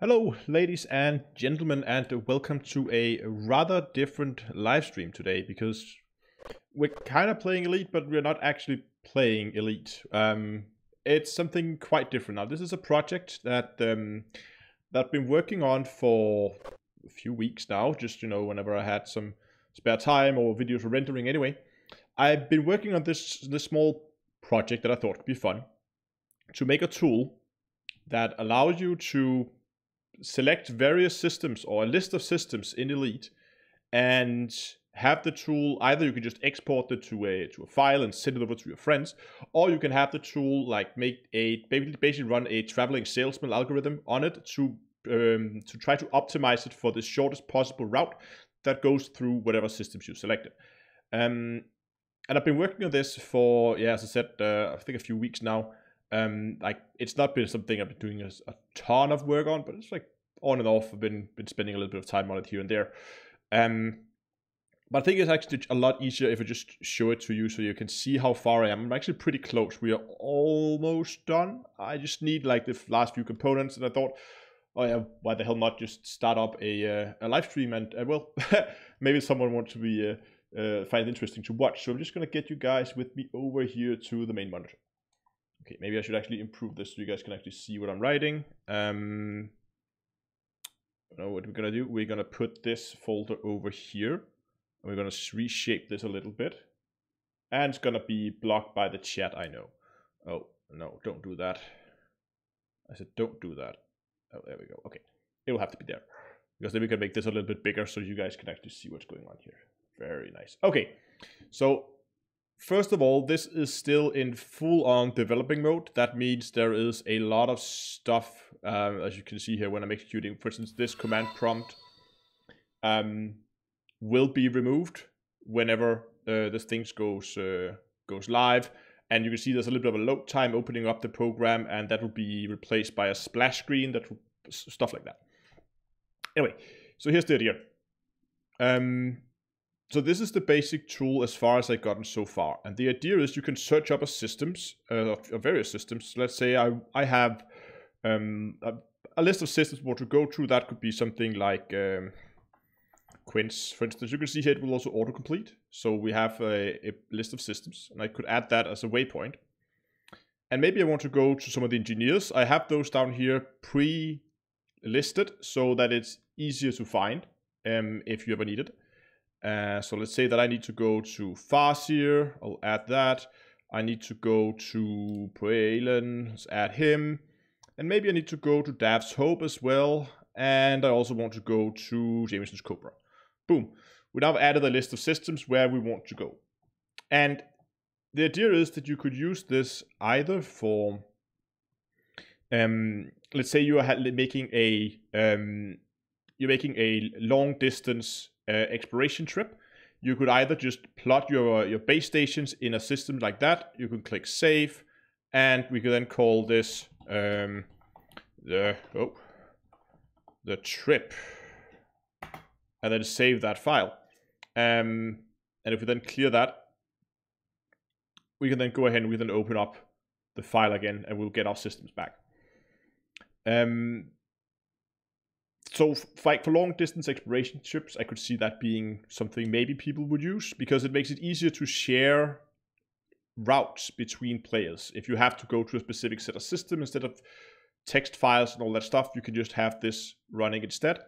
Hello, ladies and gentlemen, and welcome to a rather different live stream today because we're kind of playing Elite, but we're not actually playing Elite. It's something quite different now. This is a project that I've been working on for a few weeks now, just whenever I had some spare time or videos were rendering anyway. I've been working on this small project that I thought could be fun to make a tool that allows you to select various systems or a list of systems in Elite and have the tool, either you can just export it to a file and send it over to your friends, or you can have the tool like basically run a traveling salesman algorithm on it to try to optimize it for the shortest possible route that goes through whatever systems you selected. And I've been working on this for, as I said, I think a few weeks now. Like it's not been something I've been doing a ton of work on, but it's like on and off. I've been spending a little bit of time on it here and there. But I think it's actually a lot easier if I just show it to you so you can see how far I am. I'm actually pretty close. We are almost done. I just need like the last few components, and I thought, oh yeah, why the hell not just start up a live stream and well, maybe someone wants to be find it interesting to watch. So I'm just gonna get you guys with me over here to the main monitor. Okay, maybe I should actually improve this so you guys can actually see what I'm writing. What we're gonna do, we're gonna put this folder over here. And we're gonna reshape this a little bit. And it's gonna be blocked by the chat, I know. Oh, no, don't do that. I said don't do that. Oh, there we go. Okay, it will have to be there. Because then we can make this a little bit bigger so you guys can actually see what's going on here. Very nice. Okay, so first of all, this is still in full-on developing mode. That means there is a lot of stuff, as you can see here when I'm executing. For instance, this command prompt will be removed whenever this thing goes live. And you can see there's a little bit of a load time opening up the program, and that will be replaced by a splash screen, stuff like that. Anyway, so here's the idea. So this is the basic tool as far as I've gotten so far. And the idea is you can search up various systems. Let's say I have a list of systems more to go through. That could be something like Quince, for instance. You can see here it will also autocomplete. So we have a list of systems, and I could add that as a waypoint. And maybe I want to go to some of the engineers. I have those down here pre-listed so that it's easier to find if you ever need it. So let's say that I need to go to Farseer. I'll add that. I need to go to Proelen. Let's add him. And maybe I need to go to Dav's Hope as well. And I also want to go to Jameson's Cobra. Boom. We now have added a list of systems where we want to go. And the idea is that you could use this either for, let's say you are making a long distance exploration trip. You could either just plot your base stations in a system like that. You can click save, and we can then call this the trip, and then save that file. And if we then clear that, we can then go ahead and we then open up the file again, and we'll get our systems back. So for long distance exploration trips, I could see that being something maybe people would use, because it makes it easier to share routes between players. If you have to go to a specific set of system instead of text files and all that stuff, you can just have this running instead.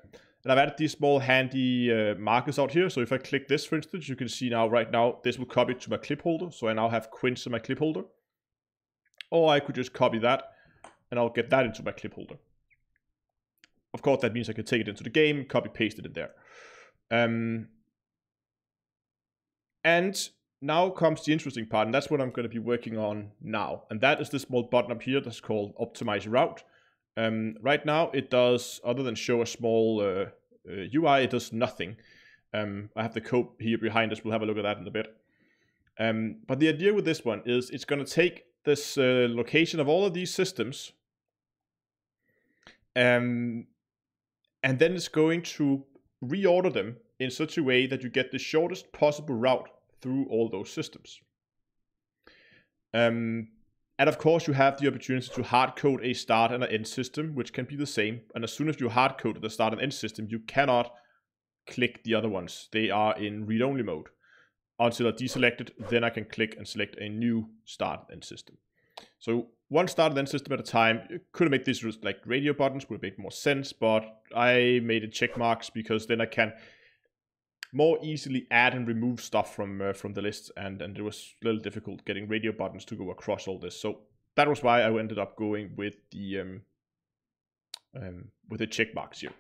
And I've added these small handy markers out here. So if I click this, for instance, you can see now, right now, this will copy to my clip holder. So I now have Quince in my clip holder. Or I could just copy that, and I'll get that into my clip holder. Of course, that means I can take it into the game, copy, paste it in there. And now comes the interesting part, and that's what I'm going to be working on now. And that is this small button up here that's called Optimize Route. Right now, it does, other than show a small UI, it does nothing. I have the code here behind us. We'll have a look at that in a bit. But the idea with this one is it's going to take this location of all of these systems, and then it's going to reorder them in such a way that you get the shortest possible route through all those systems. And of course, you have the opportunity to hard code a start and an end system, which can be the same. And as soon as you hard code the start and end system, you cannot click the other ones. They are in read-only mode. Until I deselect it, then I can click and select a new start and end system. So one start and end system at a time. Could have made this like radio buttons, would make more sense, but I made it check marks because then I can more easily add and remove stuff from the list, and it was a little difficult getting radio buttons to go across all this. So that was why I ended up going with the check marks here.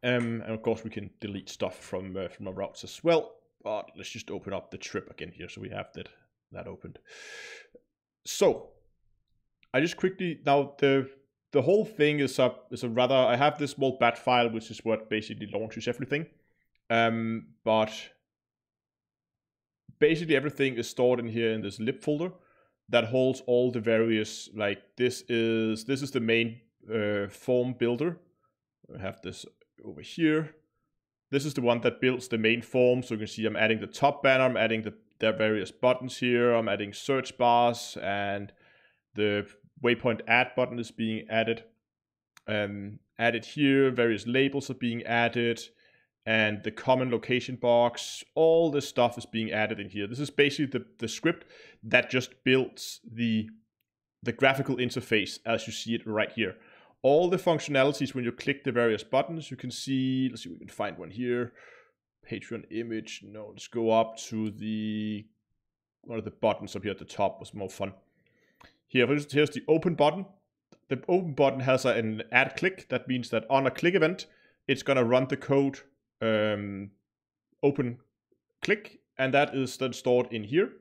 And of course we can delete stuff from our routes as well. But let's just open up the trip again here, so we have that opened. So I just quickly now the whole thing is a rather, I have this small bat file which is what basically launches everything. But basically everything is stored in here in this lib folder that holds all the various, like this is the main form builder. I have this over here. This is the one that builds the main form. So you can see I'm adding the top banner, I'm adding the various buttons here, I'm adding search bars, and the waypoint add button is being added. Added here, various labels are being added, and the common location box, all this stuff is being added in here. This is basically the script that just builds the graphical interface as you see it right here. All the functionalities, when you click the various buttons, you can see, let's see if we can find one here. Patreon image, no, let's go up to one of the buttons up here at the top, was more fun. Here's the open button. The open button has an add click. That means that on a click event, it's gonna run the code open click, and that is then stored in here,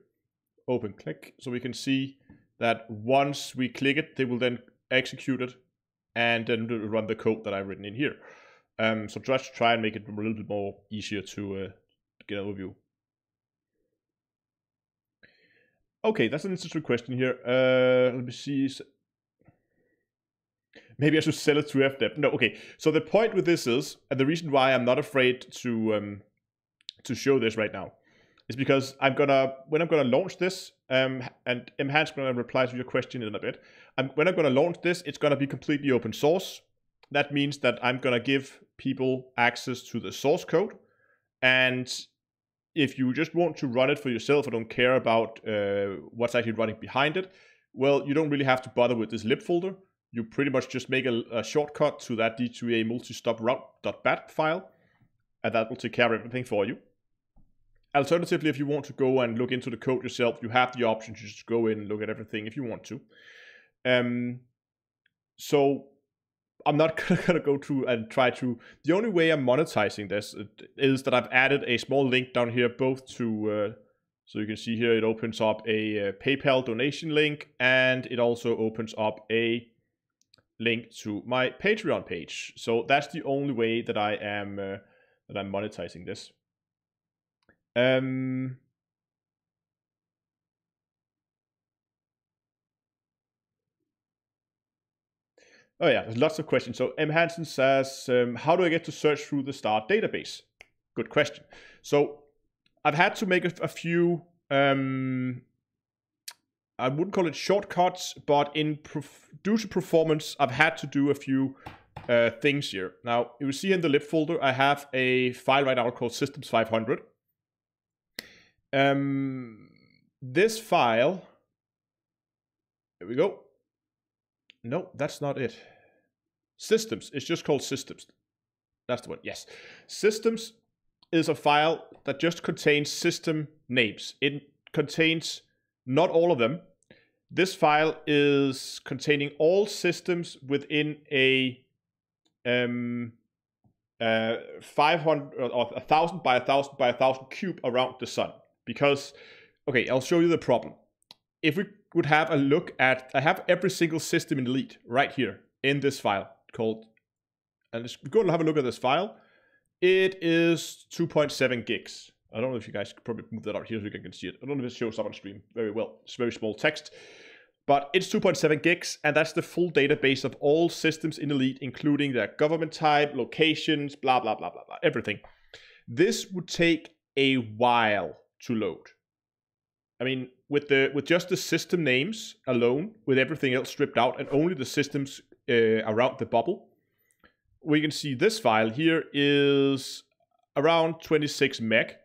open click. So we can see that once we click it, they will then execute it and then run the code that I've written in here. So just try and make it a little bit more easier to get an overview. Okay, that's an interesting question here. Let me see. Maybe I should sell it to FDev. No, okay. So the point with this is, and the reason why I'm not afraid to show this right now, is because when I'm gonna launch this, and Mhan's gonna reply to your question in a bit. When I'm gonna launch this, it's gonna be completely open source. That means that I'm gonna give people access to the source code, and if you just want to run it for yourself or don't care about what's actually running behind it, well, you don't really have to bother with this lib folder. You pretty much just make a shortcut to that D2A multi-stop route.bat file, and that will take care of everything for you. Alternatively, if you want to go and look into the code yourself, you have the option to just go in and look at everything if you want to. So I'm not gonna go through and try to. The only way I'm monetizing this is that I've added a small link down here, both to so you can see here it opens up a PayPal donation link, and it also opens up a link to my Patreon page. So that's the only way that I'm monetizing this. Oh yeah, there's lots of questions. So M. Hansen says, how do I get to search through the star database? Good question. So I've had to make a few, I wouldn't call it shortcuts, but due to performance, I've had to do a few things here. Now, you will see in the lib folder, I have a file right now called systems 500. This file, there we go. No, that's not it. Systems, it's just called systems. That's the one, yes. Systems is a file that just contains system names. It contains not all of them. This file is containing all systems within a 500 or 1,000 by 1,000 by 1,000 cube around the sun. Because, okay, I'll show you the problem. If we would have a look at, I have every single system in Elite right here in this file called, and let's go and have a look at this file. It is 2.7 gigs. I don't know if you guys could probably move that out here so you can see it. I don't know if it shows up on stream very well. It's very small text, but it's 2.7 gigs, and that's the full database of all systems in Elite, including their government type, locations, blah, blah, blah, blah, blah, everything. This would take a while to load. I mean, with just the system names alone, with everything else stripped out, and only the systems around the bubble, we can see this file here is around 26 meg.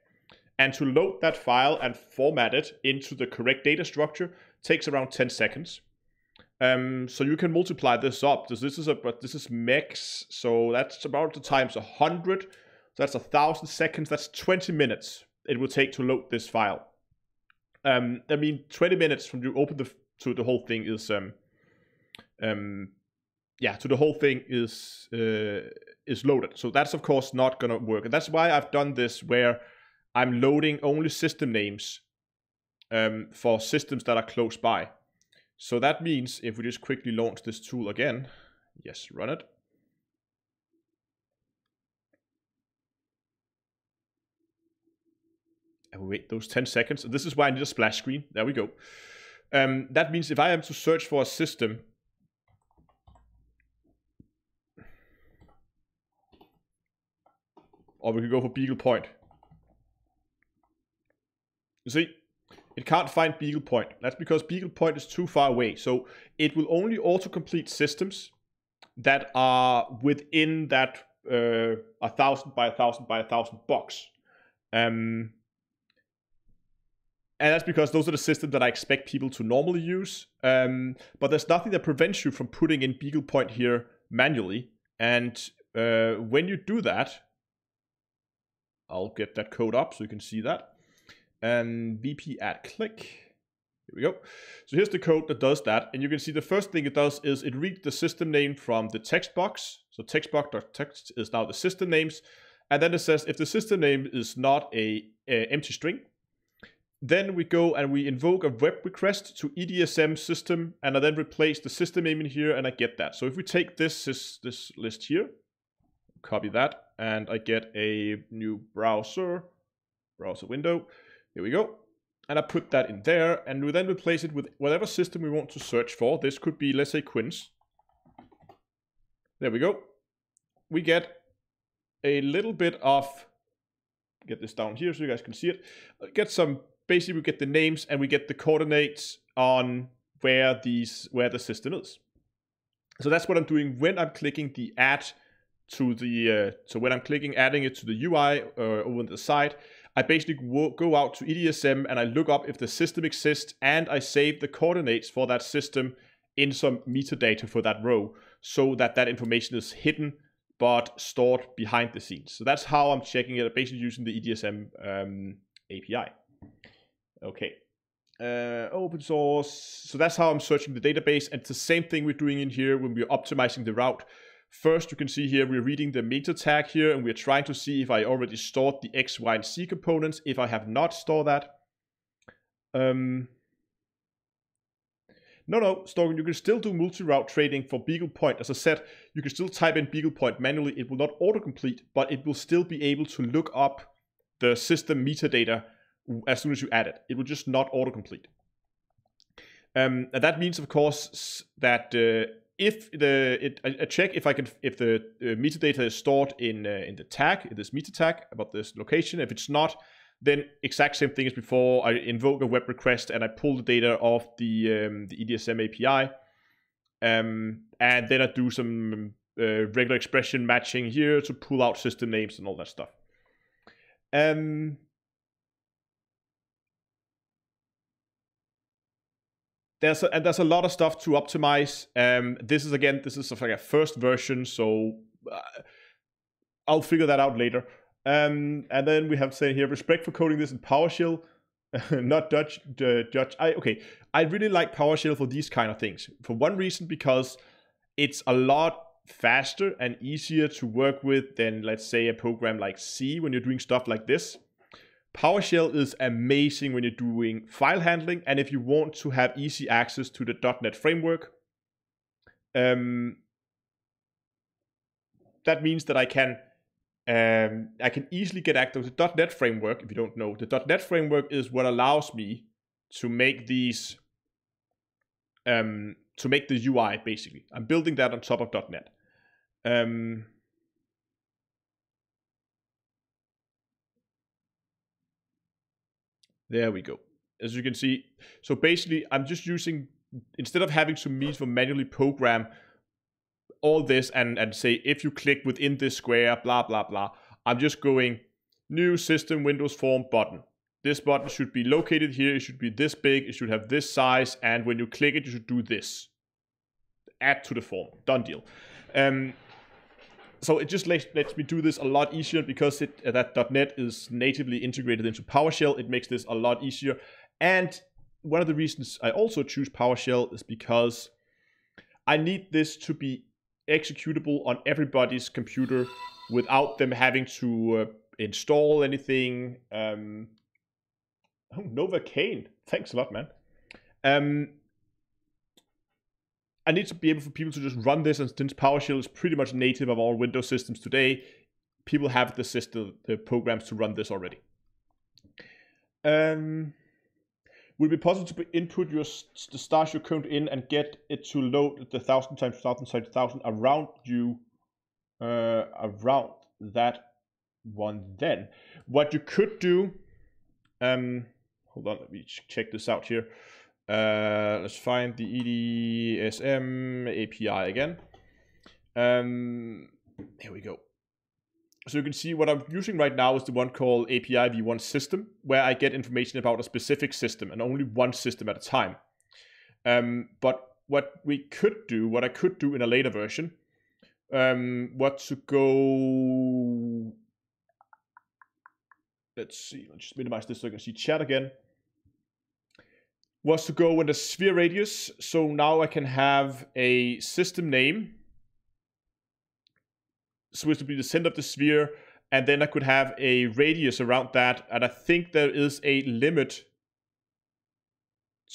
And to load that file and format it into the correct data structure takes around 10 seconds. So you can multiply this up. This is megs, so that's about the times 100. So that's 1,000 seconds. That's 20 minutes it will take to load this file. I mean, 20 minutes from you open to the whole thing is is loaded. So that's of course not gonna work, and that's why I've done this where I'm loading only system names for systems that are close by. So that means if we just quickly launch this tool again, yes, run it. And we wait those 10 seconds. This is why I need a splash screen. There we go. That means if I am to search for a system, or we can go for Beagle Point. You see, it can't find Beagle Point. That's because Beagle Point is too far away. So it will only autocomplete systems that are within that 1,000 by 1,000 by 1,000 box. And that's because those are the systems that I expect people to normally use. But there's nothing that prevents you from putting in Beagle Point here manually. And when you do that, I'll get that code up so you can see that. And VP add click. Here we go. So here's the code that does that. And you can see the first thing it does is it reads the system name from the text box. So textbox.text is now the system names. And then it says if the system name is not a empty string, then we go and we invoke a web request to EDSM system, and I then replace the system name in here, and I get that. So if we take this list here, copy that, and I get a new browser window. Here we go. And I put that in there, and we then replace it with whatever system we want to search for. This could be, let's say, Quince. There we go. We get a little bit of, get this down here so you guys can see it. Basically we get the names and we get the coordinates on where the system is. So that's what I'm doing when I'm clicking the add to the, so when I'm clicking adding it to the UI over on the side, I basically go out to EDSM and I look up if the system exists, and I save the coordinates for that system in some metadata for that row, so that that information is hidden but stored behind the scenes. So that's how I'm checking it, basically using the EDSM API. Okay, open source. So that's how I'm searching the database, and it's the same thing we're doing in here when we're optimizing the route. First, you can see here we're reading the meta tag here, and we're trying to see if I already stored the X, Y, and Z components. If I have not stored that, no, Storgen, you can still do multi-route trading for Beagle Point. As I said, you can still type in Beagle Point manually. It will not autocomplete, but it will still be able to look up the system metadata as soon as you add it. It will just not autocomplete. And that means, of course, that if I check if the metadata is stored in the tag, in this meta tag about this location. If it's not, then exact same thing as before. I invoke a web request and I pull the data off the EDSM API, and then I do some regular expression matching here to pull out system names and all that stuff. There's a lot of stuff to optimize. This is like a first version, so I'll figure that out later. And then we have say here, respect for coding this in PowerShell, not Dutch. I really like PowerShell for these kind of things. For one reason, because it's a lot faster and easier to work with than, let's say, a program like C when you're doing stuff like this. PowerShell is amazing when you're doing file handling, and if you want to have easy access to the .NET framework, that means that I can easily get access to the .NET framework. If you don't know, the .NET framework is what allows me to make these, to make the UI, basically. I'm building that on top of .NET. There we go. as you can see. So basically, I'm just using, instead of having to manually program all this and say, if you click within this square, blah, blah, blah, I'm just going new system Windows form button. This button should be located here. It should be this big. It should have this size. And when you click it, you should do this. Add to the form. Done deal. So it just lets me do this a lot easier because that .NET is natively integrated into PowerShell. It makes this a lot easier. And one of the reasons I also choose PowerShell is because I need this to be executable on everybody's computer without them having to install anything. Oh, Novocaine. Thanks a lot, man. I need to be able for people to just run this, and since PowerShell is pretty much native of all Windows systems today, people have the programs to run this already. Would it be possible to input the stars you're currently in and get it to load the 1,000 times 1,000 times 1,000 around you, around that one then? What you could do, hold on, let me check this out here. Let's find the EDSM API again. Here we go. So you can see what I'm using right now is the one called API v1 system, where I get information about a specific system and only one system at a time. But what I could do in a later version, let's see, let's just minimize this so I can see chat again. Was to go in the sphere radius. So now I can have a system name, supposed to be the center of the sphere, and then I could have a radius around that. And I think there is a limit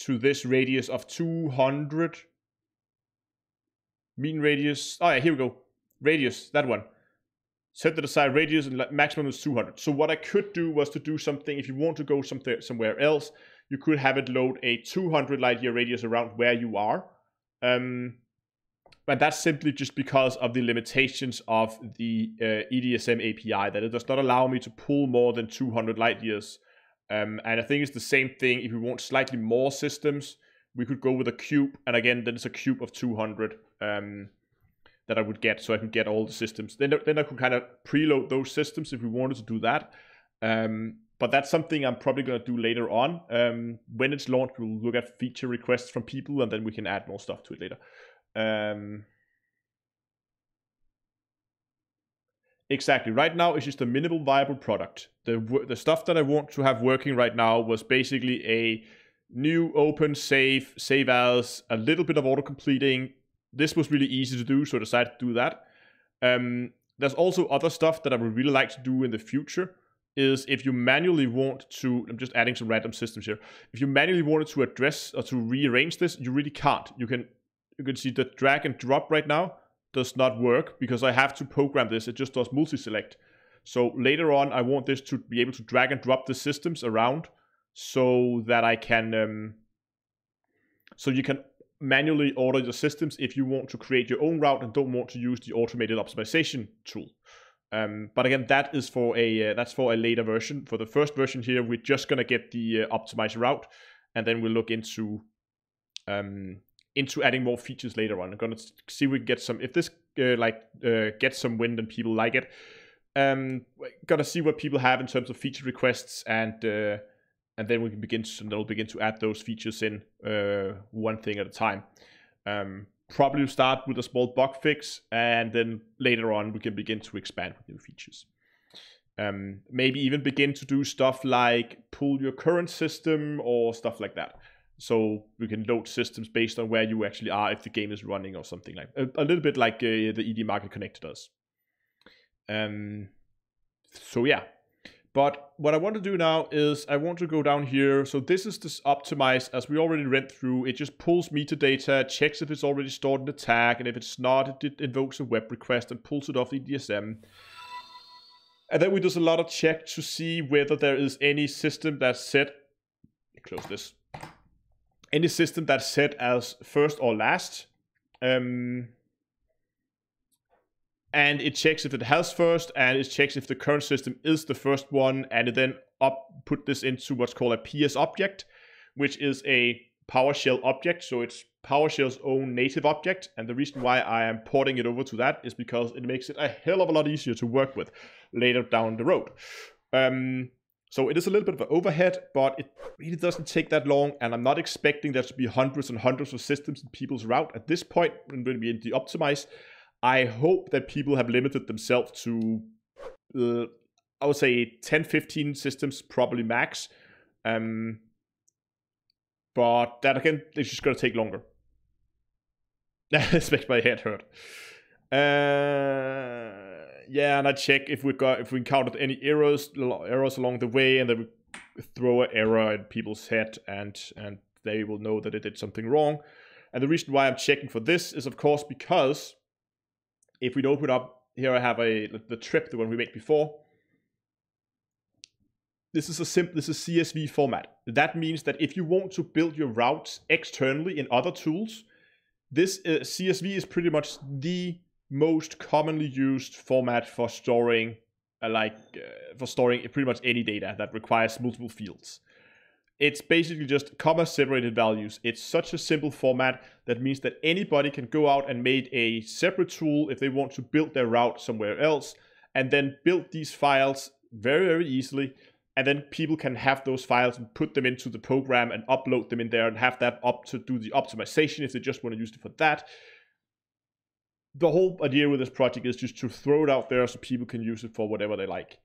to this radius of 200. Mean radius. Oh yeah, here we go. Radius, that one. Set the desired radius and maximum is 200. So what I could do was to do something, if you want to go somewhere else, you could have it load a 200 light year radius around where you are. But that's simply just because of the limitations of the EDSM API, that it does not allow me to pull more than 200 light years. And I think it's the same thing if we want slightly more systems. We could go with a cube, and again, then it's a cube of 200 that I would get, so I can get all the systems. Then I could kind of preload those systems if we wanted to do that. But that's something I'm probably going to do later on. When it's launched, we'll look at feature requests from people, and then we can add more stuff to it later. Exactly. Right now, it's just a minimal viable product. The stuff that I want to have working right now was basically a new open save as, a little bit of auto-completing. This was really easy to do, so I decided to do that. There's also other stuff that I would really like to do in the future. Is if you manually want to, I'm just adding some random systems here. If you manually wanted to address or to rearrange this, you really can't. You can see the drag and drop right now does not work because I have to program this. It just does multi-select. So later on, I want this to be able to drag and drop the systems around so that I can, so you can manually order your systems if you want to create your own route and don't want to use the automated optimization tool. But again, that is for a later version. For the first version here, we're just gonna get the optimized route, and then we'll look into adding more features later on. I'm gonna see if we can get some. If this gets some wind and people like it, gonna see what people have in terms of feature requests, and then we can begin to add those features in one thing at a time. Probably start with a small bug fix, and then later on we can begin to expand with new features. Maybe even begin to do stuff like pull your current system or stuff like that. So we can load systems based on where you actually are if the game is running or something like a little bit like the ED Market Connector does. So yeah. But what I want to do now is I want to go down here. So this is this optimize, as we already went through. It just pulls metadata, checks if it's already stored in the tag, and if it's not, it invokes a web request and pulls it off the DSM. And then we do a lot of check to see whether there is any system that's set. Close this. Any system that's set as first or last. And it checks if it has first, and it checks if the current system is the first one, and it then put this into what's called a PS object, which is a PowerShell object. So it's PowerShell's own native object. And the reason why I am porting it over to that is because it makes it a hell of a lot easier to work with later down the road. So it is a little bit of an overhead, but it really doesn't take that long. And I'm not expecting there to be hundreds and hundreds of systems in people's route at this point when we in the optimize. I hope that people have limited themselves to, I would say 10, 15 systems, probably max. But that again, it's just going to take longer. This makes my head hurt. Yeah, and I check if we encountered any errors along the way, and then we throw an error at people's head, and they will know that it did something wrong. And the reason why I'm checking for this is, of course, because if we'd open up here, I have the trip, the one we made before. This is CSV format. That means that if you want to build your routes externally in other tools, this CSV is pretty much the most commonly used format for storing pretty much any data that requires multiple fields. It's basically just comma separated values. It's such a simple format that means that anybody can go out and make a separate tool if they want to build their route somewhere else, and then build these files very, very easily. And then people can have those files and put them into the program and upload them in there and have that up to do the optimization if they just want to use it for that. The whole idea with this project is just to throw it out there so people can use it for whatever they like.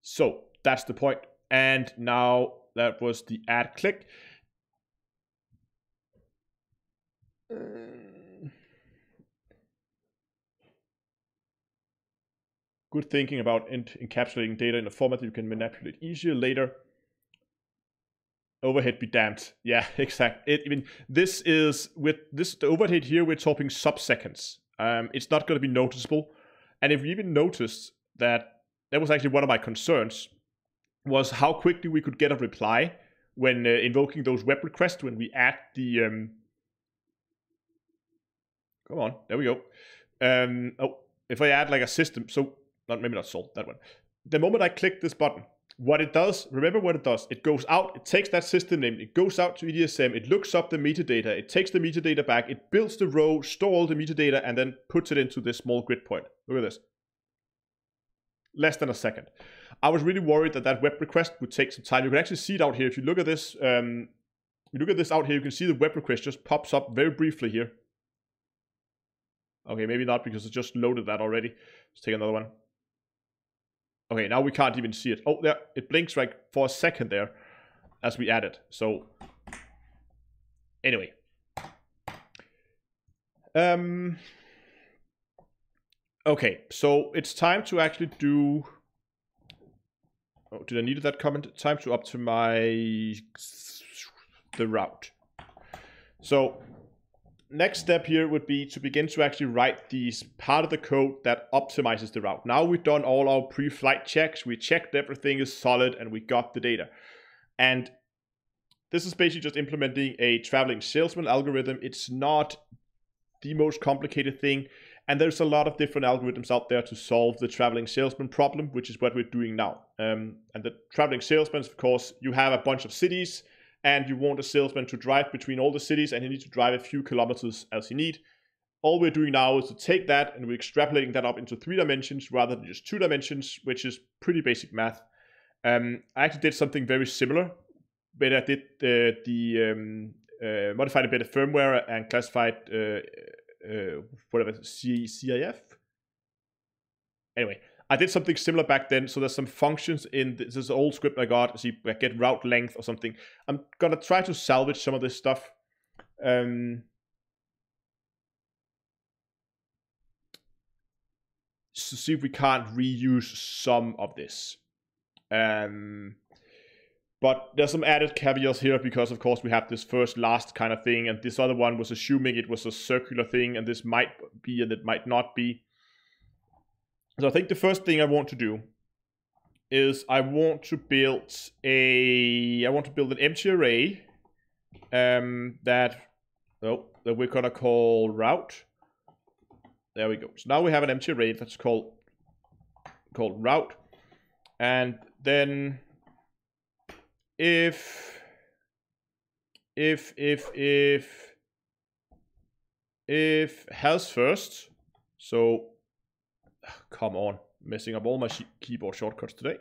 So that's the point. And now that was the add click. Good thinking about encapsulating data in a format that you can manipulate easier later. Overhead be damned. Yeah, exactly. The overhead here, we're talking sub-seconds. It's not going to be noticeable. And if you even noticed that was actually one of my concerns, was how quickly we could get a reply when invoking those web requests when we add the... Come on, there we go. If I add like a system, so... maybe not solve that one. The moment I click this button, what it does, remember what it does. It goes out, it takes that system name, it goes out to EDSM, it looks up the metadata, it takes the metadata back, it builds the row, stores all the metadata, and then puts it into this small grid point. Look at this. Less than a second. I was really worried that web request would take some time. You can actually see it out here. If you look at this, out here, you can see the web request just pops up very briefly here. Okay, maybe not because it just loaded that already. Let's take another one. Okay, now we can't even see it. Oh, there, it blinks like for a second there as we add it. So, anyway. Okay, so it's time to actually do... Oh, did I need that comment? Time to optimize the route. So, next step here would be to begin to actually write these part of the code that optimizes the route. Now we've done all our pre-flight checks. We checked everything is solid and we got the data. And this is basically just implementing a traveling salesman algorithm. It's not the most complicated thing. And there's a lot of different algorithms out there to solve the traveling salesman problem, which is what we're doing now. And the traveling salesman, of course, you have a bunch of cities, and you want a salesman to drive between all the cities, and you need to drive a few kilometers as you need. All we're doing now is to take that, and we're extrapolating that up into 3 dimensions rather than just 2 dimensions, which is pretty basic math. I actually did something very similar, but I did modified a bit of firmware and classified whatever, CIF? Anyway, I did something similar back then, so there's some functions in this old script I got, so you get route length or something. I'm gonna try to salvage some of this stuff. So see if we can't reuse some of this. But there's some added caveats here because, of course, we have this first last kind of thing, and this other one was assuming it was a circular thing, and this might be and it might not be. So I think the first thing I want to do is I want to build an empty array that we're gonna call route. There we go. So now we have an empty array that's called route, and then if has first, so come on, messing up all my keyboard shortcuts today.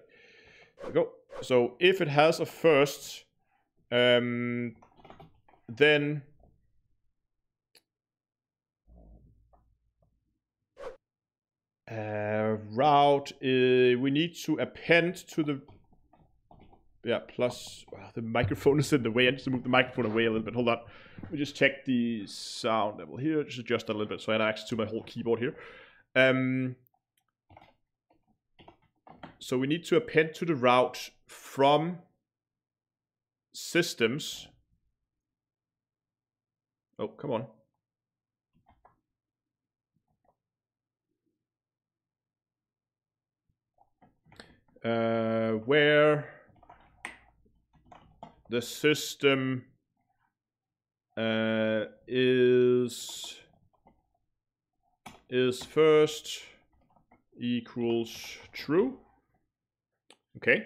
There we go. So if it has a first, then route, we need to append to the, plus, the microphone is in the way. I need to move the microphone away a little bit. Hold on. Let me just check the sound level here. Just adjust that a little bit so I have access to my whole keyboard here. So we need to append to the route from systems. Oh, come on. Where the system is first equals true. Okay.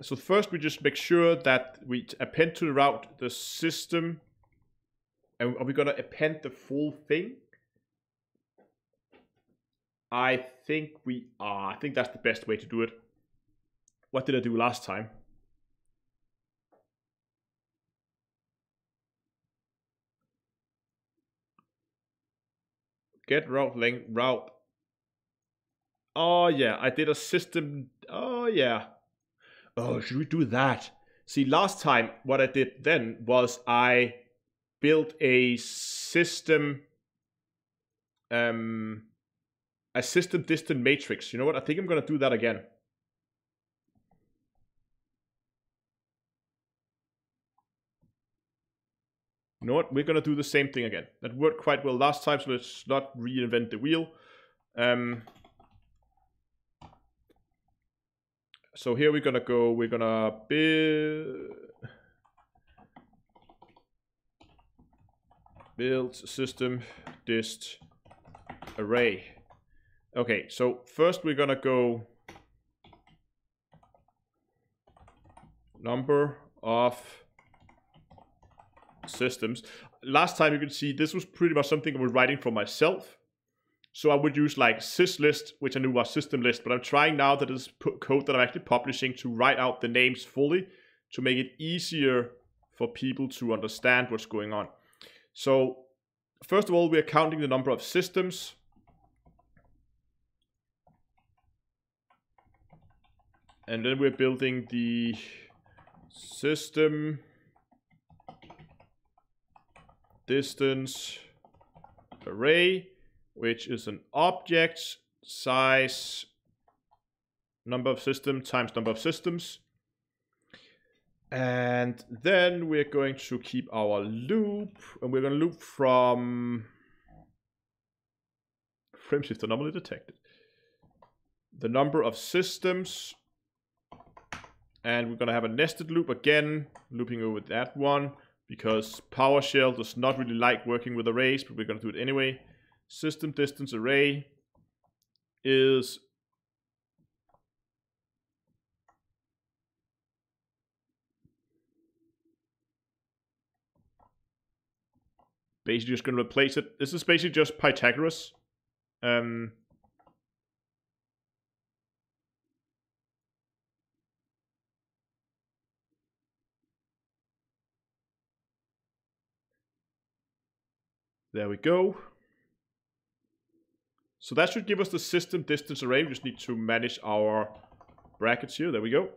So first we just make sure that we append to the route the system. And are we gonna append the full thing? I think we are. I think that's the best way to do it. What did I do last time? Get route length, route. Oh yeah, I did a system. Oh yeah. Oh, should we do that? See, last time what I did then was I built a system, distant matrix. You know what? I think I'm gonna do that again. You know what? We're gonna do the same thing again. That worked quite well last time, so let's not reinvent the wheel. So here we're gonna go. We're gonna build system dist array. Okay, so first we're gonna go number of systems. Last time you could see this was pretty much something I was writing for myself. So I would use like syslist, which I knew was system list, but I'm trying now that it's code that I'm actually publishing to write out the names fully to make it easier for people to understand what's going on. So first of all, we're counting the number of systems. And then we're building the system distance array, which is an object size number of system times number of systems. And then we're going to keep our loop, and we're going to loop from frame shift anomaly detected. The number of systems, and we're going to have a nested loop again, looping over that one, because PowerShell does not really like working with arrays, but we're going to do it anyway. System distance array is basically just going to replace it. This is basically just Pythagoras. There we go. So that should give us the system distance array. We just need to manage our brackets here. There we go.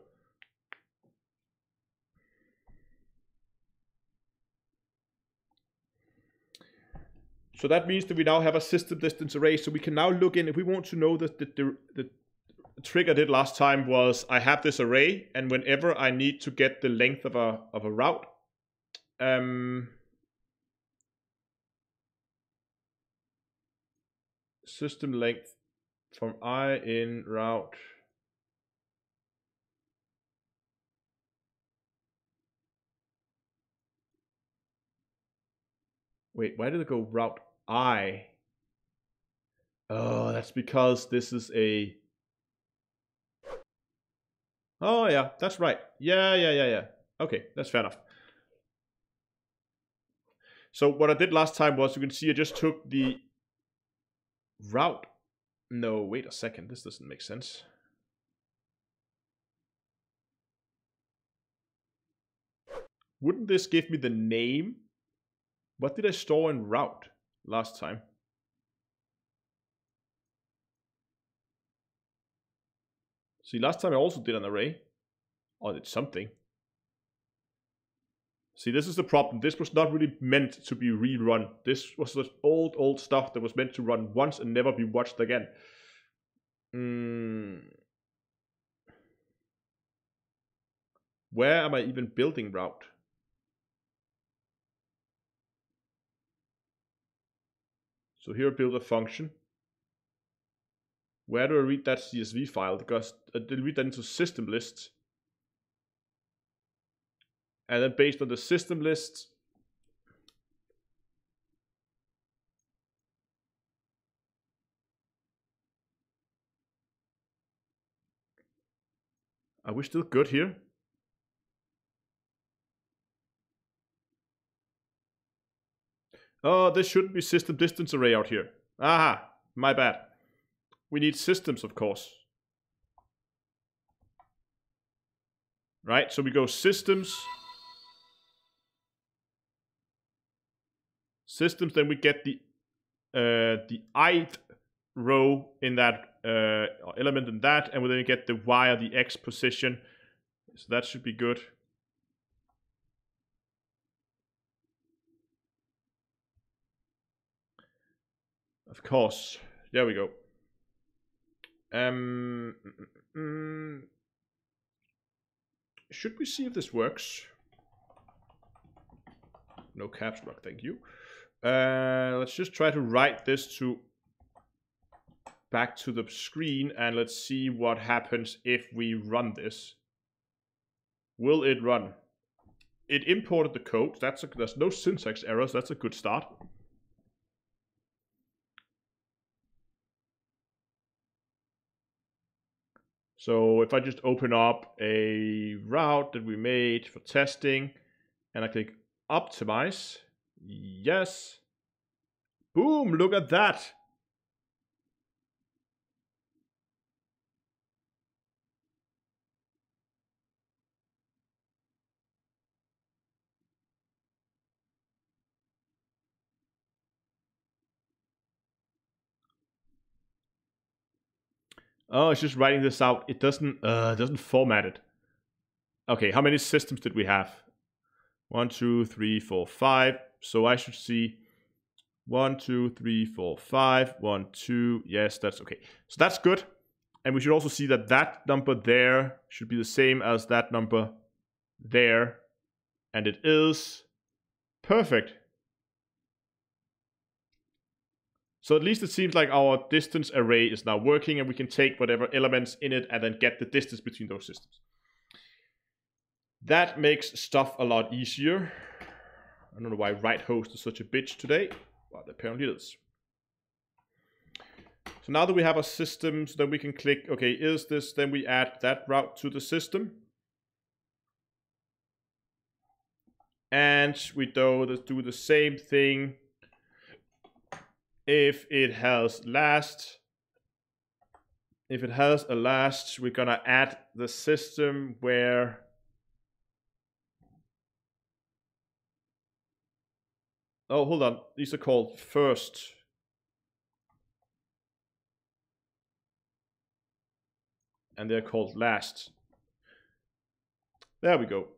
So that means that we now have a system distance array. So we can now look in, if we want to know that the trick I did last time was I have this array, and whenever I need to get the length of a route, system length from I in route. Wait, why did it go route I? Oh, that's because this is a... Oh, yeah, that's right. Yeah. Okay, that's fair enough. So what I did last time was, you can see I just took the route. No, wait a second. This doesn't make sense. Wouldn't this give me the name? What did I store in route last time? See, last time I also did an array. Or did something. See, this is the problem. This was not really meant to be rerun. This was the old stuff that was meant to run once and never be watched again. Where am I even building route? So here I build a function. Where do I read that CSV file? Because I did read that into system lists. And then based on the system lists, are we still good here? Oh, this shouldn't be system distance array out here. Aha, my bad. We need systems, of course. Right, so we go systems. Systems, then we get the ith row in that element in that, and we then get the y or the x position. So that should be good. Of course. There we go. Should we see if this works? No caps lock, thank you. Let's just try to write this to back to the screen, and let's see what happens if we run this. Will it run? It imported the code. There's no syntax errors. That's a good start. So if I just open up a route that we made for testing, and I click optimize, yes. Boom, look at that. Oh, it's just writing this out. It doesn't format it. Okay, how many systems did we have? 1, 2, 3, 4, 5. So I should see 1, 2, 3, 4, 5. 1, 2. Yes, that's okay. So that's good. And we should also see that that number there should be the same as that number there. And it is. Perfect. So at least it seems like our distance array is now working, and we can take whatever elements in it and then get the distance between those systems. That makes stuff a lot easier. I don't know why right host is such a bitch today, but apparently it is. So now that we have a system, so then we can click, okay, is this, then we add that route to the system. And we do the same thing if it has last. If it has a last, we're gonna add the system where oh, hold on. These are called first. And they're called last. There we go.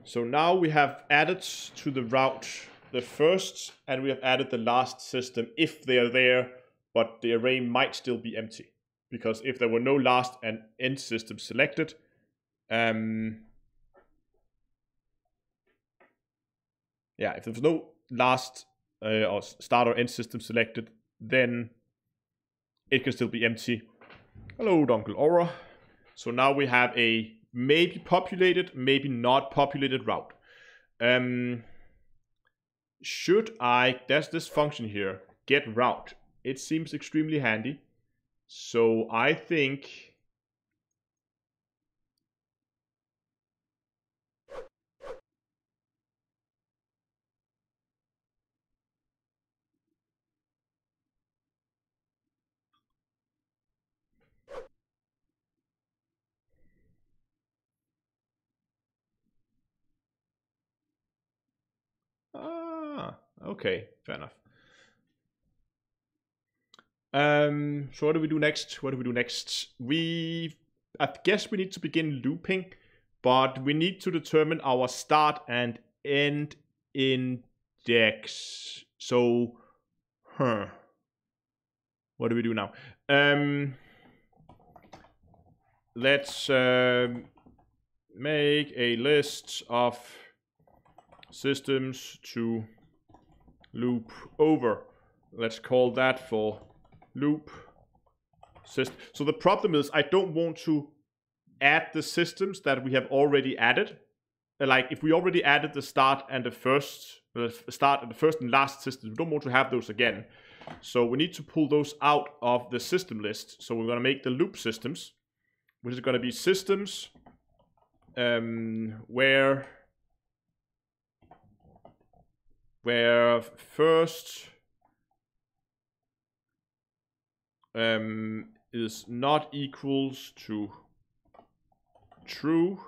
So now we have added to the route the first, and we have added the last system if they are there, but the array might still be empty. Because if there were no last and end system selected, yeah, if there's no last or start or end system selected, then it can still be empty. Hello, Uncle Aura. So now we have a maybe populated, maybe not populated route. there's this function here, get route. It seems extremely handy. So I think okay, fair enough. So what do we do next? I guess we need to begin looping, but we need to determine our start and end index. So, what do we do now? Let's make a list of systems to loop over. Let's call that for loop system. So the problem is I don't want to add the systems that we have already added. Like if we already added the start and the first and last systems, we don't want to have those again. So we need to pull those out of the system list. So we're going to make the loop systems, which is going to be systems where first is not equals to true,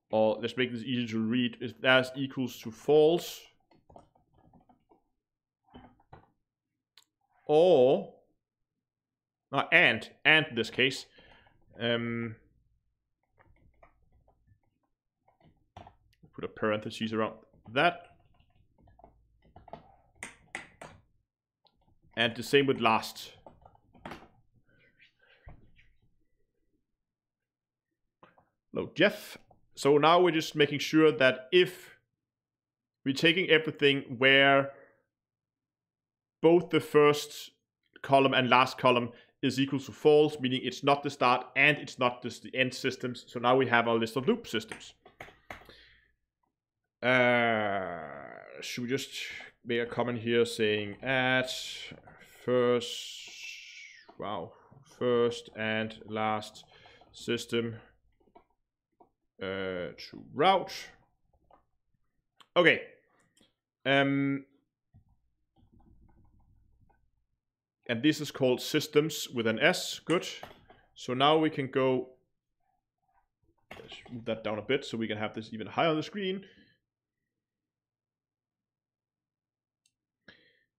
or let's make this easy to read, if that's equals to false, or and in this case, put a parenthesis around that. And the same with last. Hello, Jeff. So now we're just making sure that if we're taking everything where both the first column and last column is equal to false, meaning it's not the start and it's not just the end systems. So now we have our list of loop systems. Should we just make a comment here saying add first and last system to route. Okay. And this is called systems with an S. Good. So now we can go, let's move that down a bit so we can have this even higher on the screen.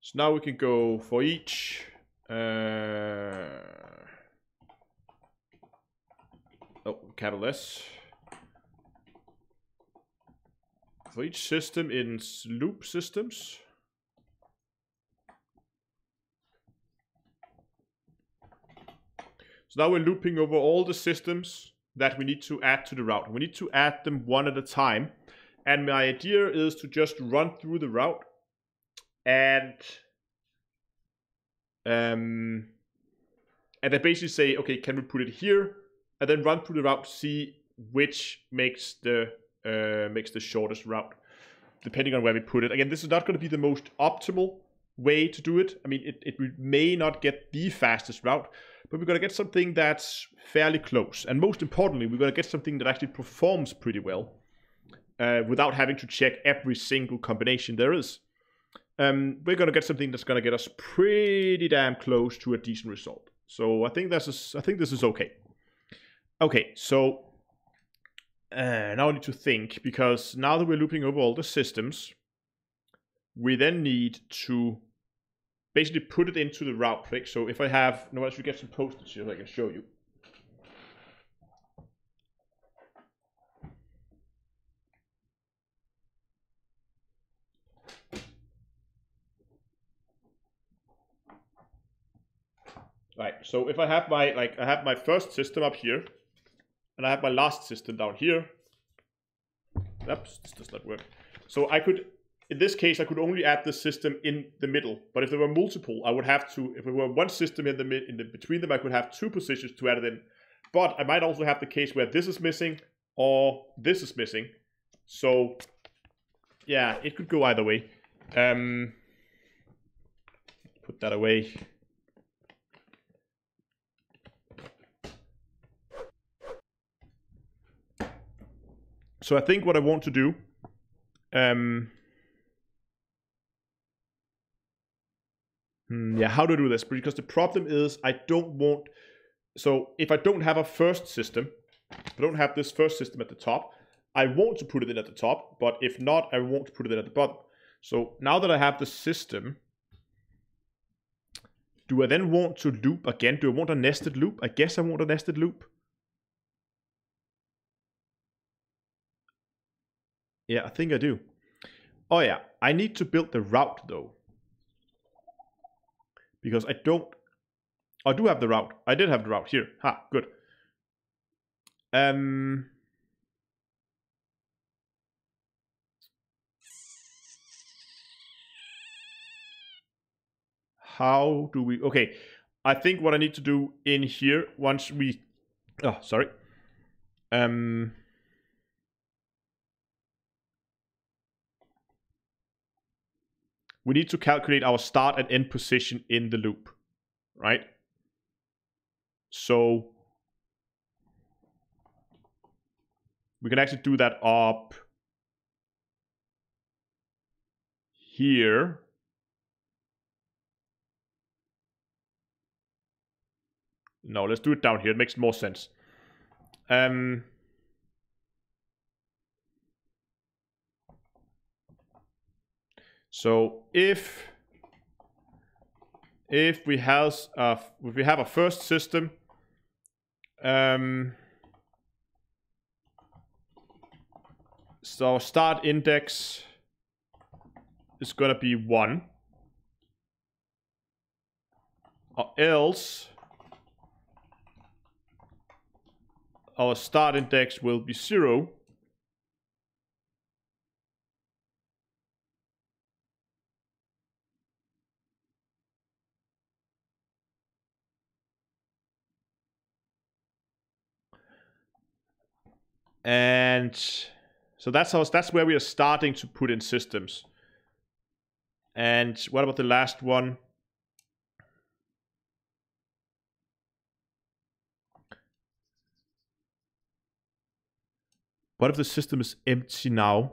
So now we can go for each capital S. For each system in loop systems. So now we're looping over all the systems that we need to add to the route. We need to add them one at a time. And my idea is to just run through the route and then basically say, okay, can we put it here? And then run through the route to see which makes the shortest route, depending on where we put it. Again, this is not going to be the most optimal way to do it. I mean, it may not get the fastest route, but we're going to get something that's fairly close. And most importantly, we're going to get something that actually performs pretty well without having to check every single combination there is. We're going to get something that's going to get us pretty damn close to a decent result. So I think this is okay. Okay, so now I need to think, because now that we're looping over all the systems, we then need to basically put it into the route click. So if I have, no, I should get some post-its here so I can show you. Right, so if I have my first system up here, and I have my last system down here. Oops, this does not work. So I could, in this case, I could only add the system in the middle. But if there were multiple, I would have to, if there were one system in between them, I could have two positions to add it in. But I might also have the case where this is missing, or this is missing. So yeah, it could go either way. Put that away. So I think what I want to do, yeah, how to do this? Because the problem is I don't want, so if I don't have a first system, if I don't have this first system at the top, I want to put it in at the top, but if not, I want to put it in at the bottom. So now that I have the system, do I then want to loop again? Do I want a nested loop? I guess I want a nested loop. Yeah, I think I do. Oh yeah, I need to build the route though. Because I don't, I do have the route. I did have the route here. Ha, good. How do we, okay. I think what I need to do in here once we, oh, sorry. We need to calculate our start and end position in the loop, right? So we can actually do that up here. No, let's do it down here. It makes more sense. So if we have a first system, so start index is gonna be 1, or else our start index will be 0. And so that's where we are starting to put in systems. And what about the last one? What if the system is empty now?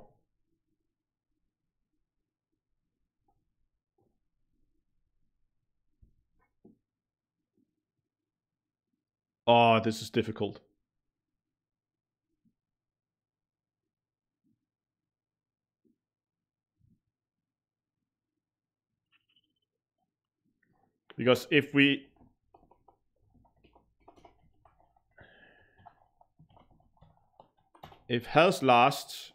Oh, this is difficult. Because if has last,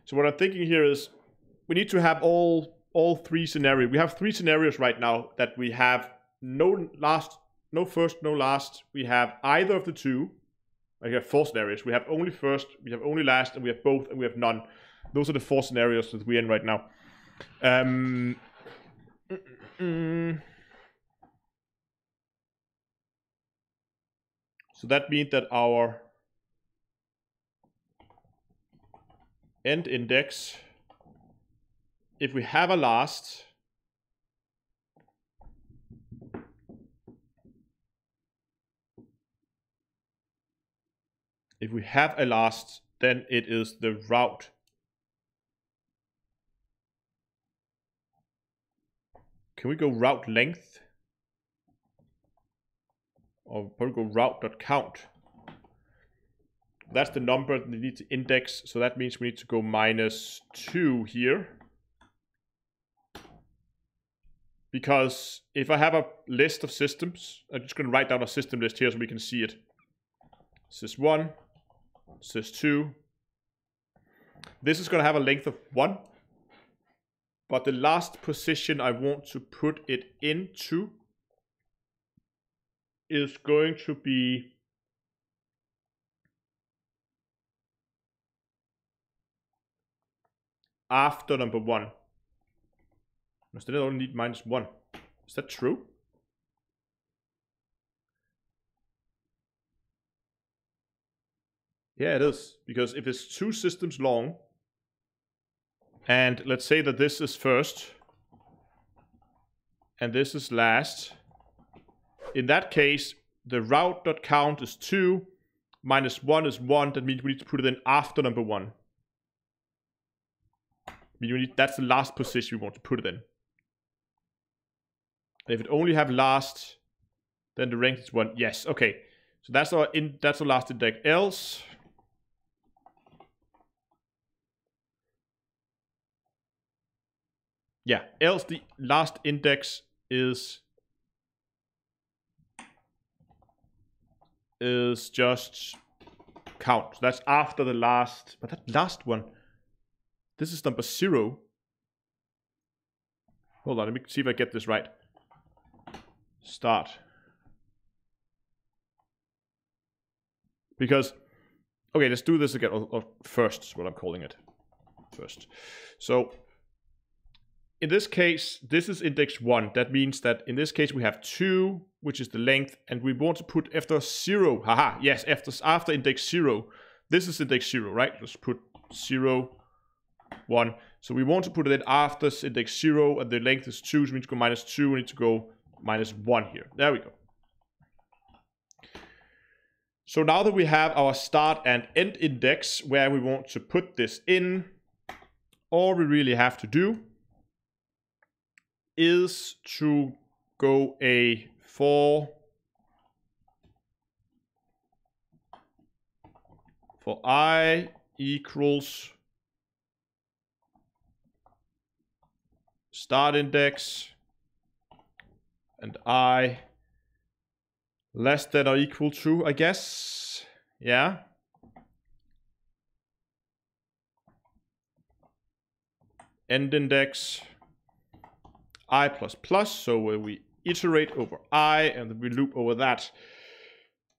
so what I'm thinking here is we need to have all 3 scenarios. We have 3 scenarios right now that we have no last, no first, no last. We have either of the 2. We have 4 scenarios. We have only first, we have only last, and we have both, and we have none. Those are the 4 scenarios that we're in right now. So that means that our end index, if we have a last, then it is the route. Can we go route length? Or probably go route.count. That's the number that we need to index, so that means we need to go -2 here. Because if I have a list of systems, I'm just going to write down a system list here so we can see it. Sys1, sys2. This is going to have a length of 1. But the last position I want to put it into is going to be after number 1. Instead I only need -1. Is that true? Yeah, it is. Because if it's two systems long, and let's say that this is first, and this is last, in that case, the route.count is 2, minus 1 is 1. That means we need to put it in after number 1. That's the last position we want to put it in. If it only have last, then the rank is 1. Yes, okay. So that's our last index. Else, yeah, else the last index is just count. So that's after the last, but that last one, this is number 0. Hold on, let me see if I get this right. Start. Because, okay, let's do this again, or first is what I'm calling it. First. So, in this case, this is index 1. That means that in this case we have 2, which is the length, and we want to put after 0. Haha, yes, after index 0. This is index 0, right? Let's put 0, 1. So we want to put it in after index 0, and the length is 2, so we need to go minus 2, we need to go minus 1 here. There we go. So now that we have our start and end index where we want to put this in, all we really have to do is to go a for I equals start index and I less than or equal to, I guess. Yeah. End index I plus plus. So we iterate over I and then we loop over that.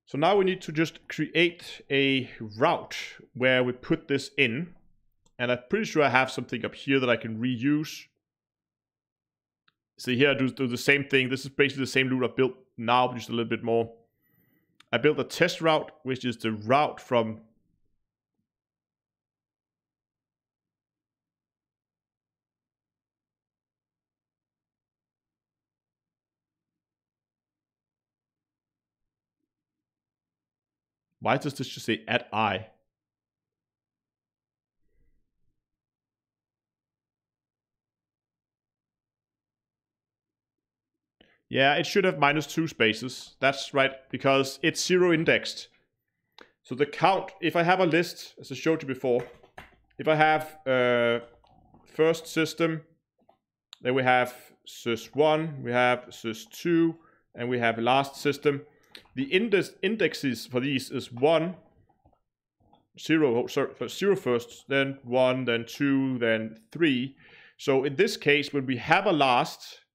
So now we need to just create a route where we put this in. And I'm pretty sure I have something up here that I can reuse. See here, I do the same thing. This is basically the same loop I built now, but just a little bit more. I built a test route, which is the route from why does this just say at I? Yeah, it should have minus 2 spaces. That's right, because it's 0 indexed. So the count, if I have a list, as I showed you before, if I have first system, then we have sys1, we have sys2, and we have last system. The indexes for these is 1, 0, sorry, 0 first, then 1, then 2, then 3. So in this case, when we have a last,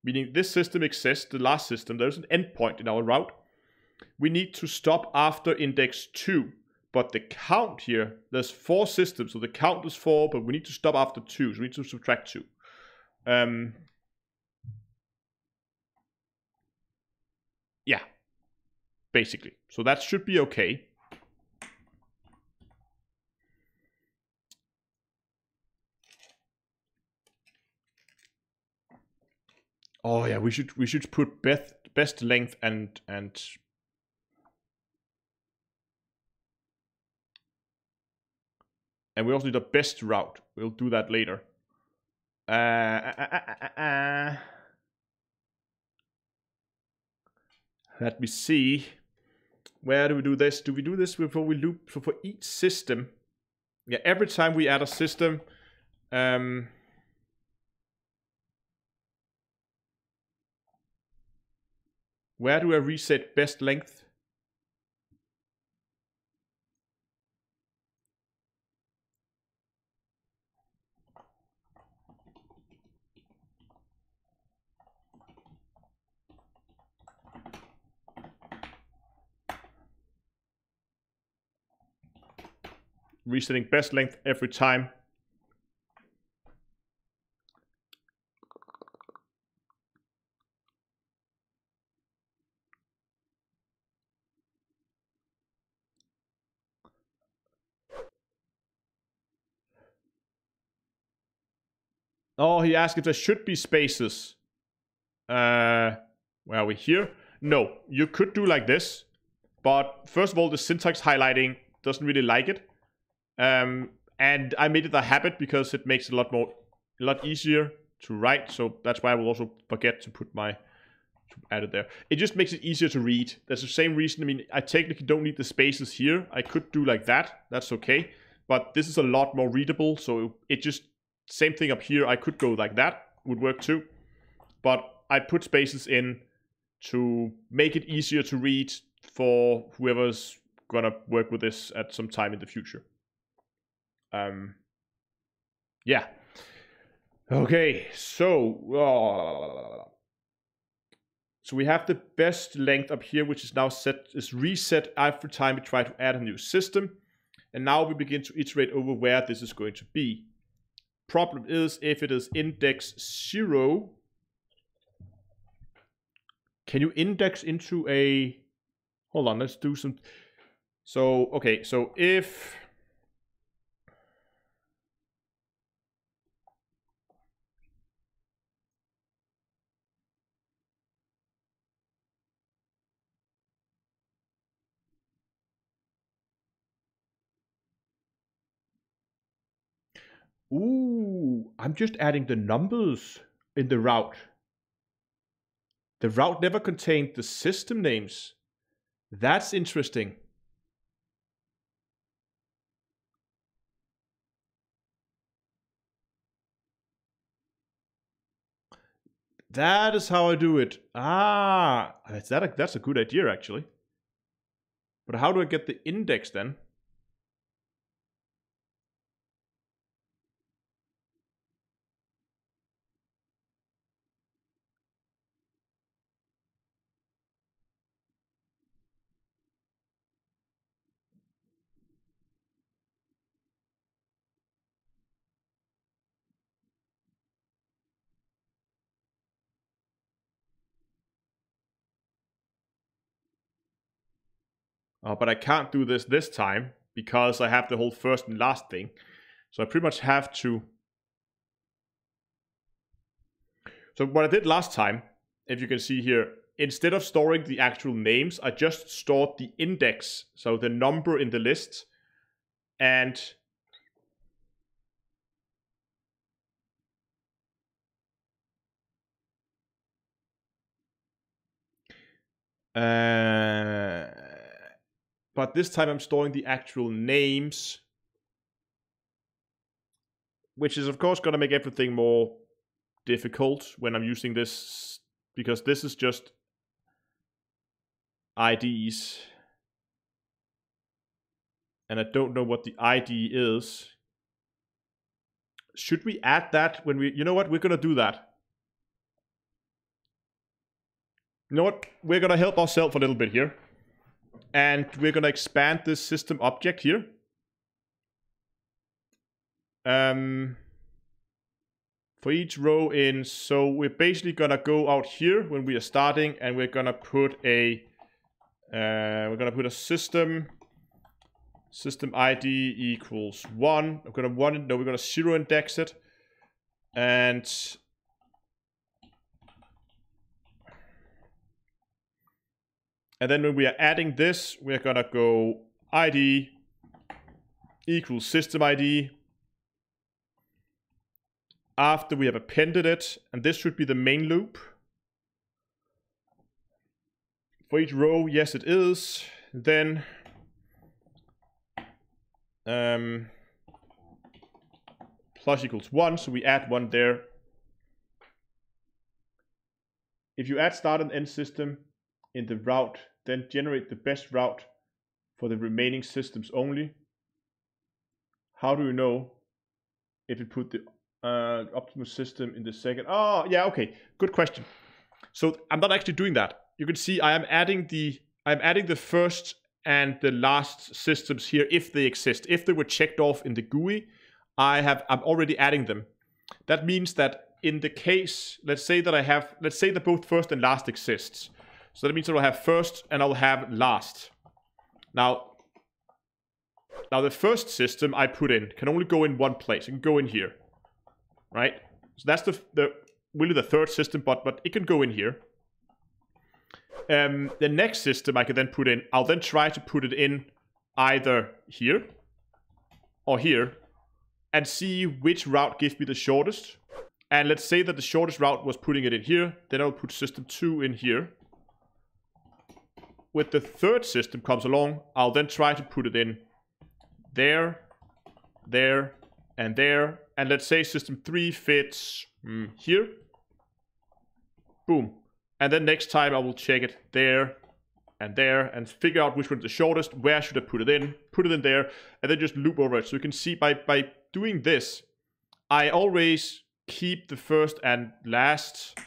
meaning this system exists, the last system, there's an endpoint in our route. We need to stop after index 2. But the count here, there's 4 systems, so the count is 4, but we need to stop after 2, so we need to subtract 2. Yeah, basically. So that should be okay. Oh yeah, we should put best length and we also need a best route. We'll do that later. Let me see. Where do we do this? Do we do this before we loop for each system? Yeah, every time we add a system, where do I reset best length? Resetting best length every time. Oh, he asked if there should be spaces. Where are we here? No, you could do like this. But first of all, the syntax highlighting doesn't really like it. And I made it a habit because it makes it a lot easier to write. So that's why I will also forget to put to add it there. It just makes it easier to read. That's the same reason. I mean, I technically don't need the spaces here. I could do like that. That's okay. But this is a lot more readable. So it just, same thing up here. I could go like that. Would work too. But I put spaces in to make it easier to read for whoever's gonna work with this at some time in the future. Yeah. Okay, so we have the best length up here, which is now reset every time we try to add a new system. And now we begin to iterate over where this is going to be. Problem is, if it is index 0, can you index into a... Hold on, let's do some... So, okay, so if... Ooh, I'm just adding the numbers in the route. The route never contained the system names. That's interesting. That is how I do it. Ah, that's a good idea, actually. But how do I get the index then? But I can't do this time because I have the whole first and last thing. So I pretty much have to... So what I did last time, if you can see here, instead of storing the actual names, I just stored the index, so the number in the list, and... but this time I'm storing the actual names, which is of course going to make everything more difficult when I'm using this, because this is just IDs. And I don't know what the ID is. Should we add that when we... You know what? We're going to do that. You know what? We're going to help ourselves a little bit here. And we're going to expand this system object here. For each row in... So we're basically going to go out here when we are starting. And we're going to put a... System ID equals 1. We're going to 0 index it. And then when we are adding this, we're going to go ID equals system ID. After we have appended it, and this should be the main loop. For each row, yes it is. Then plus equals 1, so we add 1 there. If you add start and end system in the route, then generate the best route for the remaining systems only. How do you know if you put the optimal system in the second? Oh, yeah, okay, good question. So I'm not actually doing that. You can see I'm adding the first and the last systems here if they exist. If they were checked off in the GUI, I'm already adding them. That means that in the case, let's say that both first and last exists. So that means I'll have first and I'll have last. Now the first system I put in can only go in one place. It can go in here, right? So that's the really the third system, but it can go in here. The next system I can then put in, I'll then try to put it in either here or here and see which route gives me the shortest. And let's say that the shortest route was putting it in here, then I'll put system 2 in here. When the third system comes along, I'll then try to put it in there, there, and there. And let's say system 3 fits here. Boom. And then next time I will check it there and figure out which one's the shortest, where should I put it in there, and then just loop over it. So you can see by doing this, I always keep the first and last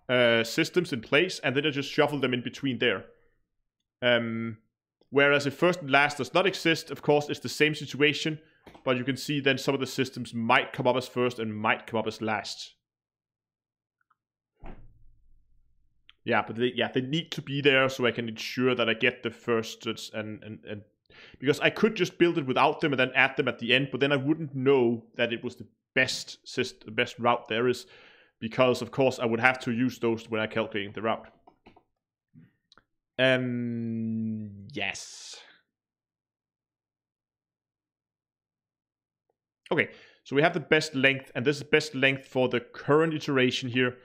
systems in place, and then I just shuffle them in between there. Whereas if first and last does not exist, of course, it's the same situation, but you can see then some of the systems might come up as first and might come up as last. Yeah, but they need to be there so I can ensure that I get the first and because I could just build it without them and then add them at the end, but then I wouldn't know that it was the best route there is, because of course I would have to use those when I calculating the route. Yes. Okay, so we have the best length, and this is best length for the current iteration here.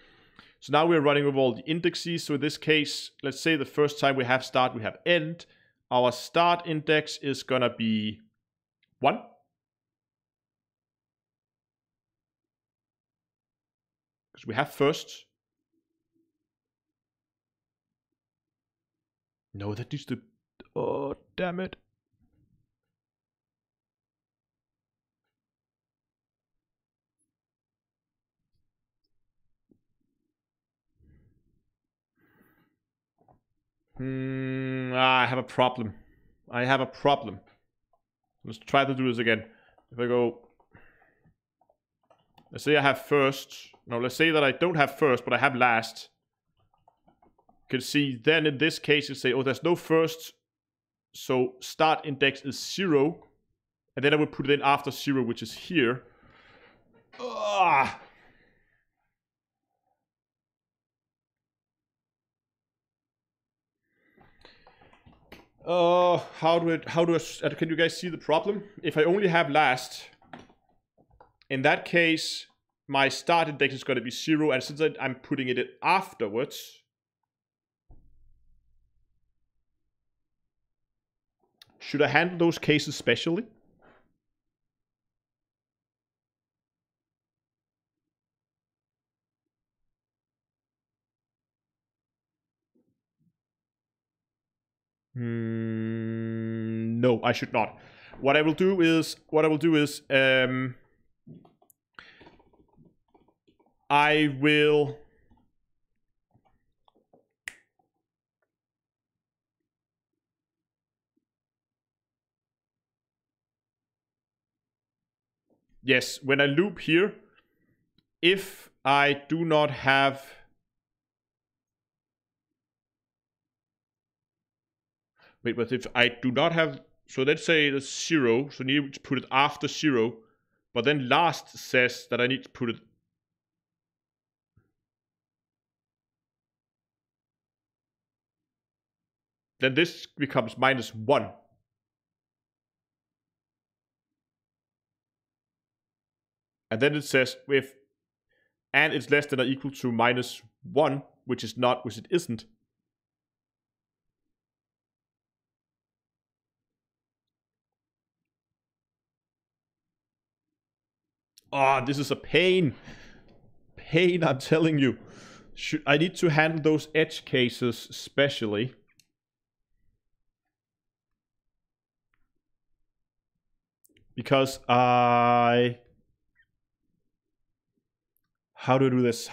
So now we're running over all the indexes. So in this case, let's say the first time we have start, we have end. Our start index is gonna be 1. Because we have first. No, that needs to... Oh, damn it. I have a problem. Let's try to do this again. If I go... Let's say I have first. No, let's say that I don't have first, but I have last. You can see then in this case you say, oh, there's no first. So start index is 0. And then I would put it in after 0, which is here. Ugh. Can you guys see the problem? If I only have last, in that case, my start index is going to be 0, and since I'm putting it in afterwards, should I handle those cases specially? No, I should not. What I will do is I will yes, when I loop here, if I do not have wait, but if I do not have, so let's say it's 0, so I need to put it after 0, but then last says that I need to put it. Then this becomes -1. And then it says if, and it's less than or equal to -1, which is not, which it isn't. Oh, this is a pain. Pain, I'm telling you. I need to handle those edge cases specially. Because how do I do this?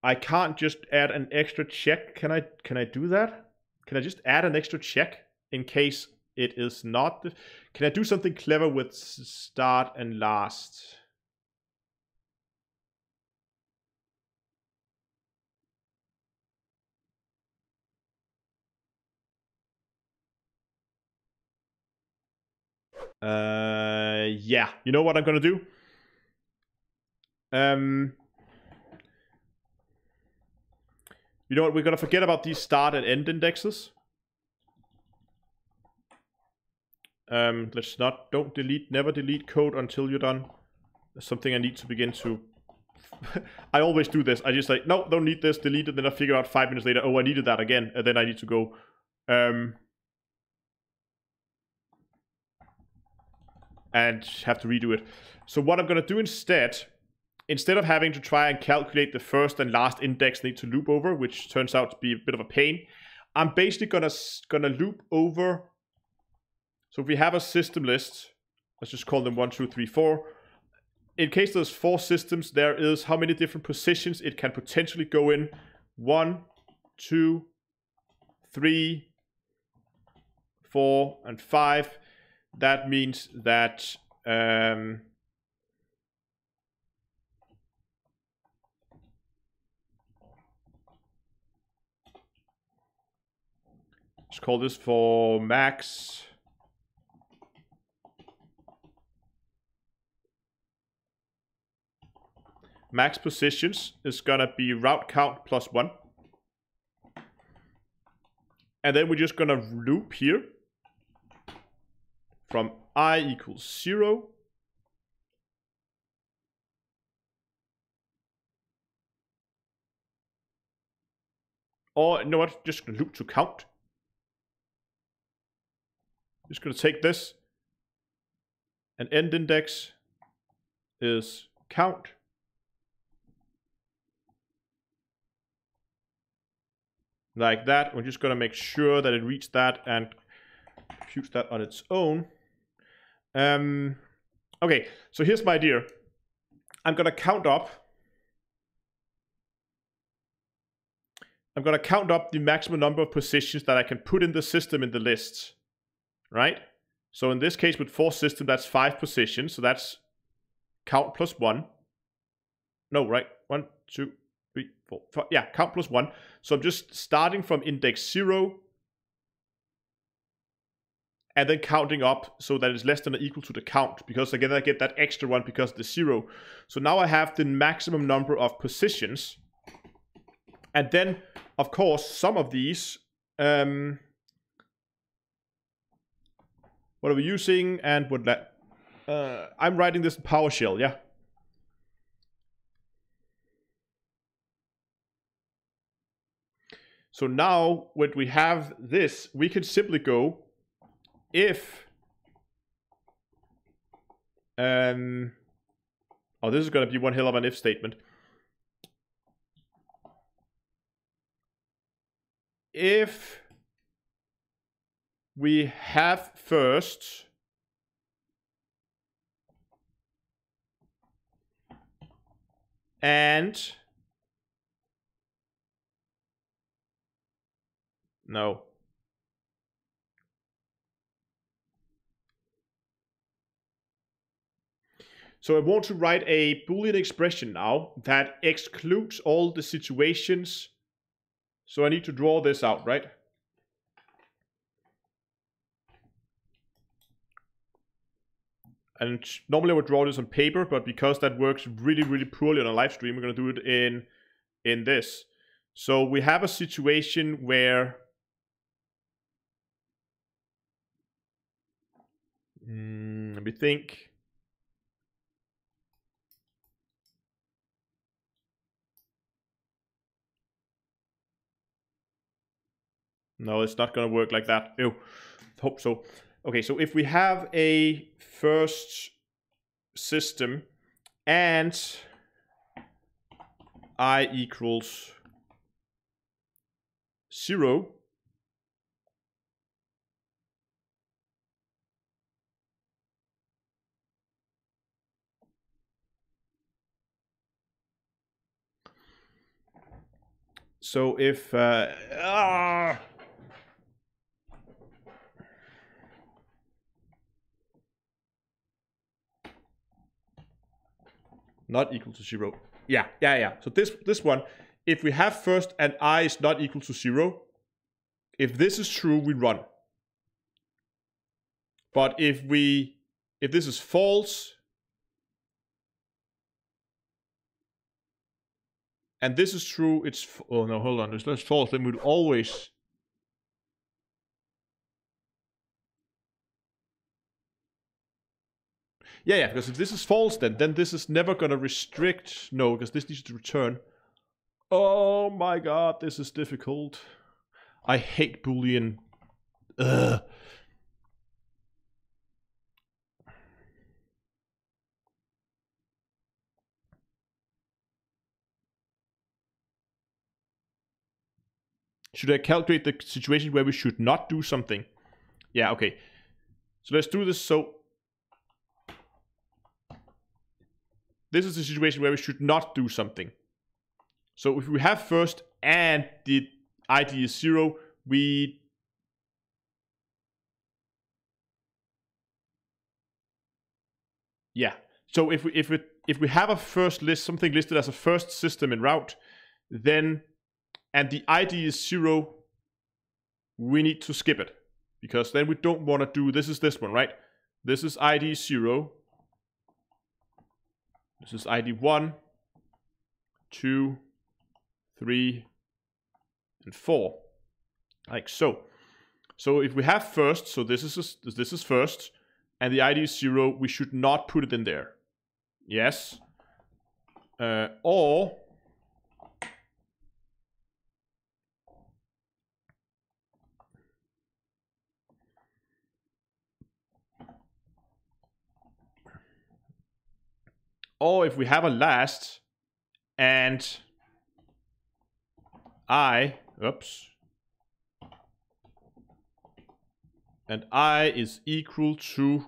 I can't just add an extra check. Can I do that? Can I just add an extra check in case it is not? Can I do something clever with start and last? Yeah. You know what I'm gonna do? You know what? We're gonna forget about these start and end indexes. Let's not. Don't delete. Never delete code until you're done. There's something I need to begin to. I always do this. I just like, no, don't need this. Delete it. Then I figure out 5 minutes later, oh, I needed that again, and then I need to go. And have to redo it. So what I'm gonna do instead of having to try and calculate the first and last index need to loop over, which turns out to be a bit of a pain, I'm basically gonna loop over. So if we have a system list, let's just call them 1, 2, 3, 4. In case there's 4 systems, there is how many different positions it can potentially go in. 1, 2, 3, 4, and 5. That means that let's call this for max. Max positions is gonna be route count plus 1. And then we're just gonna loop here from I equals 0 or you know what, just gonna loop to count. Just gonna take this, and end index is count. Like that. We're just gonna make sure that it reads that and computes that on its own. Okay, so here's my idea. I'm gonna count up. I'm gonna count up the maximum number of positions that I can put in the system in the list. Right? So in this case with 4 systems, that's 5 positions. So that's count plus 1. No, right? 1, 2, 3, 4, 5. Yeah, count plus 1. So I'm just starting from index 0 and then counting up so that it's less than or equal to the count, because again I get that extra 1 because of the 0. So now I have the maximum number of positions, and then of course some of these what are we using and what that I'm writing this in PowerShell, yeah. So now when we have this, we can simply go if oh, this is going to be one hell of an if statement. If we have first and no. So I want to write a Boolean expression now that excludes all the situations. So I need to draw this out, right? And normally I would draw this on paper, but because that works really, really poorly on a live stream, we're going to do it in this. So we have a situation where let me think. No, it's not going to work like that. Ew. Hope so. Okay, so if we have a first system and I equals 0, so if not equal to 0. Yeah. So this one, if we have first and I is not equal to 0, if this is true, we run. But if this is false, and this is true, it's, oh no, hold on, let's false, then we'd always, yeah, because if this is false, then this is never gonna restrict, no, because this needs to return. Oh my god, this is difficult. I hate Boolean. Ugh. Should I calculate the situation where we should not do something? Yeah, okay. So let's do this. So this is the situation where we should not do something. So if we have first and the ID is 0, we yeah. So if we have a first list, something listed as a first system in route, then and the ID is 0, we need to skip it. Because then we don't want to do, this is this one, right? This is ID 0. This is ID 1, 2, 3, and 4. Like so. So if we have first, so this is first, and the ID is 0, we should not put it in there. Yes. Or if we have a last and I is equal to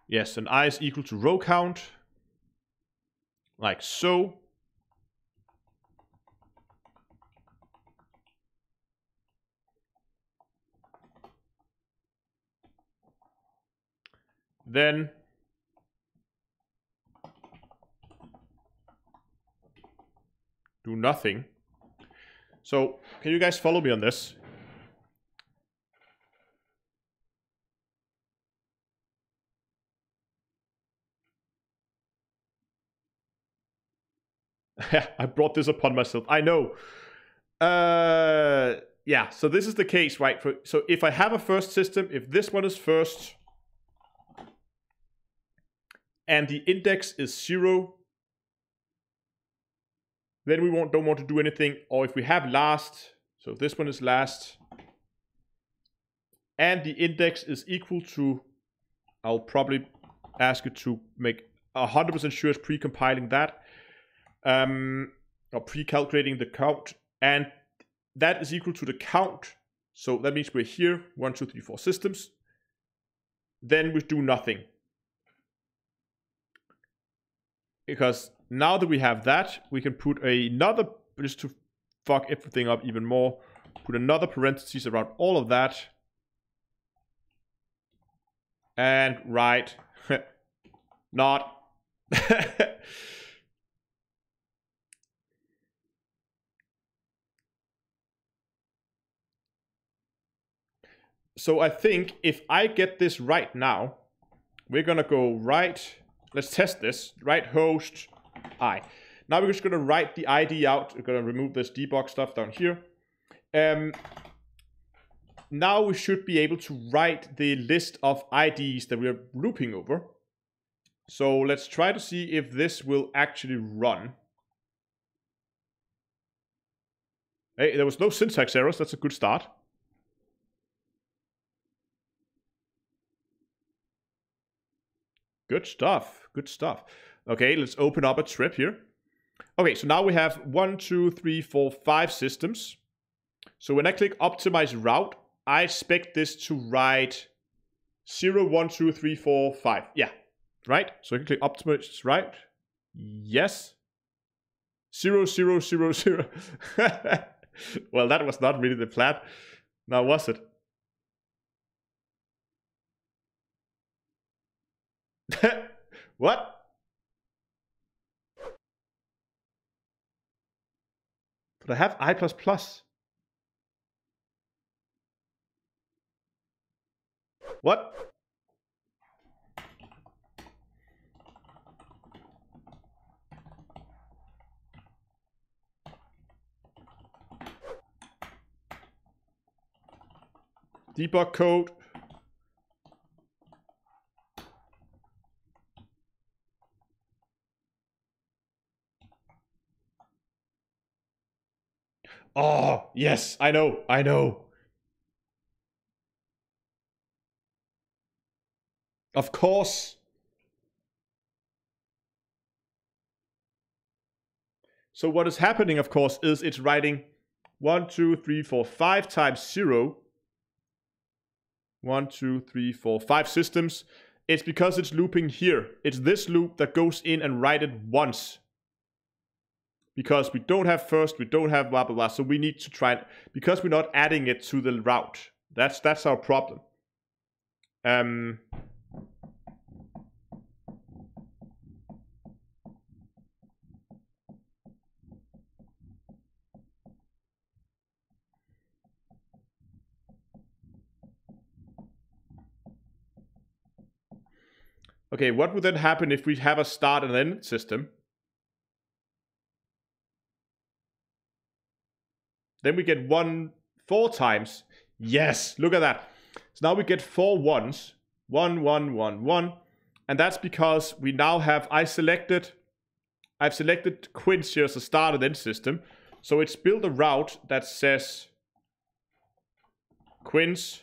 yes, and I is equal to row count, like so. Then do nothing. So can you guys follow me on this? I brought this upon myself. I know. Yeah, so this is the case, right? So if I have a first system, if this one is first and the index is 0, then we don't want to do anything. Or if we have last, so if this one is last and the index is equal to, I'll probably ask you to make 100% sure it's pre-compiling that, or pre-calculating the count, and that is equal to the count. So that means we're here, 1, 2, 3, 4 systems. Then we do nothing. Because now that we have that, we can put another, just to fuck everything up even more, put another parentheses around all of that. And write not. So I think if I get this right now, we're gonna go right, let's test this, right host I. Now we're just gonna write the ID out. We're gonna remove this debug stuff down here. Now we should be able to write the list of IDs that we're looping over. So let's try to see if this will actually run. Hey, there was no syntax errors. That's a good start. Good stuff. Good stuff. Okay, let's open up a trip here. Okay, so now we have 1, 2, 3, 4, 5 systems. So when I click optimize route, I expect this to write 0, 1, 2, 3, 4, 5. Yeah, right? So I can click optimize route. Yes. 0, 0, 0, 0. Well, that was not really the plan. Now, was it? What? But I have I++. What? Debug code. Oh, yes, I know, I know. Of course. So what is happening, of course, is it's writing 1, 2, 3, 4, 5 times 0. 1, 2, 3, 4, 5 systems. It's because it's looping here. It's this loop that goes in and write it once. Because we don't have first, we don't have blah, blah, blah. So we need to try it. Because we're not adding it to the route. That's our problem. Okay, what would then happen if we have a start and end system? Then we get 1 4 times. Yes, look at that. So now we get 4 ones. 1, 1, 1, 1. And that's because we now have, I've selected Quince here as a start and end system. So it's built a route that says Quince,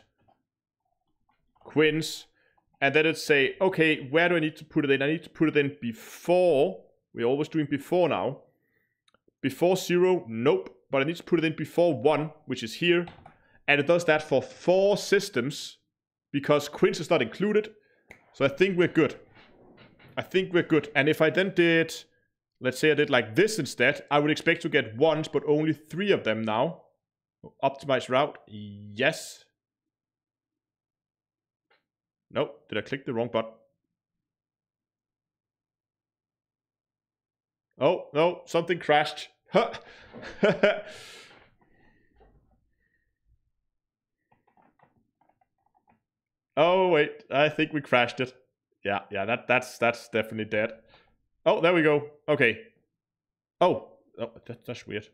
and then it say, okay, where do I need to put it in? I need to put it in before. We're always doing before now. Before 0, nope. But I need to put it in before 1, which is here. And it does that for 4 systems because Quince is not included. So I think we're good. And if I then did, let's say I did like this instead, I would expect to get 1s, but only 3 of them now. Optimize route, yes. Nope, did I click the wrong button? Oh, no, something crashed. Oh, wait, I think we crashed it. Yeah, that's definitely dead. Oh, there we go. Okay. Oh, that's weird.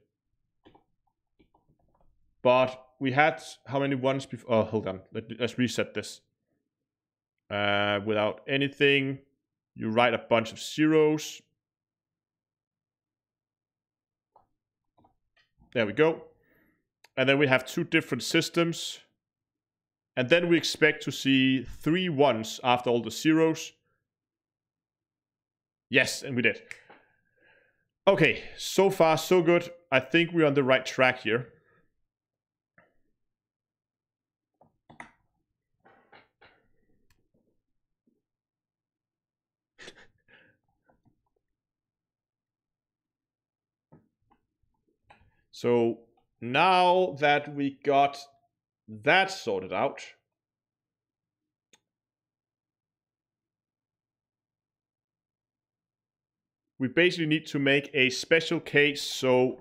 But we had how many ones before? Oh, hold on. Let's reset this. Without anything, you write a bunch of zeros. There we go. And then we have 2 different systems. And then we expect to see 3 ones after all the zeros. Yes, and we did. Okay, so far so good. I think we're on the right track here. So now that we got that sorted out, we basically need to make a special case. So,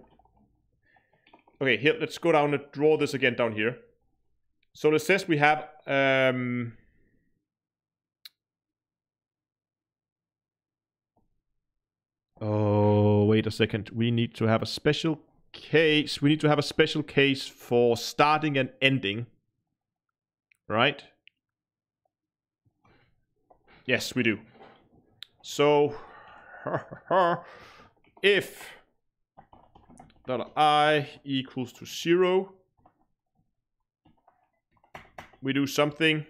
okay, here, let's go down and draw this again down here. So it says we have, oh, wait a second. We need to have a special case. We need to have a special case for starting and ending, right? Yes, we do. So if $i equals to 0, we do something.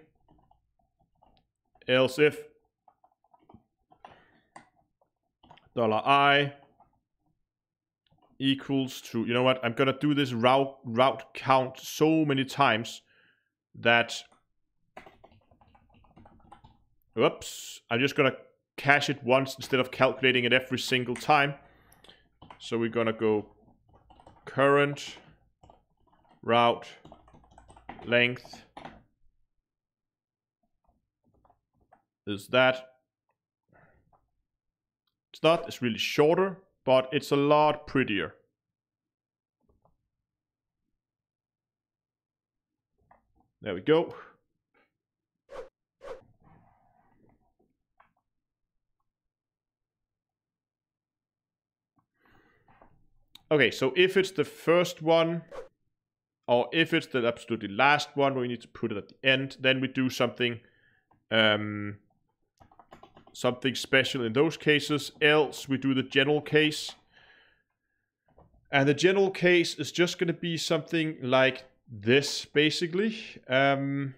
Else if $i equals to, you know what, I'm gonna do this route count so many times that, oops, I'm just gonna cache it once instead of calculating it every single time. So we're gonna go current route length is that. It's not, it's really shorter, but it's a lot prettier. There we go. Okay, so if it's the first one, or if it's the absolutely last one where we need to put it at the end, then we do something something special in those cases. Else we do the general case. And the general case is just going to be something like this, basically. Did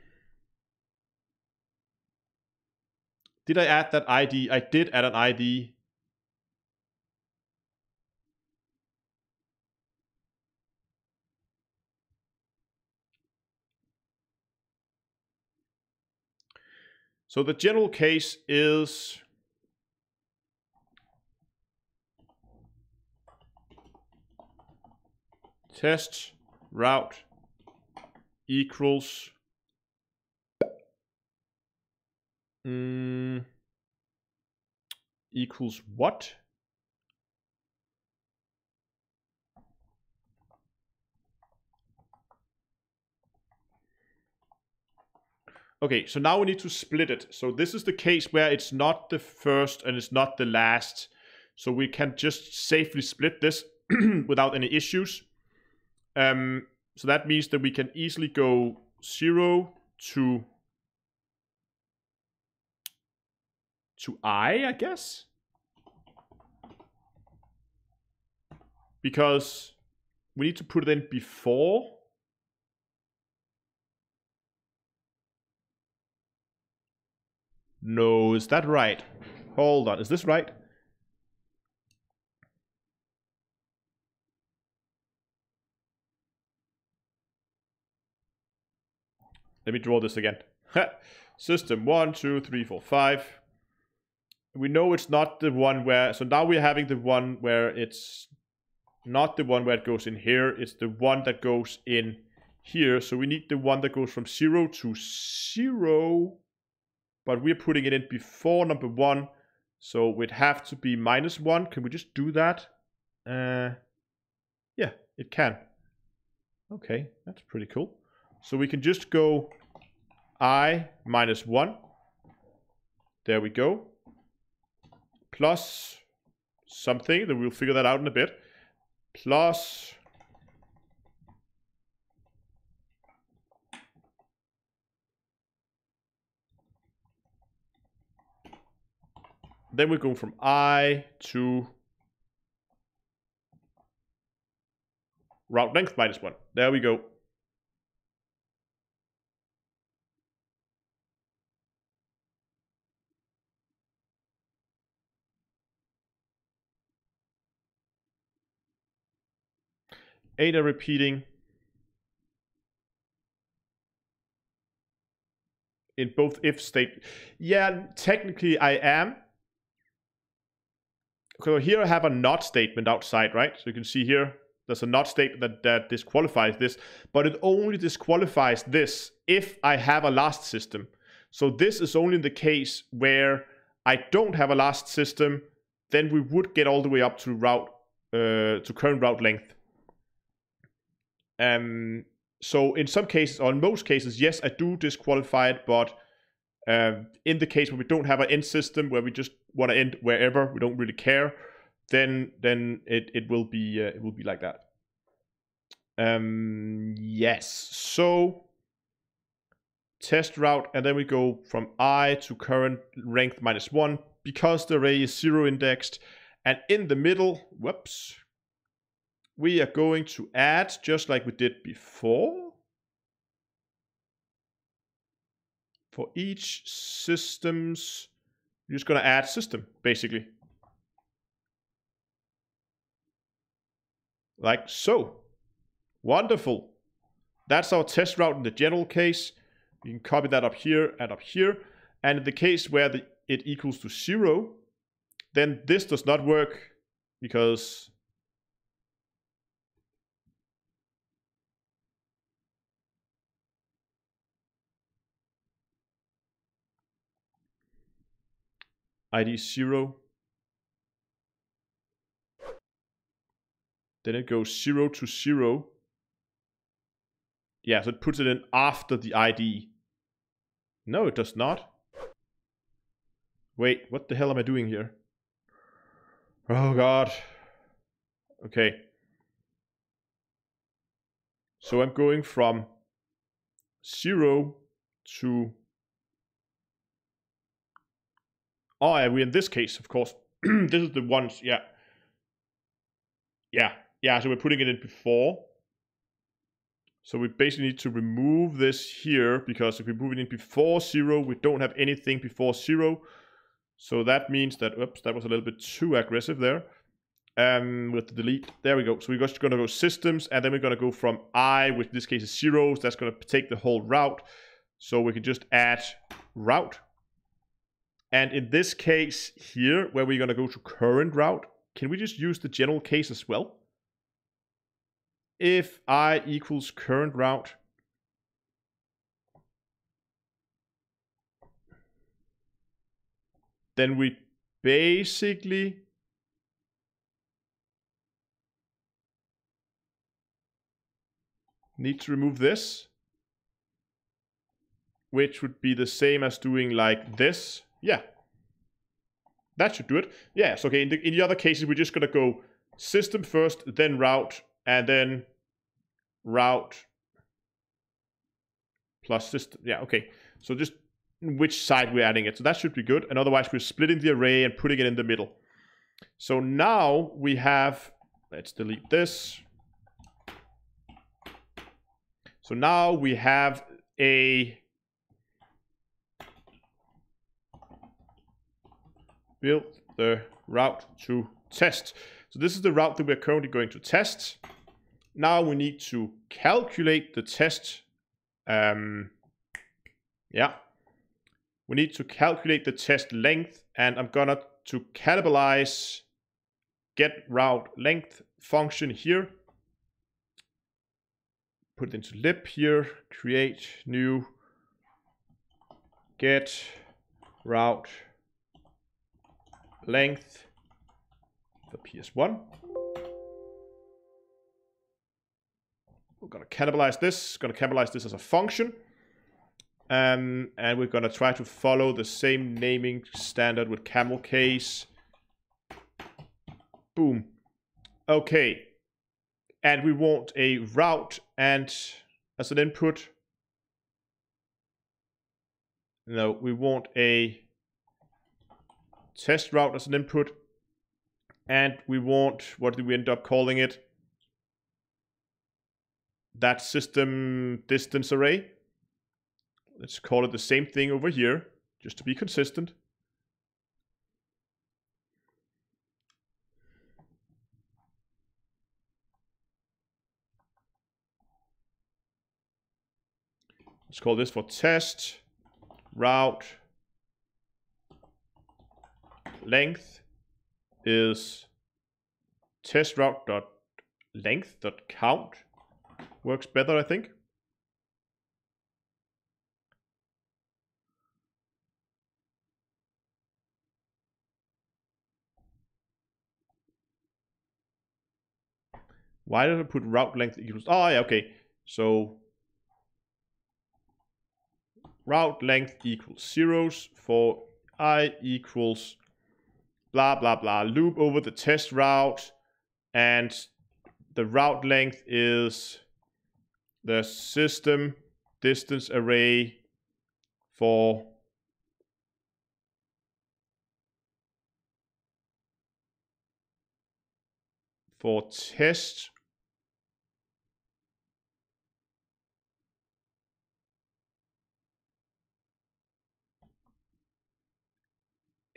I add that ID? I did add an ID. So the general case is test route equals equals what? Okay, so now we need to split it. So this is the case where it's not the first and it's not the last. So we can just safely split this without any issues. So that means that we can easily go 0 to I guess. Because we need to put it in before. No, is that right? Hold on, is this right? Let me draw this again. System 1, 2, 3, 4, 5. We know it's not the one where... So now we're having the one where it's not the one where it goes in here. It's the one that goes in here. So we need the one that goes from 0 to 0. But we're putting it in before number 1. So it'd have to be -1. Can we just do that? Yeah, it can. Okay, that's pretty cool. So we can just go I -1. There we go. Plus something, then we'll figure that out in a bit. Plus then we go from I to route length -1. There we go. Ada repeating in both if state. Yeah, technically I am. So here I have a not statement outside, right? So you can see here, there's a not statement that disqualifies this, but it only disqualifies this if I have a last system. So this is only the case where I don't have a last system, then we would get all the way up to current route length. So in some cases, or in most cases, yes, I do disqualify it, but in the case where we don't have an end system, where we just want to end wherever, we don't really care, then it will be like that. Yes. So test route, and then we go from I to current length -1 because the array is 0 indexed, and in the middle, whoops, we are going to add just like we did before. For each systems, you're just going to add system, basically. Like so. Wonderful. That's our test route in the general case. You can copy that up here and up here. And in the case where it equals to 0, then this does not work because ID 0. Then it goes 0 to 0. Yeah, so it puts it in after the ID. No, it does not. Wait, what the hell am I doing here? Oh god. Okay. So I'm going from 0 to... Oh, yeah, we're in this case, of course. This is the ones, yeah. Yeah, so we're putting it in before. So we basically need to remove this here, because if we move it in before 0, we don't have anything before 0. So that means that, oops, that was a little bit too aggressive there. With the delete, there we go. So we're just going to go systems, and then we're going to go from I, which in this case is 0. So that's going to take the whole route. So we can just add route. And in this case here, where we're going to go to current route, can we just use the general case as well? If I equals current route, then we basically need to remove this, which would be the same as doing like this. Yeah, that should do it. Yes, okay, in the other cases, we're just going to go system first, then route, and then route plus system. Yeah, okay. So just which side we're adding it. So that should be good. And otherwise, we're splitting the array and putting it in the middle. So now we have, let's delete this. So now we have a build the route to test. So this is the route that we're currently going to test. Now we need to calculate the test. We need to calculate the test length, and I'm gonna to cannibalize get route length function here. Put it into lib here, create new get route length for PS1. We're going to cannibalize this as a function. And we're going to try to follow the same naming standard with camel case. Boom. Okay. And we want a route and as an input. No, we want a test route as an input. And we want, what did we end up calling it? That system distance array. Let's call it the same thing over here, just to be consistent. Let's call this for test route length is test route dot length dot count. Works better, I think. Why did I put route length equals? Oh, yeah, okay. So route length equals zeros for I equals blah, blah, blah. Loop over the test route. And the route length is the system distance array for test.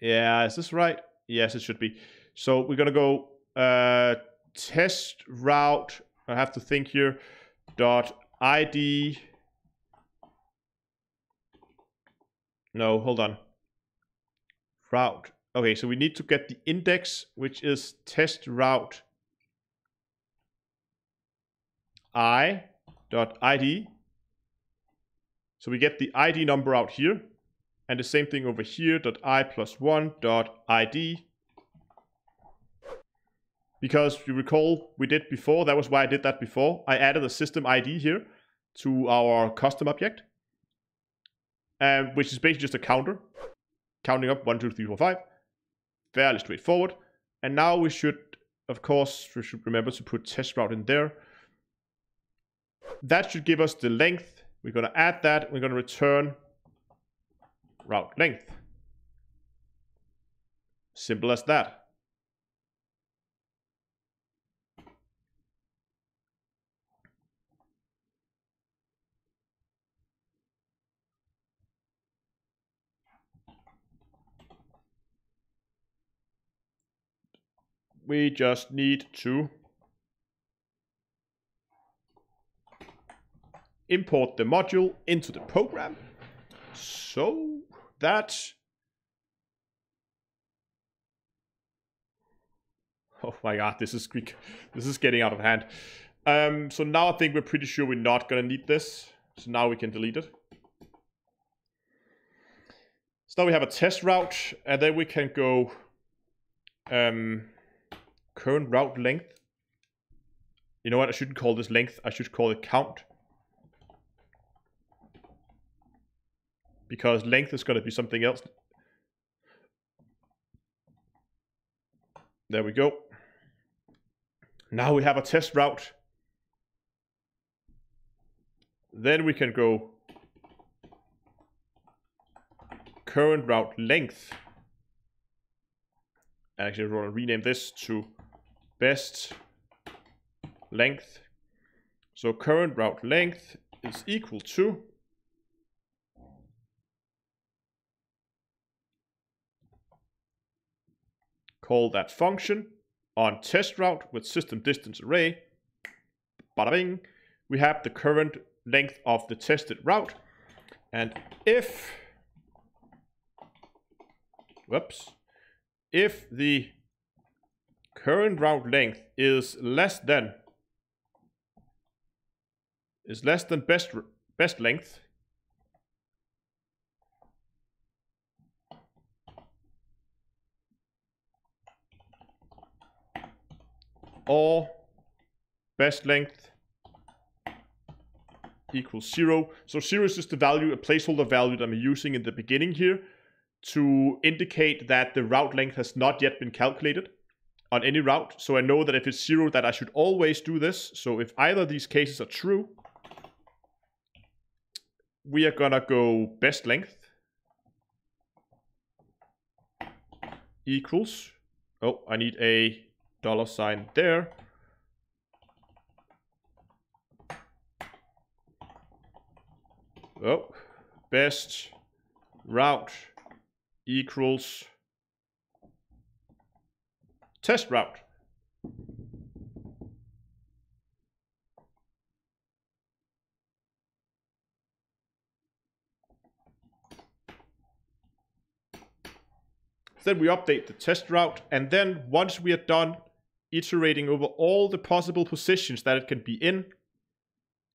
Yeah, is this right? Yes, it should be. So we're going to go test route. I have to think here. Dot ID. No, hold on. Route. Okay, so we need to get the index, which is test route I dot ID. So we get the ID number out here. And the same thing over here, dot I plus 1 dot ID. Because you recall we did before, that was why I did that before. I added a system ID here to our custom object, which is basically just a counter, counting up 1, 2, 3, 4, 5. Fairly straightforward. And now we should, of course, remember to put test route in there. that should give us the length. We're going to add that. We're going to return route length. Simple as that. We just need to import the module into the program so that, oh my god, this is quick. This is getting out of hand. So now I think we're pretty sure we're not gonna need this. So now we can delete it. So now we have a test route, and then we can go current route length. You know what? I shouldn't call this length. I should call it count. Because length is going to be something else. There we go. Now we have a test route. Then we can go current route length. Actually, we're going to rename this to best length. So current route length is equal to call that function on test route with system distance array. Bada bing. We have the current length of the tested route. And if the current route length is less than best length, or best length equals 0. So 0 is just the value, a placeholder value that I'm using in the beginning here to indicate that the route length has not yet been calculated on any route. So I know that if it's 0, that I should always do this. So if either of these cases are true, we are gonna go best length equals, oh, I need a $sign there. Oh, best route equals test route. Then we update the test route, and then once we are done iterating over all the possible positions that it can be in,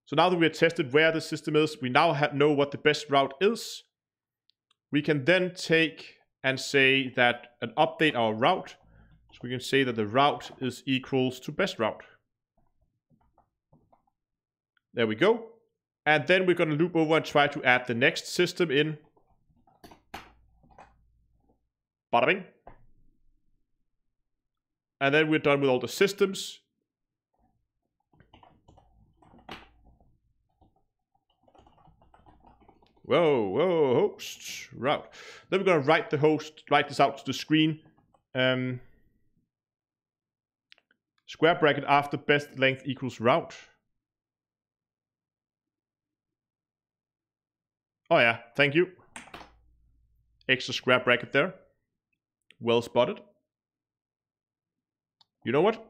so now that we have tested where the system is, we now know what the best route is. We can then take and say that and update our route. So we can say that the route is equals to best route. There we go. And then we're going to loop over and try to add the next system in. Bada bing. And then we're done with all the systems. Whoa, host, route. Then we're going to write this out to the screen. Square bracket after best length equals route. Oh yeah, thank you. Extra square bracket there. Well spotted. You know what?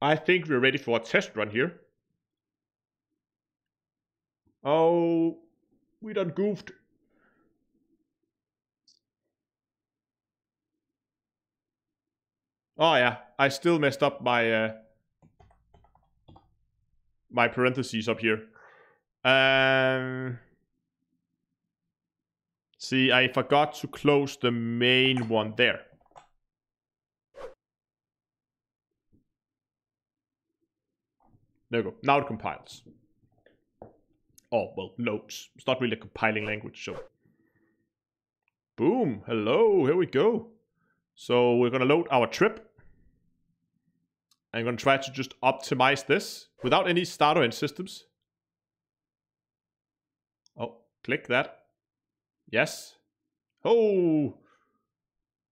I think we're ready for a test run here. Oh, we done goofed. Oh yeah, I still messed up my my parentheses up here. See, I forgot to close the main one there. There we go. Now it compiles. Oh, well, no, it's not really a compiling language, so. Boom, hello, here we go. So we're gonna load our trip. I'm going to try to just optimize this without any start or end systems. Oh, click that. Yes. Oh,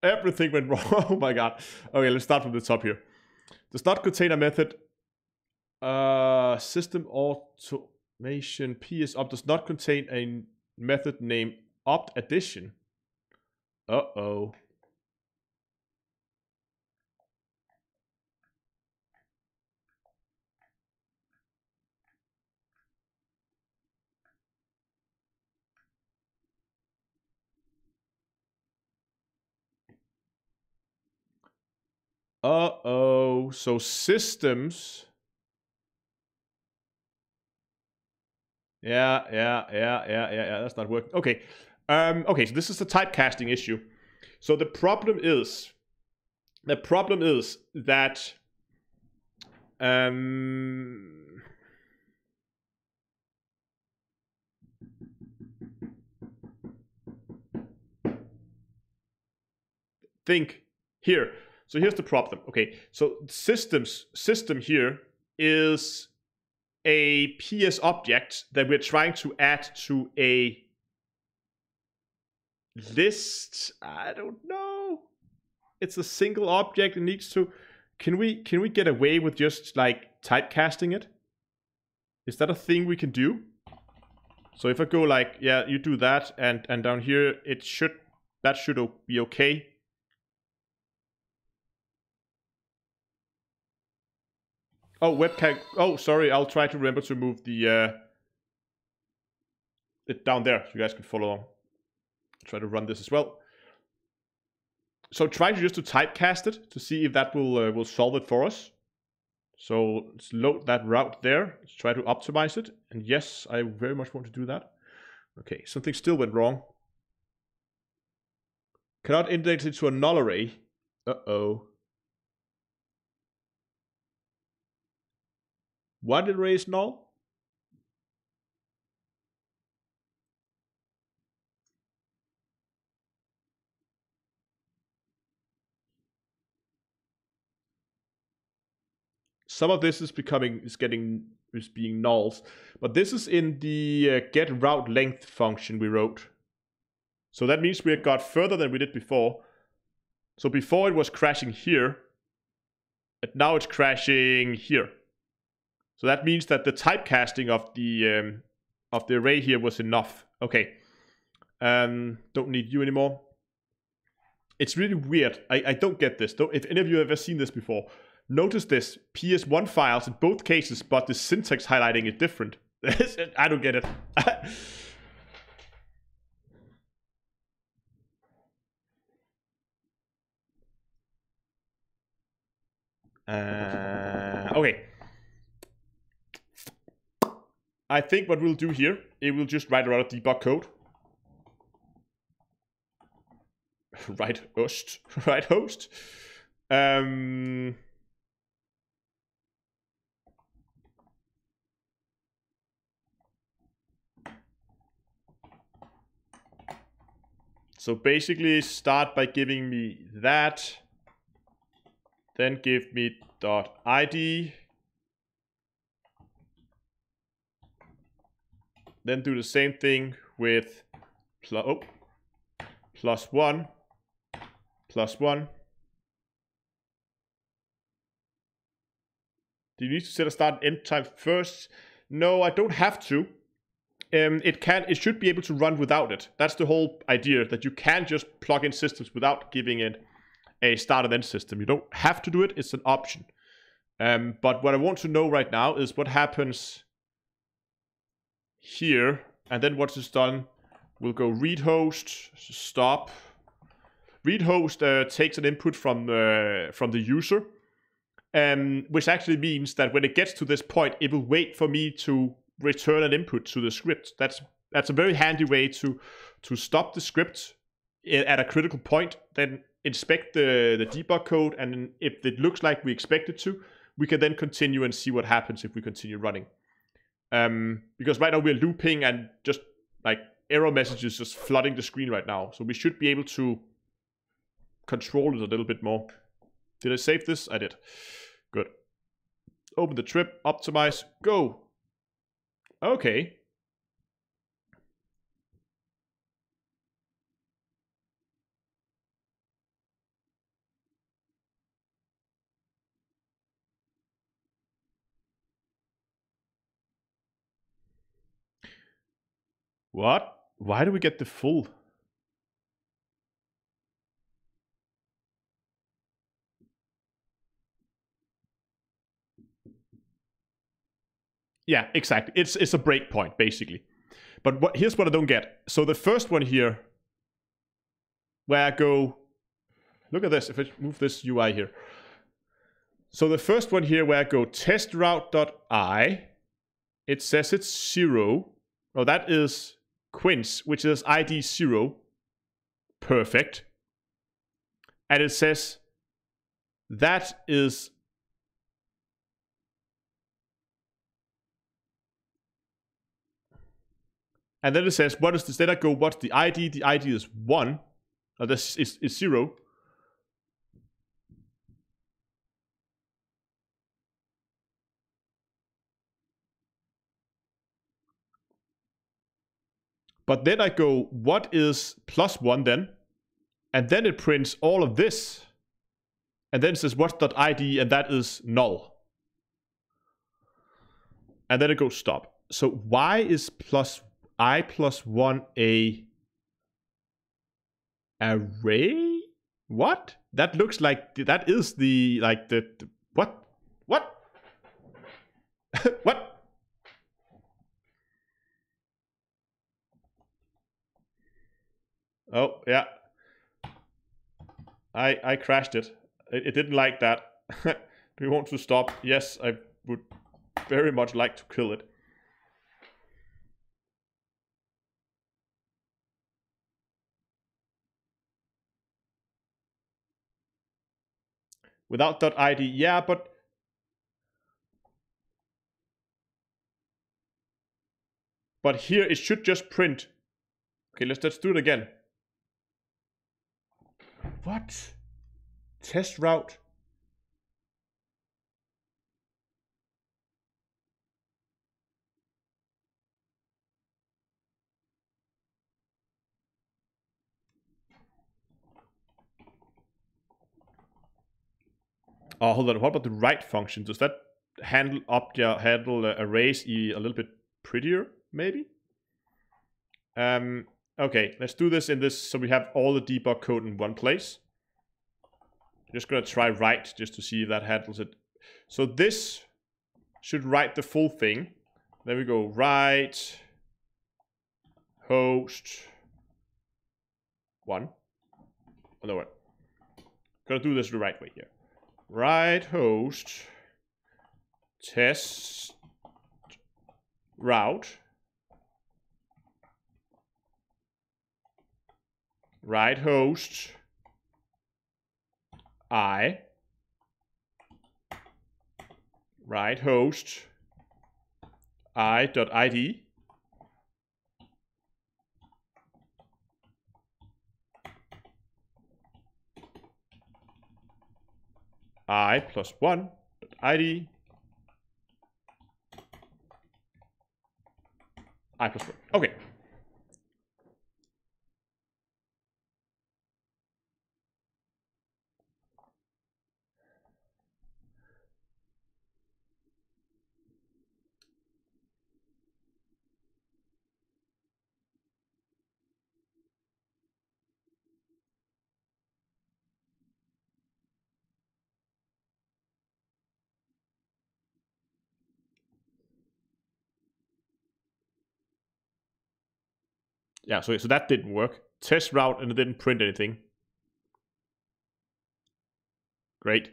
everything went wrong. Oh my god. Okay, let's start from the top here. Does not contain a method. System automation ps opt does not contain a method named opt addition. Uh-oh. Uh-oh. So systems. Yeah. That's not working. Okay. Okay, so this is the typecasting issue. So the problem is that think here. So here's the problem. Okay, so system here is a PS object that we're trying to add to a list. I don't know. It's a single object. It needs to. Can we get away with just like typecasting it? Is that a thing we can do? So if I go like, yeah, you do that, and down here it should be okay. Oh, webcam. Oh, sorry. I'll try to remember to move the it down there so you guys can follow along. I'll try to run this as well. So try to just to typecast it to see if that will solve it for us. So let's load that route there. Let's try to optimize it. And yes, I very much want to do that. Okay, something still went wrong. Cannot index it to a null array. Uh-oh. What array is null? Some of this is being nulls, but this is in the get route length function we wrote. So that means we got further than we did before. So before it was crashing here, and now it's crashing here. So that means that the typecasting of the array here was enough. Okay, don't need you anymore. It's really weird. I don't get this. If any of you have ever seen this before, notice this. PS1 files in both cases, but the syntax highlighting is different. I don't get it. Okay. I think what we'll do here, it will just write a lot of debug code. Right host. Right host. So basically start by giving me that. Then give me .id. Then do the same thing with plus one. Do you need to set a start and end time first? No, I don't have to. It should be able to run without it. That's the whole idea, that you can just plug in systems without giving it a start and end system. You don't have to do it, it's an option. But what I want to know right now is what happens here, and then once it's done, we'll go read host, stop. Read host takes an input from the user, which actually means that when it gets to this point, it will wait for me to return an input to the script. That's a very handy way to stop the script at a critical point, then inspect the debug code, and if it looks like we expect it to, we can then continue and see what happens if we continue running. Because right now we're looping and just like error messages just flooding the screen right now. So we should be able to control it a little bit more. Did I save this? I did. Good. Open the trip, optimize, go. Okay. What? Why do we get the full? Yeah, exactly. It's a breakpoint, basically. But here's what I don't get. So the first one here, where I go... Look at this, if I move this UI here. So the first one here, where I go test route.I, it says it's 0. Oh, that is Quince, which is ID 0. Perfect. And it says that is... And then it says, what is this? Then I go, what's the ID? The ID is 1. Oh, this is 0. But then I go, what is +1 then? And then it prints all of this. And then it says, what's.id? And that is null. And then it goes stop. So why is +I + 1 a array? What? That looks like that is the what? What? What? Oh yeah. I crashed it. It didn't like that. Do we want to stop? Yes, I would very much like to kill it. Without .id, yeah, but here it should just print. Okay, let's do it again. What? Test route. Oh, hold on. What about the write function? Does that handle arrays a little bit prettier, maybe? Okay, let's do this in this so we have all the debug code in one place. Just gonna try write just to see if that handles it. So this should write the full thing. There we go. Write host 1. Oh, no, what? Gonna do this the right way here. Write host test route. Write host I. Write host I.id. I + 1 .id. I + 1. Okay. Yeah, so that didn't work. Test route and it didn't print anything. Great.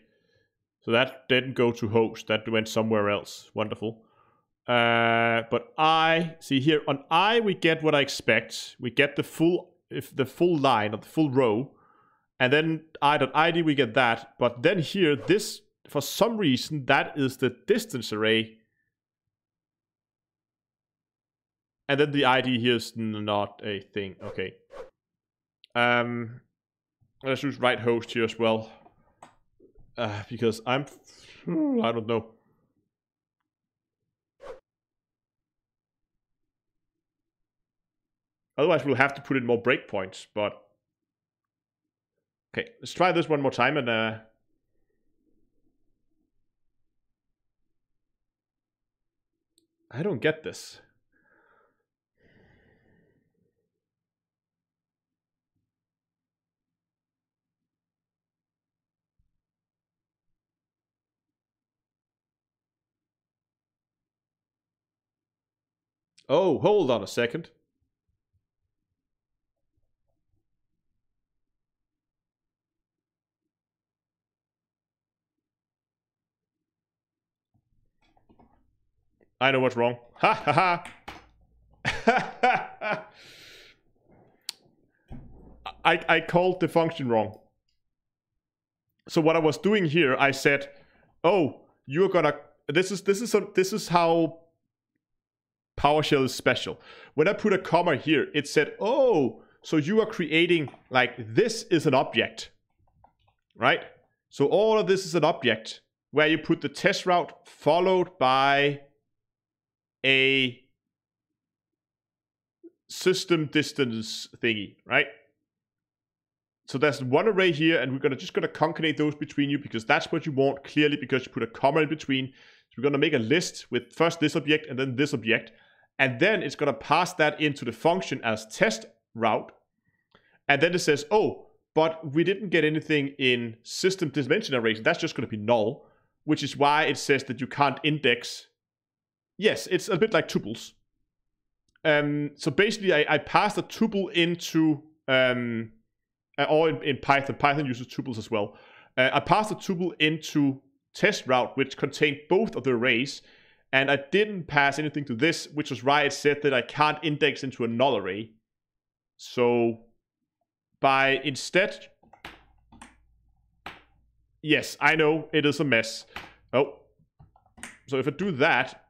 So that didn't go to host. That went somewhere else. Wonderful. But I see here on I we get what I expect. We get the full line or the full row, and then I.id we get that. But then here this for some reason that is the distance array, and then the ID here is not a thing. Okay. Let's use write host here as well, because I don't know. Otherwise, we'll have to put in more breakpoints, but... Okay, let's try this one more time, and... I don't get this. Oh, hold on a second. I know what's wrong. Ha ha ha. I called the function wrong. So what I was doing here, I said, "Oh, you're gonna." This is how PowerShell is special. When I put a comma here, it said, "Oh, so you are creating like this is an object, right? So all of this is an object where you put the test route followed by a system distance thingy, right?" So there's one array here, and we're just gonna concatenate those between you because that's what you want, clearly, because you put a comma in between. So we're gonna make a list with first this object and then this object, and then it's gonna pass that into the function as test route, and then it says, "Oh, but we didn't get anything in system dimension arrays." That's just gonna be null, which is why it says that you can't index. Yes, it's a bit like tuples. So basically, I passed a tuple into or in Python. Python uses tuples as well. I passed a tuple into test route, which contained both of the arrays, and I didn't pass anything to this, which was why it said that I can't index into a null array. So by instead, yes, I know it is a mess. Oh, so if I do that,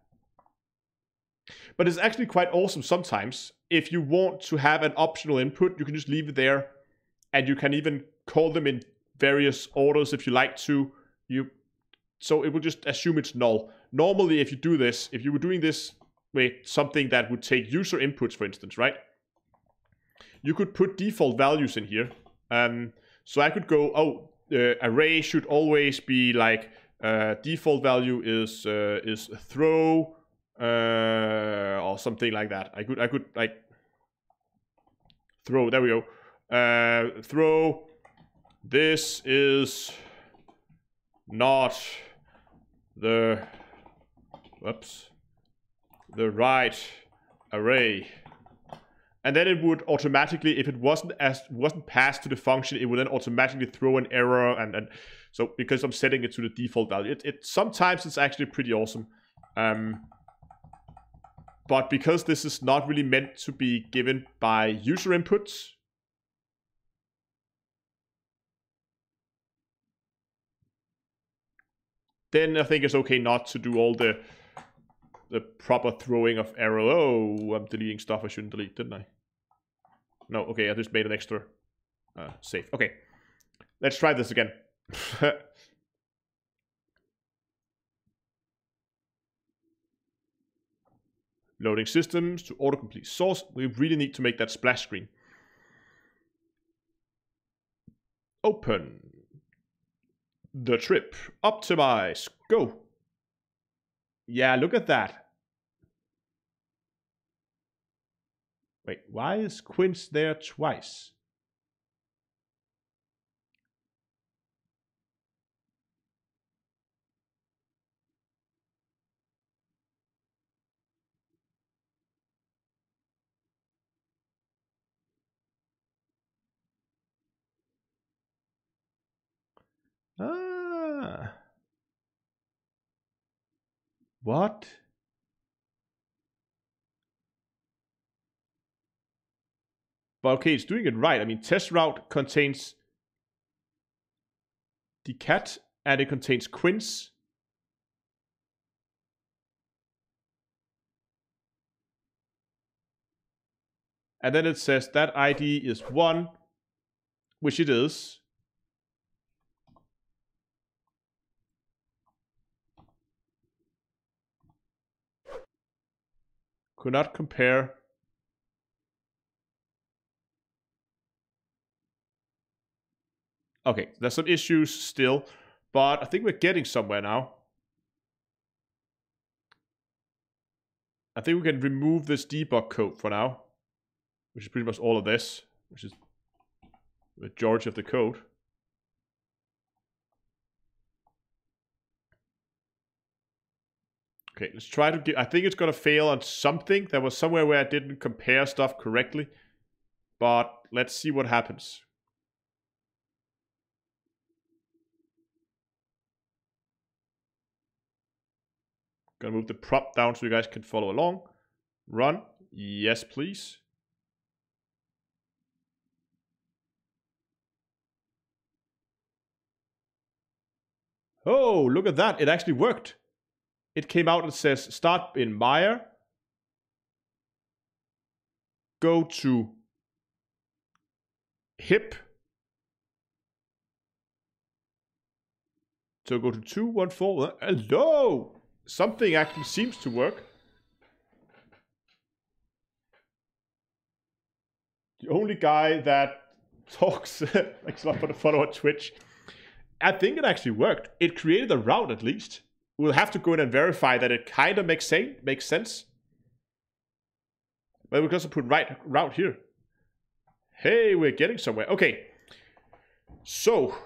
but it's actually quite awesome sometimes. If you want to have an optional input, you can just leave it there. And you can even call them in various orders if you like to. So it will just assume it's null. Normally, if you do this, if you were doing this with something that would take user inputs, for instance, right? You could put default values in here. So I could go, oh, array should always be like default value is throw or something like that. I could like throw. There we go. Throw, this is not the right array, and then it would automatically, if it wasn't passed to the function, it would then automatically throw an error, and so because I'm setting it to the default value, it sometimes it's actually pretty awesome. But because this is not really meant to be given by user inputs, then I think it's okay not to do all the proper throwing of error. Oh, I'm deleting stuff I shouldn't delete, didn't I? No, okay, I just made an extra save. Okay, let's try this again. Loading systems to autocomplete source. We really need to make that splash screen. Open the trip. Optimize. Go. Yeah, look at that. Wait, why is Quince there twice? Ah. What? But okay, it's doing it right. I mean, test route contains the cat and it contains Quince. And then it says that ID is 1, which it is. Could not compare Okay, there's some issues still, but I think we're getting somewhere now. I think we can remove this debug code for now, which is pretty much all of this, which is the majority of the code. Okay, let's try to get... I think it's going to fail on something. There was somewhere where I didn't compare stuff correctly. But let's see what happens. Gonna move the prop down so you guys can follow along. Run. Yes, please. Oh, look at that. It actually worked. It came out and says start in Maya. Go to hip. So go to 214. Hello! Something actually seems to work. The only guy that talks like not for the follow on Twitch. I think it actually worked. It created a route at least. We'll have to go in and verify that it kind of makes sense. But we can also put right route here. Hey, we're getting somewhere. Okay. So,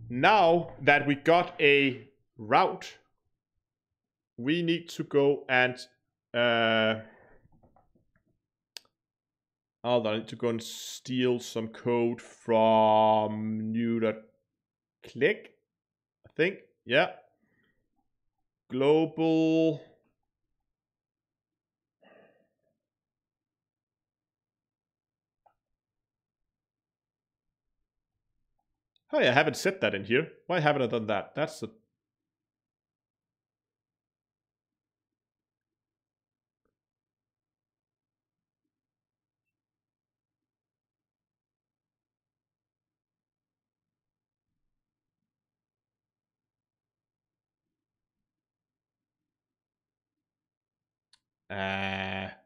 now that we got a route, we need to go and... I need to go and steal some code from new.click, I think. Yeah. Global. Oh yeah, I haven't set that in here. Why haven't I done that? That's the...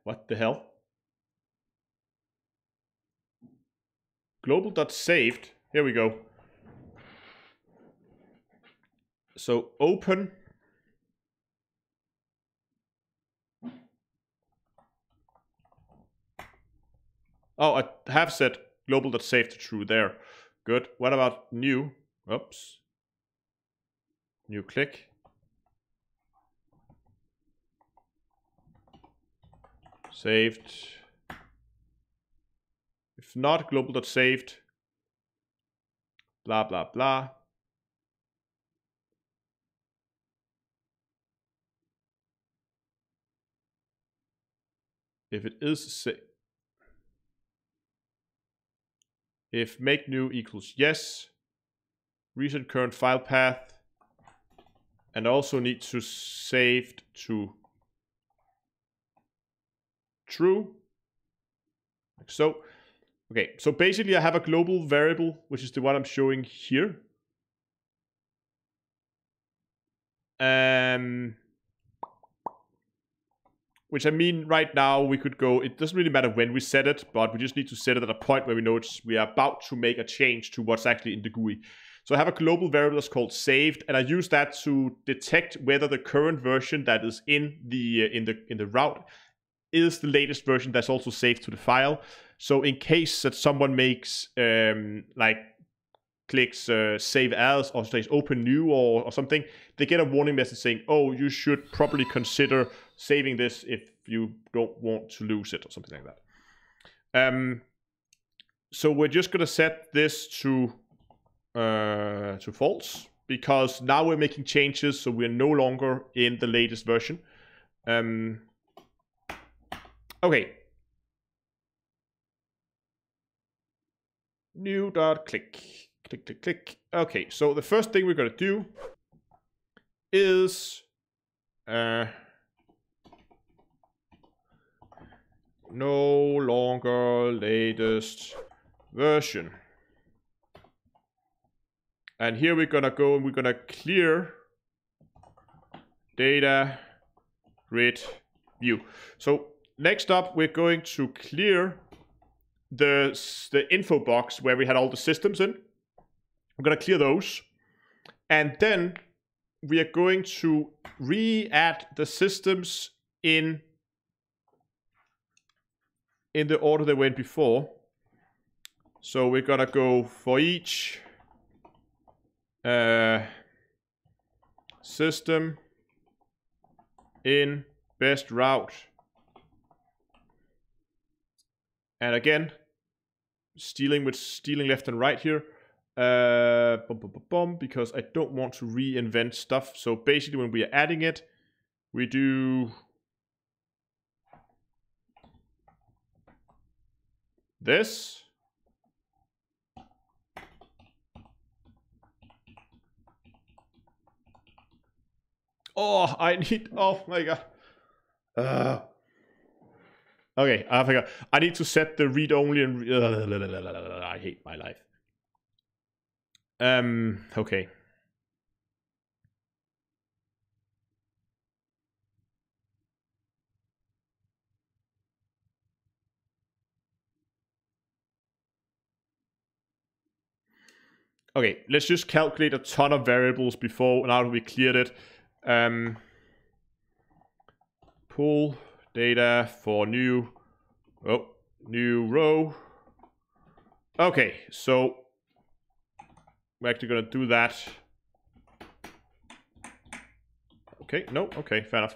what the hell? Global.saved. Here we go. So open. Oh, I have set global.saved to true there. Good. What about new? Oops. New click. Saved. If not, global.saved. Blah, blah, blah. If it is if make new equals yes, reset current file path, and also need to save to true, like so. Okay, so basically I have a global variable, which is the one I'm showing here. Which I mean, right now we could go, it doesn't really matter when we set it, but we just need to set it at a point where we know we are about to make a change to what's actually in the GUI. So I have a global variable that's called saved, and I use that to detect whether the current version that is in the route is the latest version that's also saved to the file. So in case that someone makes clicks save as or says open new or something, they get a warning message saying, oh, you should probably consider saving this if you don't want to lose it or something like that. So we're just going to set this to false, because now we're making changes, so we're no longer in the latest version. Okay. New.click. Click, click, click. Okay, so the first thing we're going to do is no longer latest version. And here we're going to go and we're going to clear data grid view. So next up, we're going to clear the info box where we had all the systems in. I'm gonna clear those, and then we are going to re-add the systems in the order they went before. So we're gonna go for each system in best route, and again stealing left and right here, because I don't want to reinvent stuff. So basically when we are adding it, we do this. Oh, oh my god. Okay, I forgot. I need to set the read only and I hate my life. Okay. Okay, let's just calculate a ton of variables before, now that we cleared it. Pull data for new row. Okay, so we're actually gonna do that. Okay, no, okay, fair enough.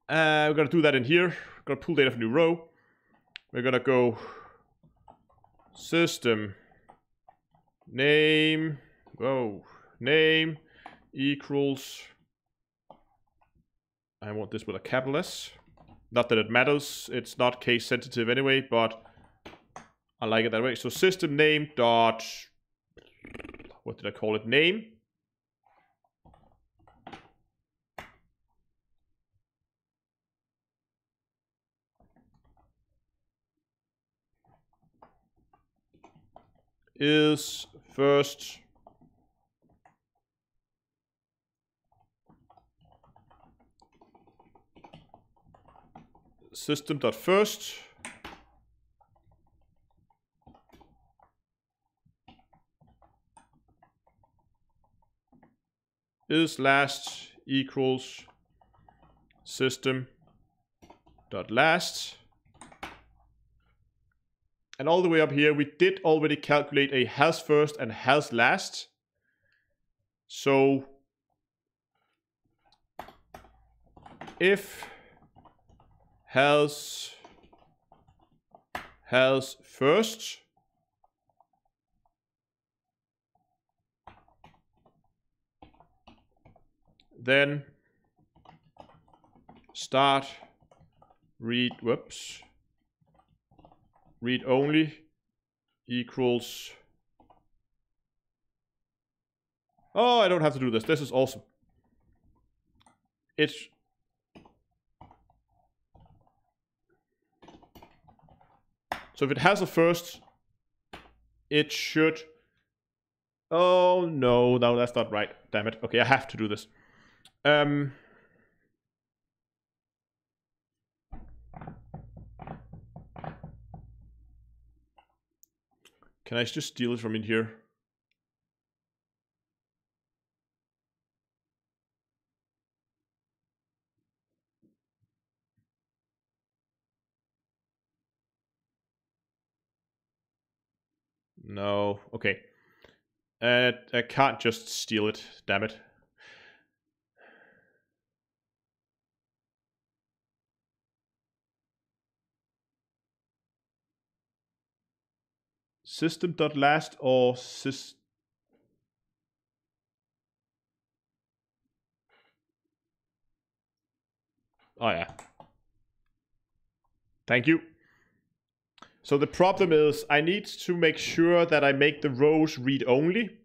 We're gonna do that in here. We're gonna pull data for new row. We're gonna go system name, name equals, I want this with a capital S. Not that it matters, it's not case sensitive anyway, but I like it that way. So system name dot, what did I call it? Name. Is first system.first is last equals system.last. And all the way up here, we did already calculate a has first and has last. So if has first, then start read only equals, oh, I don't have to do this. This is awesome. It's so if it has a first, it should, oh no, that's not right. Damn it. Okay, I have to do this. Can I just steal it from in here? No, okay. I can't just steal it, damn it. System.last or sys. Oh yeah. Thank you. So the problem is I need to make sure that I make the rows read only.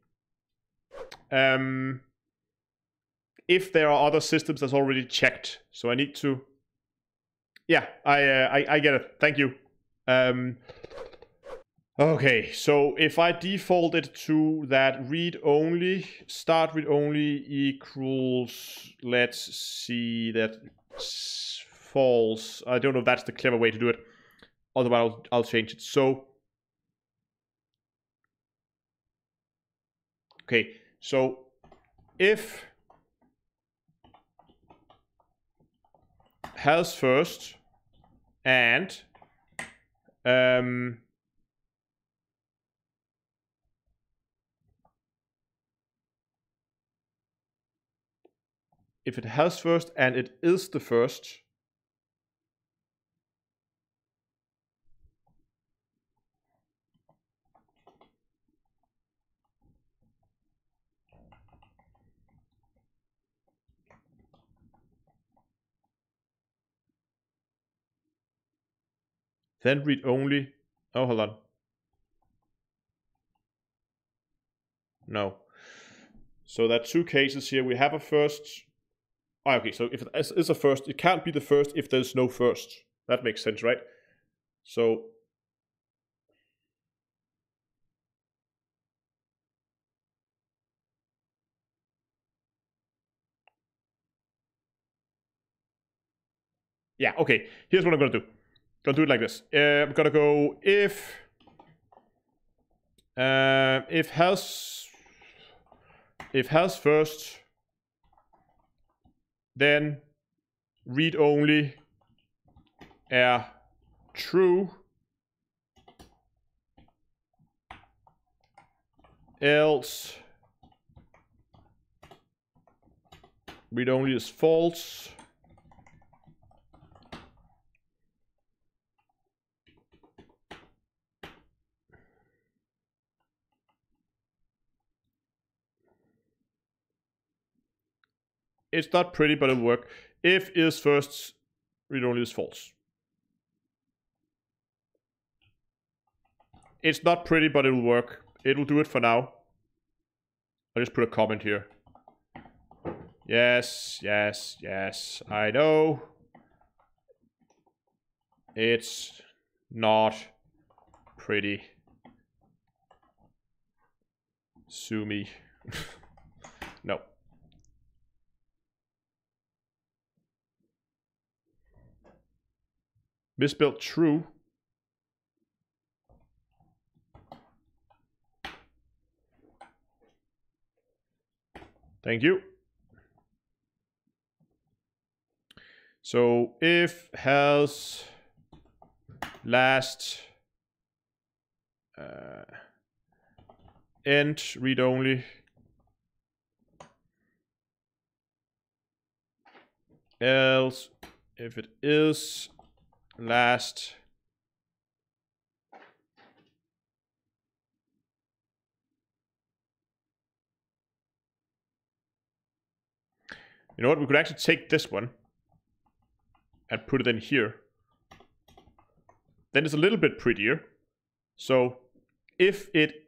If there are other systems that's already checked. So I need to, yeah, I get it. Thank you. Okay, so if I default it to that read only, start read only equals, let's see, that false. I don't know if that's the clever way to do it. Otherwise, I'll change it. So Okay, so if has first and if it has first and it is the first, then read only. Oh, hold on. No. So there are two cases here. We have a first. Oh, okay, so if it is a first, it can't be the first if there's no first. That makes sense, right? So yeah, okay. Here's what I'm gonna do. Gonna do it like this. I'm gonna go if has first, then read only er true, else read only is false. It's not pretty, but it'll work. If is first, read only is false. It's not pretty, but it'll work. It'll do it for now. I'll just put a comment here. Yes, yes, yes, I know. It's not pretty. Sue me. No. Misspelled true. Thank you. So if has last end read only, else if it is last you know what, we could actually take this one and put it in here. Then it's a little bit prettier. So if it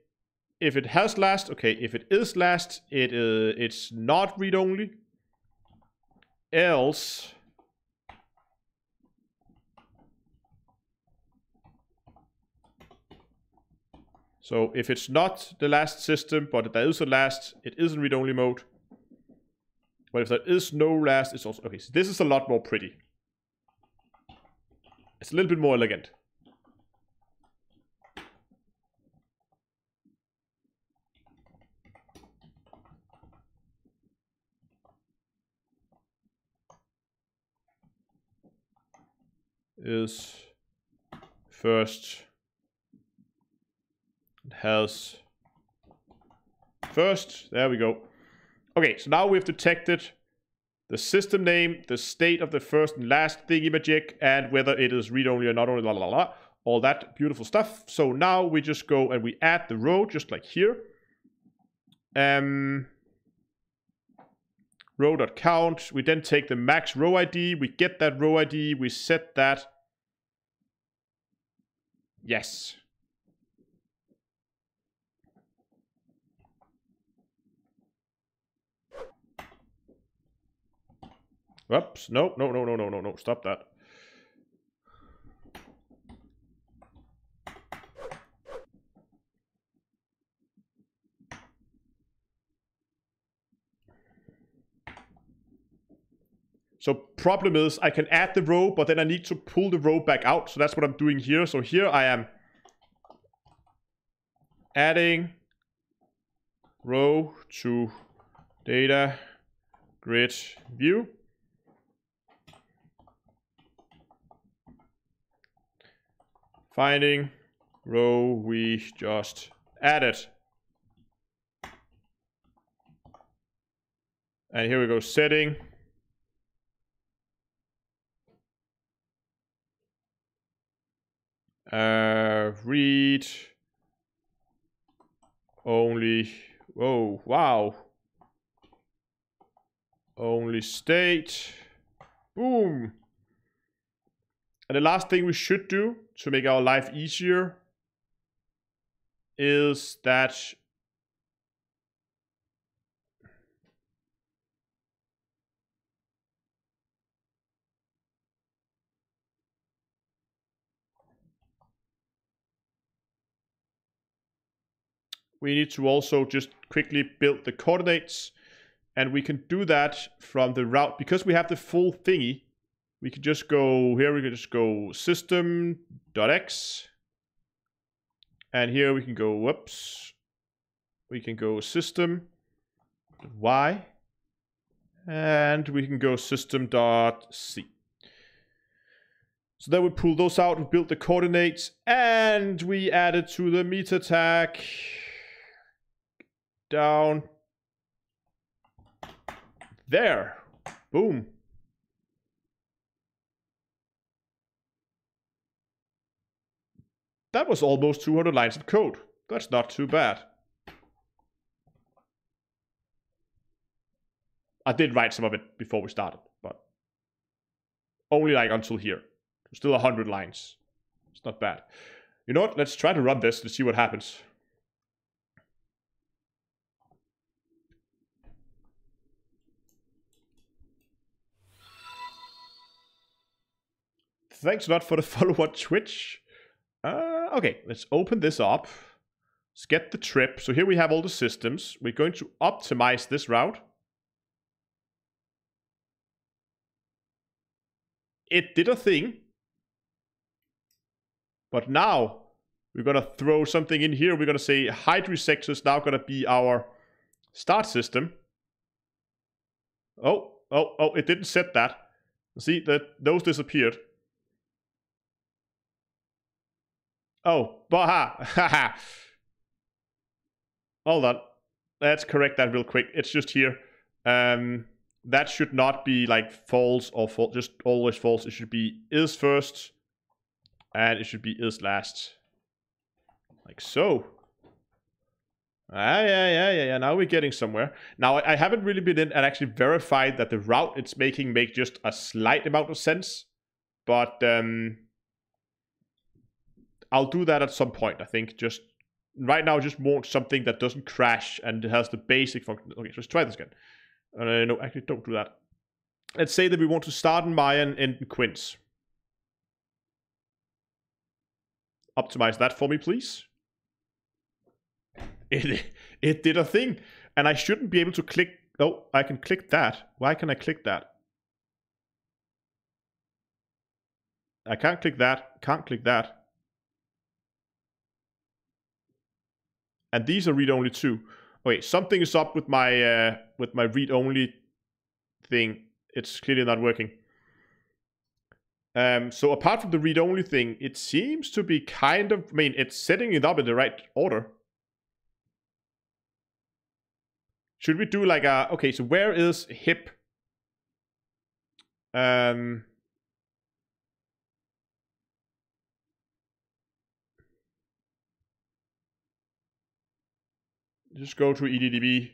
has last, okay, if it is last, it's not read only. Else so if it's not the last system, but there is a last, it is in read only mode. But if there is no last, it's also okay. So this is a lot more pretty. It's a little bit more elegant. Is first, has first. There we go. Okay, so now we've detected the system name, the state of the first and last thingy-majig, and whether it is read-only or not only, all that beautiful stuff. So now we just go and we add the row, just like here. Row.count. We then take the max row ID. We get that row ID. We set that. Yes. Oops, no, stop that. So problem is I can add the row, but then I need to pull the row back out. So that's what I'm doing here. So here I am adding row to data grid view. Finding row we just added. And here we go, setting. Read only, oh, wow. Only state, boom. And the last thing we should do to make our life easier is that we need to also just quickly build the coordinates. And we can do that from the route. Because we have the full thingy, we can just go here, we can just go system.x. And here we can go, whoops. We can go system.y. And we can go system.c. So then we pull those out and build the coordinates. And we add it to the meta tag. Down there. Boom. That was almost 200 lines of code. That's not too bad. I did write some of it before we started, but only like until here. Still 100 lines. It's not bad. You know what? Let's try to run this to see what happens. Thanks a lot for the follow on Twitch. Okay, let's open this up. Let's get the trip. So here we have all the systems. We're going to optimize this route. It did a thing. But now we're going to throw something in here. We're going to say Hydri sector is now going to be our start system. Oh, it didn't set that. See, those disappeared. Oh, baha. Hold on. Let's correct that real quick. It's just here. That should not be like false or false, just always false. It should be is first. And it should be is last. Like so. Yeah. Now we're getting somewhere. Now, I haven't really been in and actually verified that the route it's making make just a slight amount of sense. But I'll do that at some point, I think. Just right now, just want something that doesn't crash and has the basic function. Okay, let's try this again. No, actually, don't do that. Let's say that we want to start in Maya and end in Quince. Optimize that for me, please. It did a thing. And I shouldn't be able to click. Oh, I can click that. Why can I click that? I can't click that. Can't click that. And these are read-only too. Okay, something is up with my read-only thing. It's clearly not working. So apart from the read-only thing, it seems to be kind of, I mean, it's setting it up in the right order. Should we do like a, okay, so where is hip? Just go to EDDB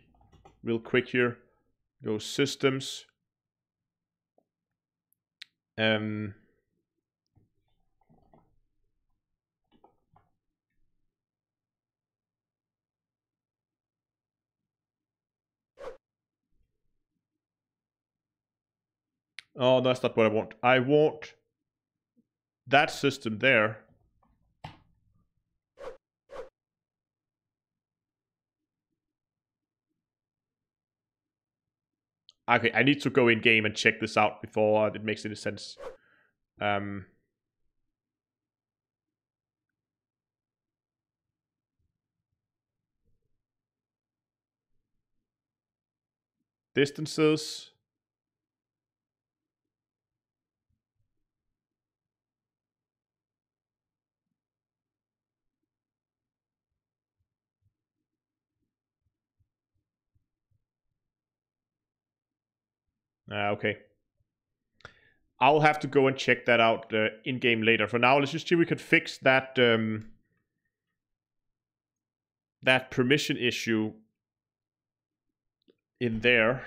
real quick here. Go systems. Oh, that's not what I want. I want that system there. Okay, I need to go in game and check this out before it makes any sense. distances. Okay. I'll have to go and check that out in-game later. For now, let's just see if we could fix that that permission issue in there.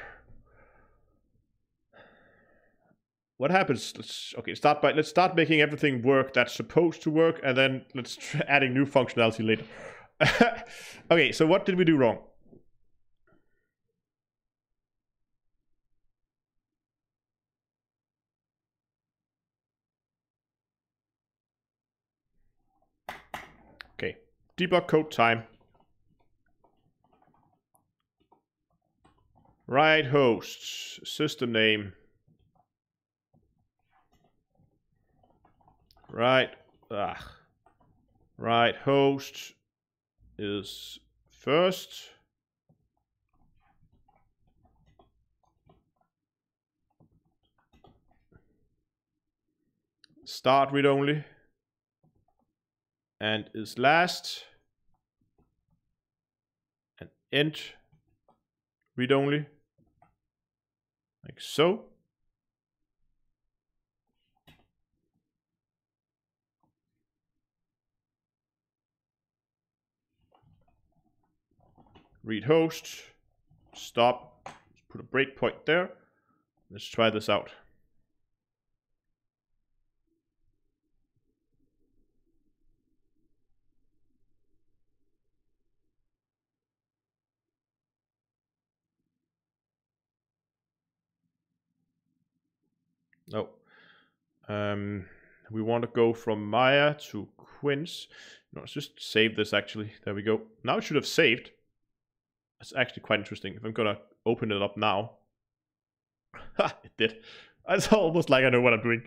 What happens? Let's start making everything work that's supposed to work, and then let's try adding new functionality later. Okay, so what did we do wrong? Okay, debug code time. Right hosts, system name. Right host is first. Start read only. And is last. And end read only. Like so. Read host. Stop. Put a breakpoint there. Let's try this out. No. We want to go from Maya to Quince. No, let's just save this actually. There we go. Now it should have saved. That's actually quite interesting. If I'm gonna open it up now. Ha, it did. It's almost like I know what I'm doing.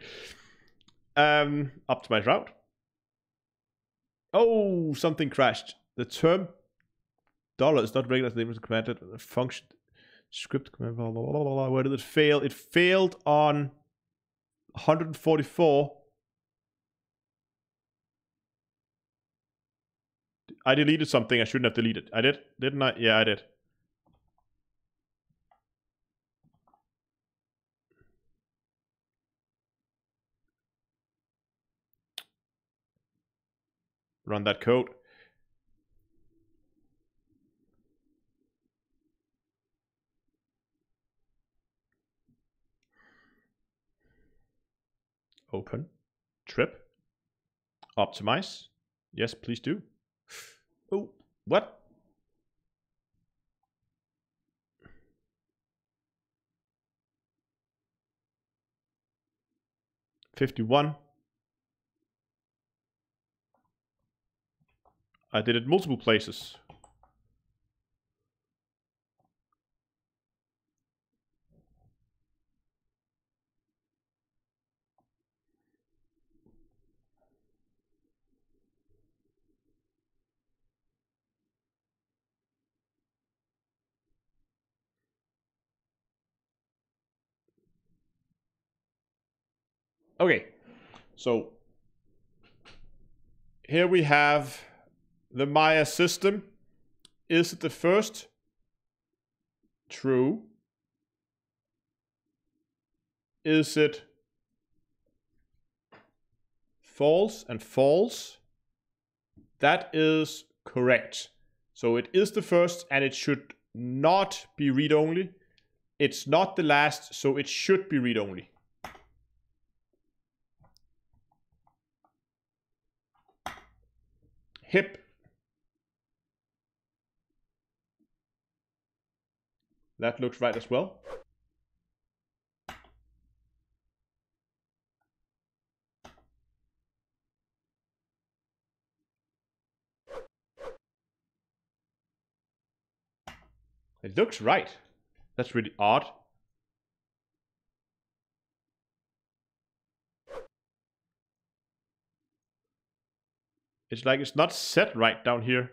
Optimize route. Oh, something crashed. The term dollar is not regular name is commanded. The function script command. Blah, blah, blah, blah. Where did it fail? It failed on 144. I deleted something I shouldn't have deleted. I did? Didn't I? Yeah, I did. Run that code. Open. Trip. Optimize. Yes, please do. Oh, what? $51. I did it multiple places. Okay, so here we have the Maya system. Is it the first? True. Is it false and false? That is correct. So it is the first and it should not be read-only. It's not the last, so it should be read-only. Hip. That looks right as well. It looks right. That's really odd. It's like it's not set right down here.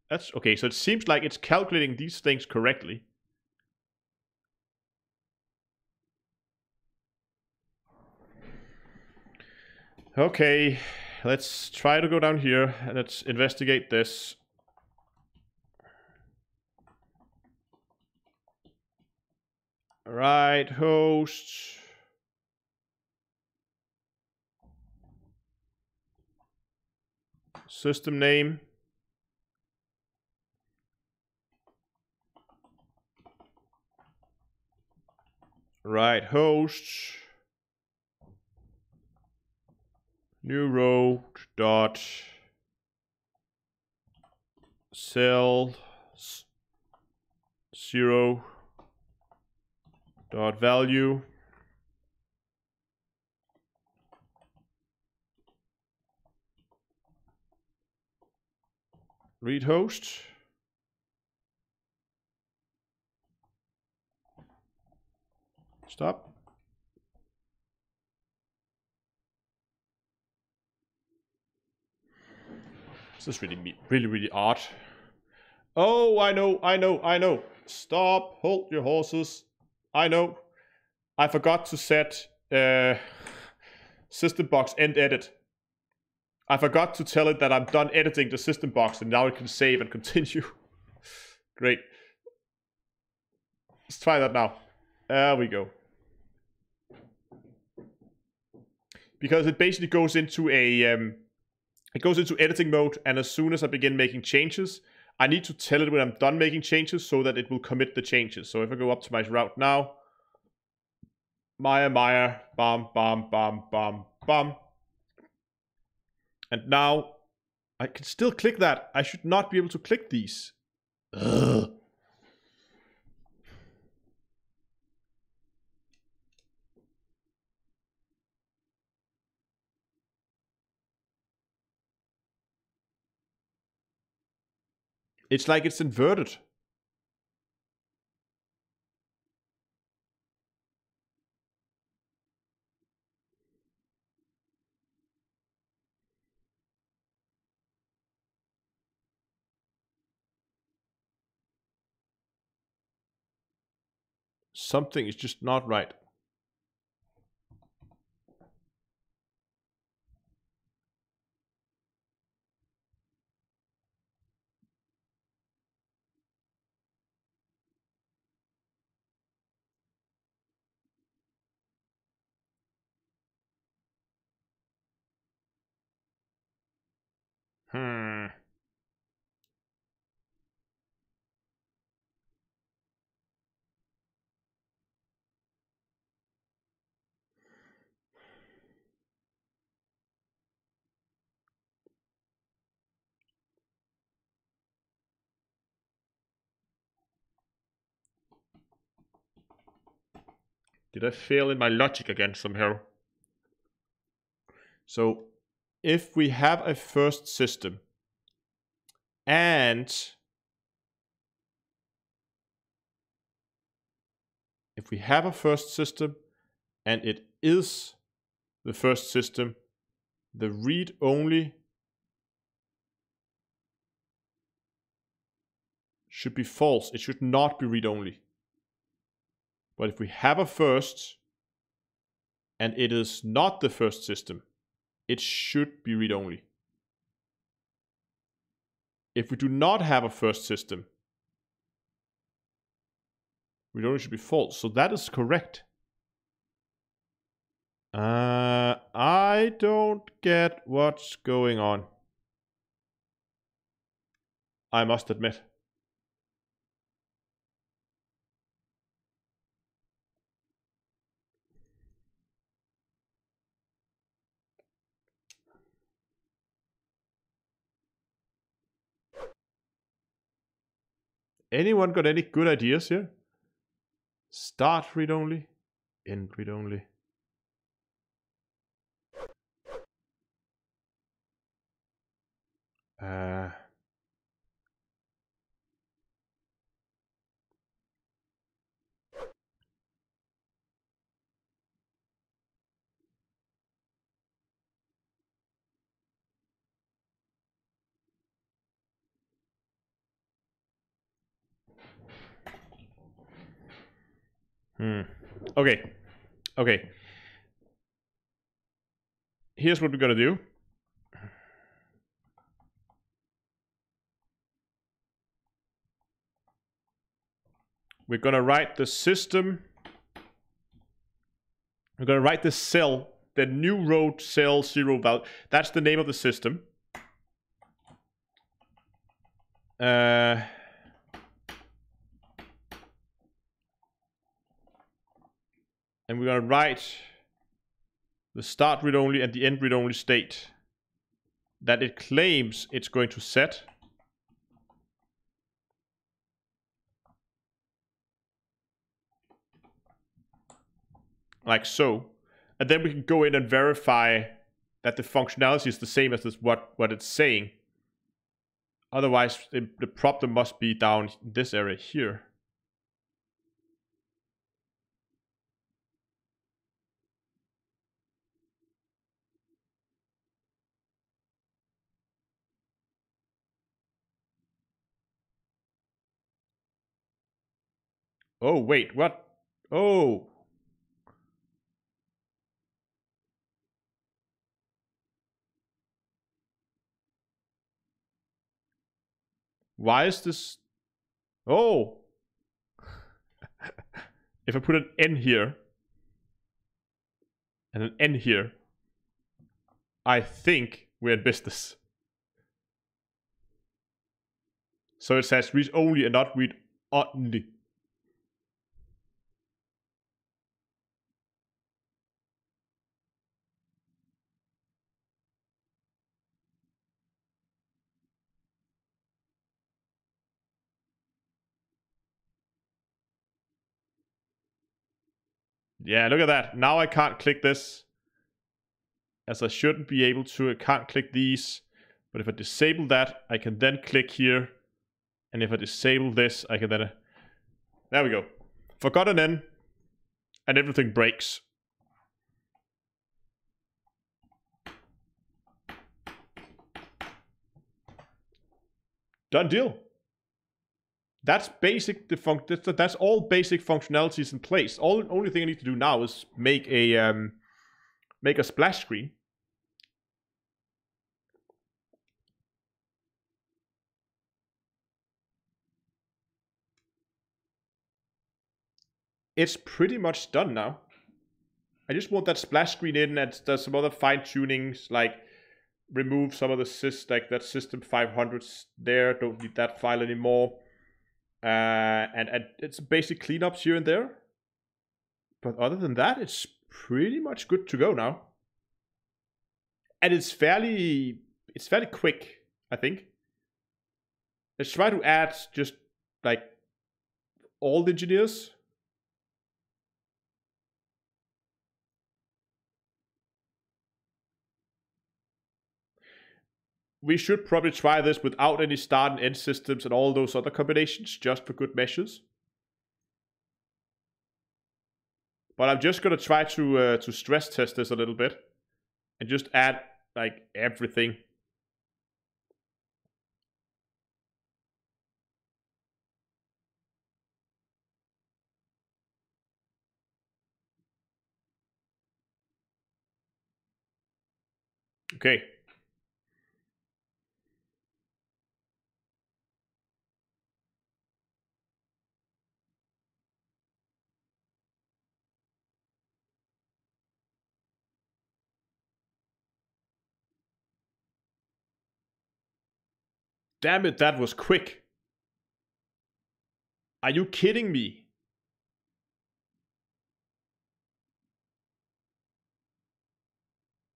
That's okay. So it seems like it's calculating these things correctly. Okay, let's try to go down here and let's investigate this. Right, host. System name. Right, host. New row dot cell 0 dot value. Read host. Stop. This is really odd. Oh, I know. Stop. Hold your horses. I know. I forgot to set system box end edit. I forgot to tell it that I'm done editing the system box and now it can save and continue. Great. Let's try that now. There we go. Because it basically goes into editing mode, and as soon as I begin making changes, I need to tell it when I'm done making changes so that it will commit the changes. So if I go up to my route now, Maya, bam, bam, bam, bam, bam. And now I can still click that. I should not be able to click these. Ugh. It's like it's inverted. Something is just not right. Did I fail in my logic again somehow? So if we have a first system and if we have a first system and it is the first system, the read-only should be false. It should not be read-only. But if we have a first and it is not the first system, it should be read-only. If we do not have a first system, read-only should be false. So that is correct. I don't get what's going on, I must admit. Anyone got any good ideas here? Start read-only, end read-only. Okay. Okay. Here's what we're gonna do. We're gonna write the system. We're gonna write the cell, the new row cell 0 value. That's the name of the system. And we're gonna write the start read only and the end read only state that it claims it's going to set. Like so. And then we can go in and verify that the functionality is the same as this, what it's saying. Otherwise, the problem must be down in this area here. Oh, wait, what? Oh. Why is this? Oh. If I put an N here and an N here, I think we're in business. So it says read only and not read only. Yeah, look at that. Now I can't click this, as I shouldn't be able to. I can't click these. But if I disable that, I can then click here. And if I disable this, I can then... There we go. Forgot an N. And everything breaks. Done deal. That's basic. That's all basic functionalities in place. Only thing I need to do now is make a splash screen. It's pretty much done now. I just want that splash screen in, and there's some other fine tunings, like remove some of the like that system 500s there. Don't need that file anymore. And it's basic cleanups here and there. But other than that, it's pretty much good to go now. And it's fairly quick, I think. Let's try to add just like all the engineers. We should probably try this without any start and end systems and all those other combinations, just for good measures. But I'm just gonna try to stress test this a little bit and just add like everything. Okay. Damn it, that was quick. Are you kidding me?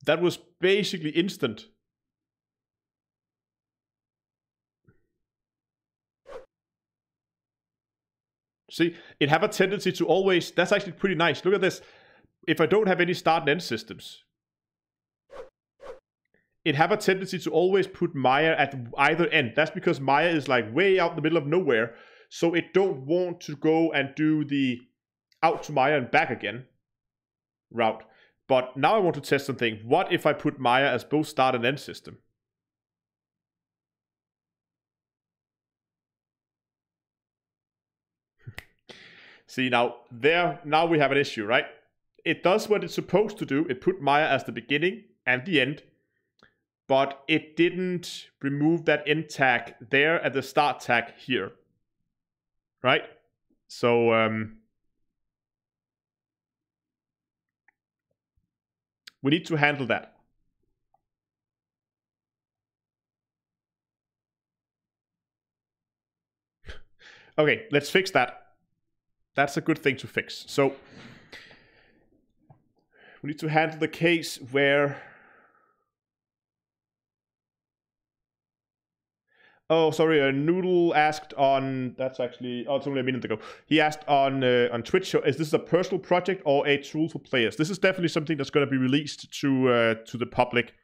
That was basically instant. See, it have a tendency to always... That's actually pretty nice. Look at this. If I don't have any start and end systems, it have a tendency to always put Maya at either end. That's because Maya is like way out in the middle of nowhere. So it don't want to go and do the out to Maya and back again route. But now I want to test something. What if I put Maya as both start and end system? See, now we have an issue, right? It does what it's supposed to do. It put Maya as the beginning and the end, but it didn't remove that end tag there at the start tag here, right? So we need to handle that. Okay, let's fix that. That's a good thing to fix. So we need to handle the case where... Oh, sorry, Noodle asked on... That's actually... Oh, it's only a minute ago. He asked on Twitch, is this a personal project or a tool for players? This is definitely something that's going to be released to the public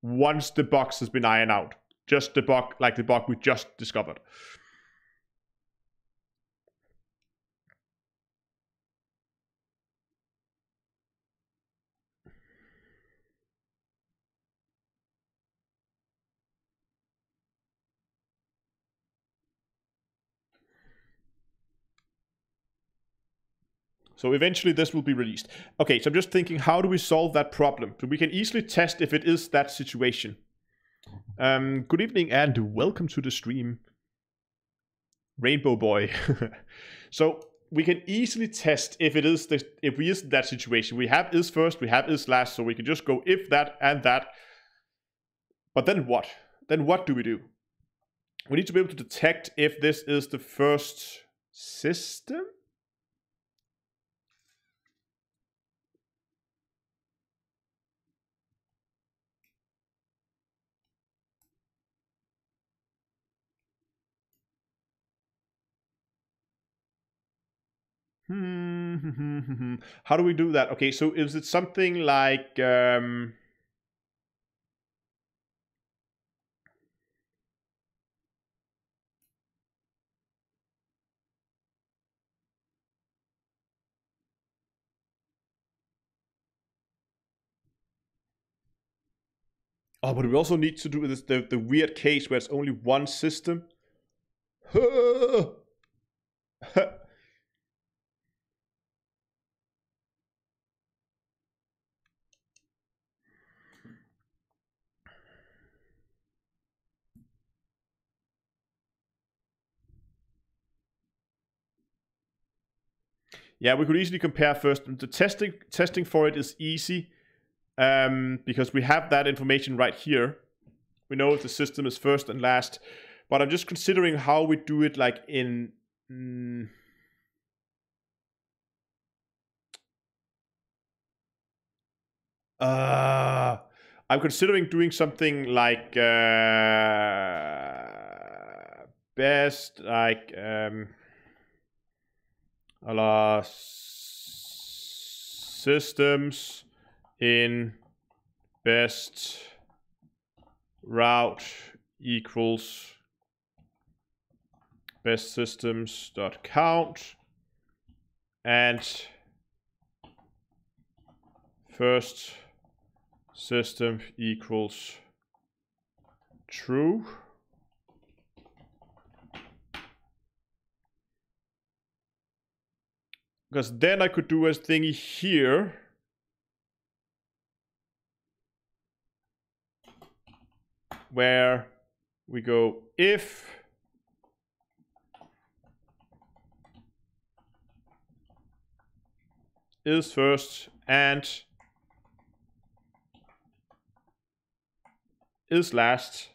once the bugs has been ironed out. Just the bug, like the bug we just discovered. So eventually this will be released. Okay, so I'm just thinking, how do we solve that problem? So we can easily test if it is that situation. Good evening and welcome to the stream, Rainbow Boy. So we can easily test if it is if we is in that situation. We have is first, we have is last, so we can just go if that and that. But then what? Then what do we do? We need to be able to detect if this is the first system. How do we do that? Okay, so is it something like oh, but we also need to do this the weird case where it's only one system. Yeah, we could easily compare first. The testing for it is easy because we have that information right here. We know if the system is first and last, but I'm just considering how we do it, like in. I'm considering doing something like best, like a la systems in best route equals best systems dot count and first system equals true. Because then I could do a thingy here where we go if is first and is last.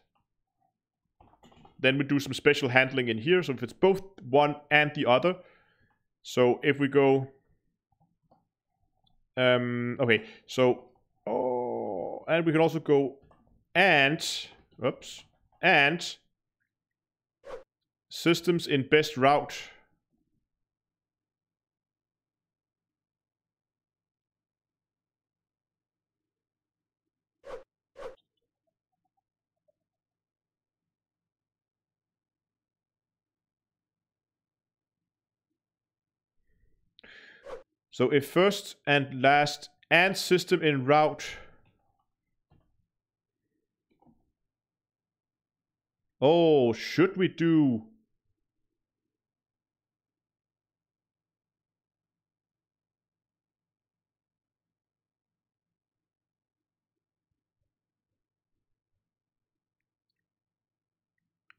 Then we do some special handling in here. So if it's both one and the other. So if we go, okay, so, oh, and we can also go and systems in best route. So if first and last and system in route. Oh, should we do?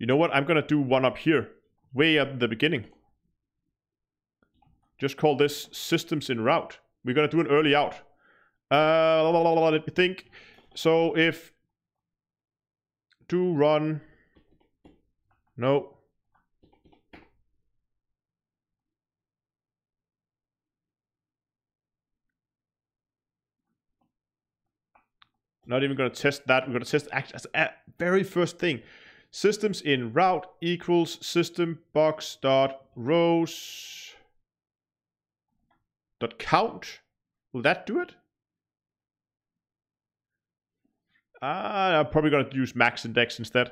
You know what? I'm gonna do one up here, way up in the beginning. Just call this systems in route. We're gonna do an early out. Let me think. So if do run, no. Not even gonna test that. We're gonna test as a very first thing. Systems in route equals system box dot rows dot count. Will that do it? I'm probably gonna use max index instead.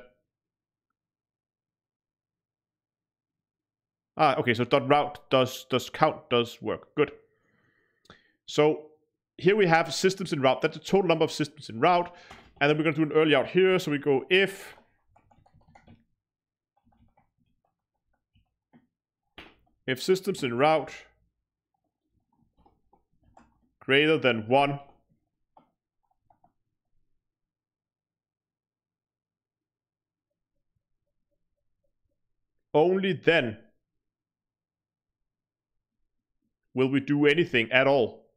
Okay, so dot route does count does work. Good. So here we have systems in route. That's the total number of systems in route. And then we're gonna do an early out here. So we go if systems in route greater than 1, only then will we do anything at all.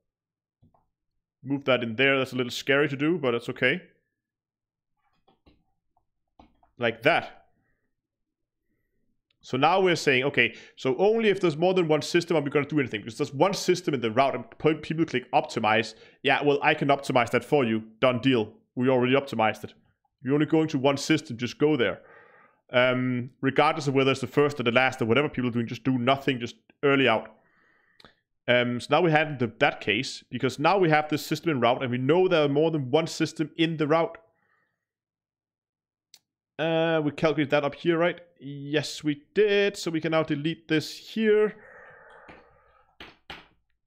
Move that in there. That's a little scary to do, but it's okay. Like that. So now we're saying, okay, so only if there's more than one system are we going to do anything. Because there's one system in the route and people click optimize. Yeah, well, I can optimize that for you. Done deal. We already optimized it. If you're only going to one system, just go there. Regardless of whether it's the first or the last or whatever people are doing, just do nothing, just early out. So now we have that case, because now we have this system in route and we know there are more than one system in the route. We calculated that up here, right? Yes, we did. So we can now delete this here.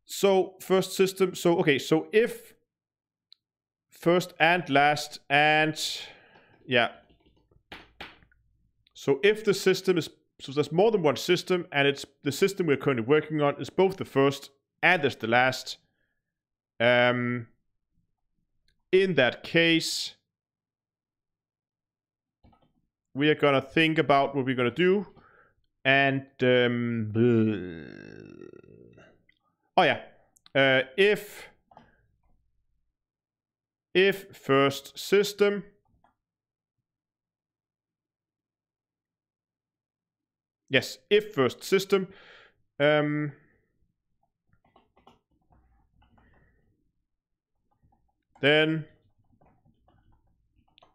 So first system. So, okay. So if first and last and yeah. So if the system is, so there's more than one system and it's the system we're currently working on is both the first and is the last. In that case, we are gonna think about what we're gonna do, and oh yeah, if first system if first system then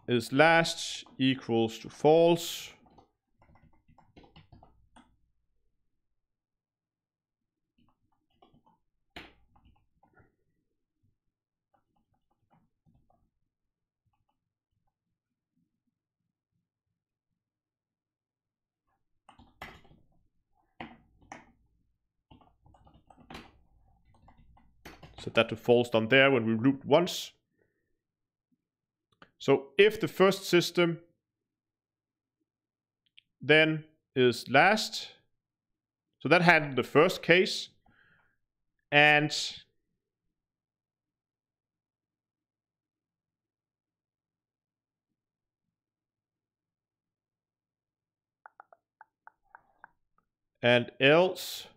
is last equals to false. Set that to false down there when we loop once. So if the first system then is last, so that handled the first case, and else.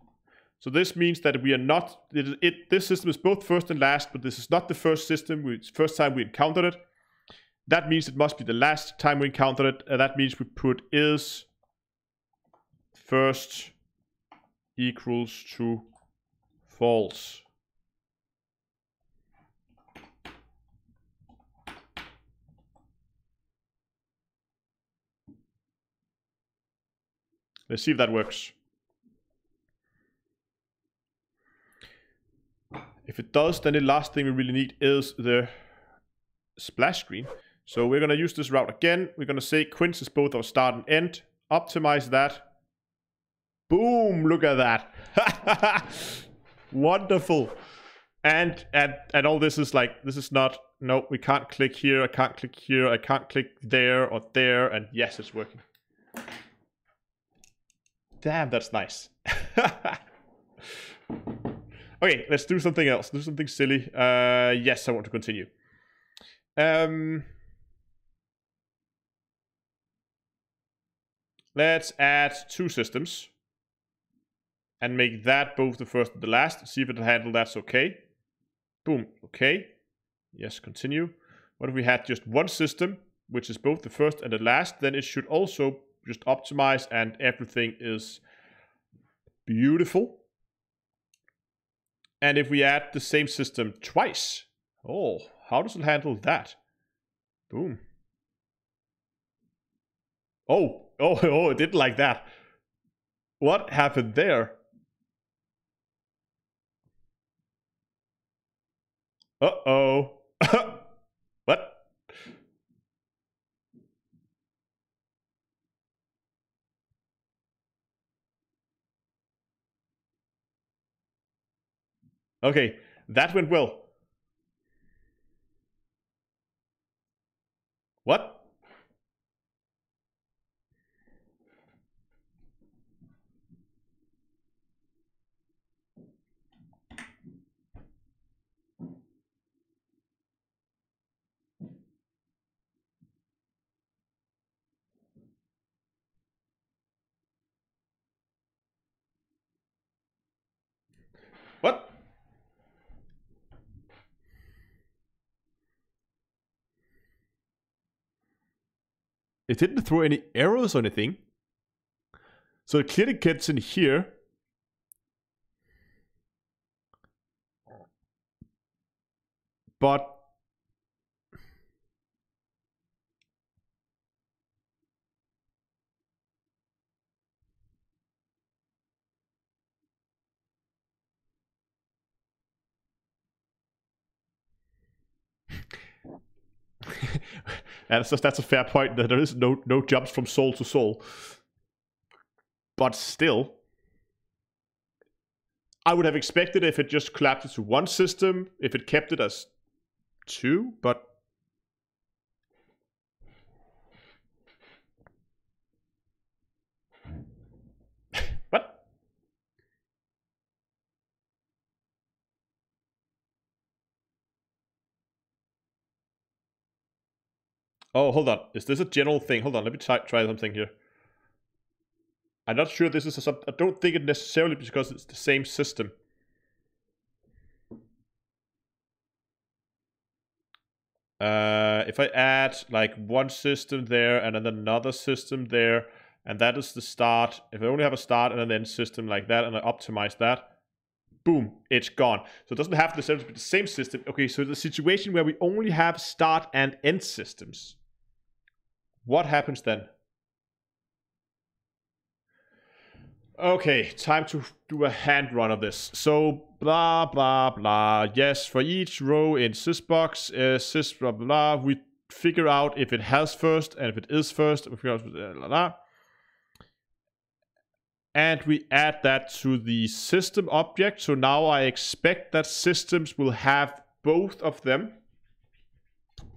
So this means that we are not, this system is both first and last, but this is not the first system, first time we encountered it. That means it must be the last time we encountered it. That means we put is first equals to false. Let's see if that works. If it does, then the last thing we really need is the splash screen. So we're going to use this route again. We're going to say quince is both our start and end. Optimize that. Boom! Look at that. Wonderful. And all this is like, this is not, no, we can't click here. I can't click here. I can't click there or there. And yes, it's working. Damn, that's nice. Okay, let's do something else. Do something silly. Yes, I want to continue. let's add 2 systems and make that both the first and the last. See if it'll handle that's okay. Boom, okay. Yes, continue. What if we had just 1 system, which is both the first and the last? Then it should also just optimize and everything is beautiful. And if we add the same system twice, oh, how does it handle that? Boom. Oh, it didn't like that. What happened there? Uh-oh. What? Okay, that went well. What? What? It didn't throw any arrows or anything. So it clearly gets in here. But and that's a fair point, that there is no jumps from soul to soul. But still, I would have expected if it just collapsed to 1 system, if it kept it as 2, but what? Oh, hold on. Is this a general thing? Hold on, let me try something here. I'm not sure this is I don't think it necessarily because it's the same system. If I add like 1 system there and then another system there, and that is the start. If I only have a start and an end system like that, and I optimize that, boom, it's gone. So it doesn't have to necessarily be the same system. Okay, so the situation where we only have start and end systems, what happens then? Okay, time to do a hand run of this. So, blah, blah, blah. Yes, for each row in sysbox, sys, blah, blah, we figure out if it has first, and if it is first, we figure out, blah, blah. And we add that to the system object. So now I expect that systems will have both of them.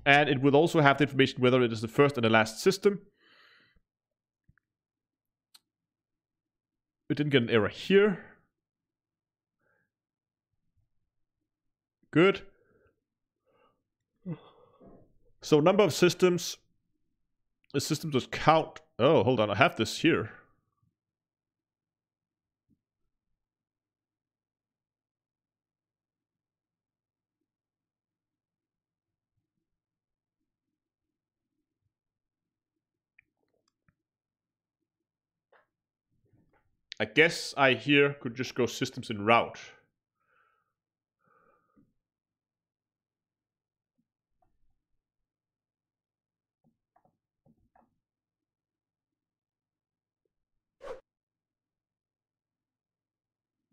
And it will also have the information whether it is the first and the last system. We didn't get an error here. Good. So number of systems. The system does count. Oh, hold on. I have this here. I guess I here could just go systems in route.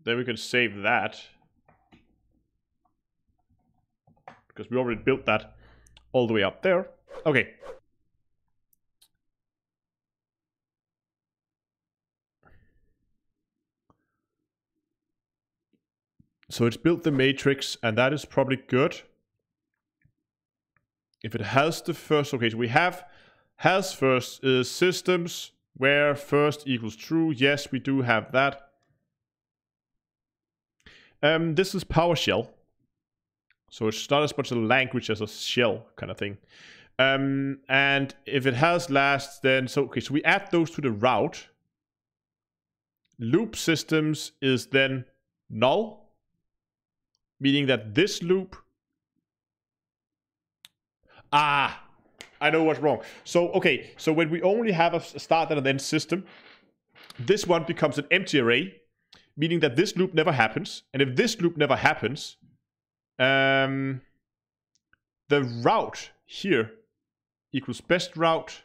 Then we can save that, because we already built that all the way up there. Okay. So it's built the matrix, and that is probably good. If it has the first, okay, so we have has first is systems where first equals true. Yes, we do have that. This is PowerShell. So it's not as much a language as a shell kind of thing. And if it has last, then so we add those to the route. Loop systems is then null, meaning that this loop. I know what's wrong. So okay, so when we only have a start and an end system, this one becomes an empty array, meaning that this loop never happens. And if this loop never happens, the route here equals best route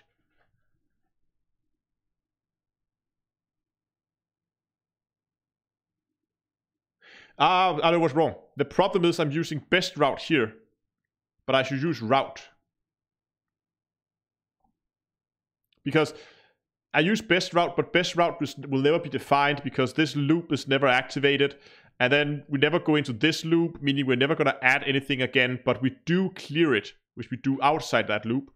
I know what's wrong. The problem is I'm using best route here, but I should use route. Because I use best route, but best route will never be defined because this loop is never activated. And then we never go into this loop, meaning we're never going to add anything again, but we do clear it, which we do outside that loop.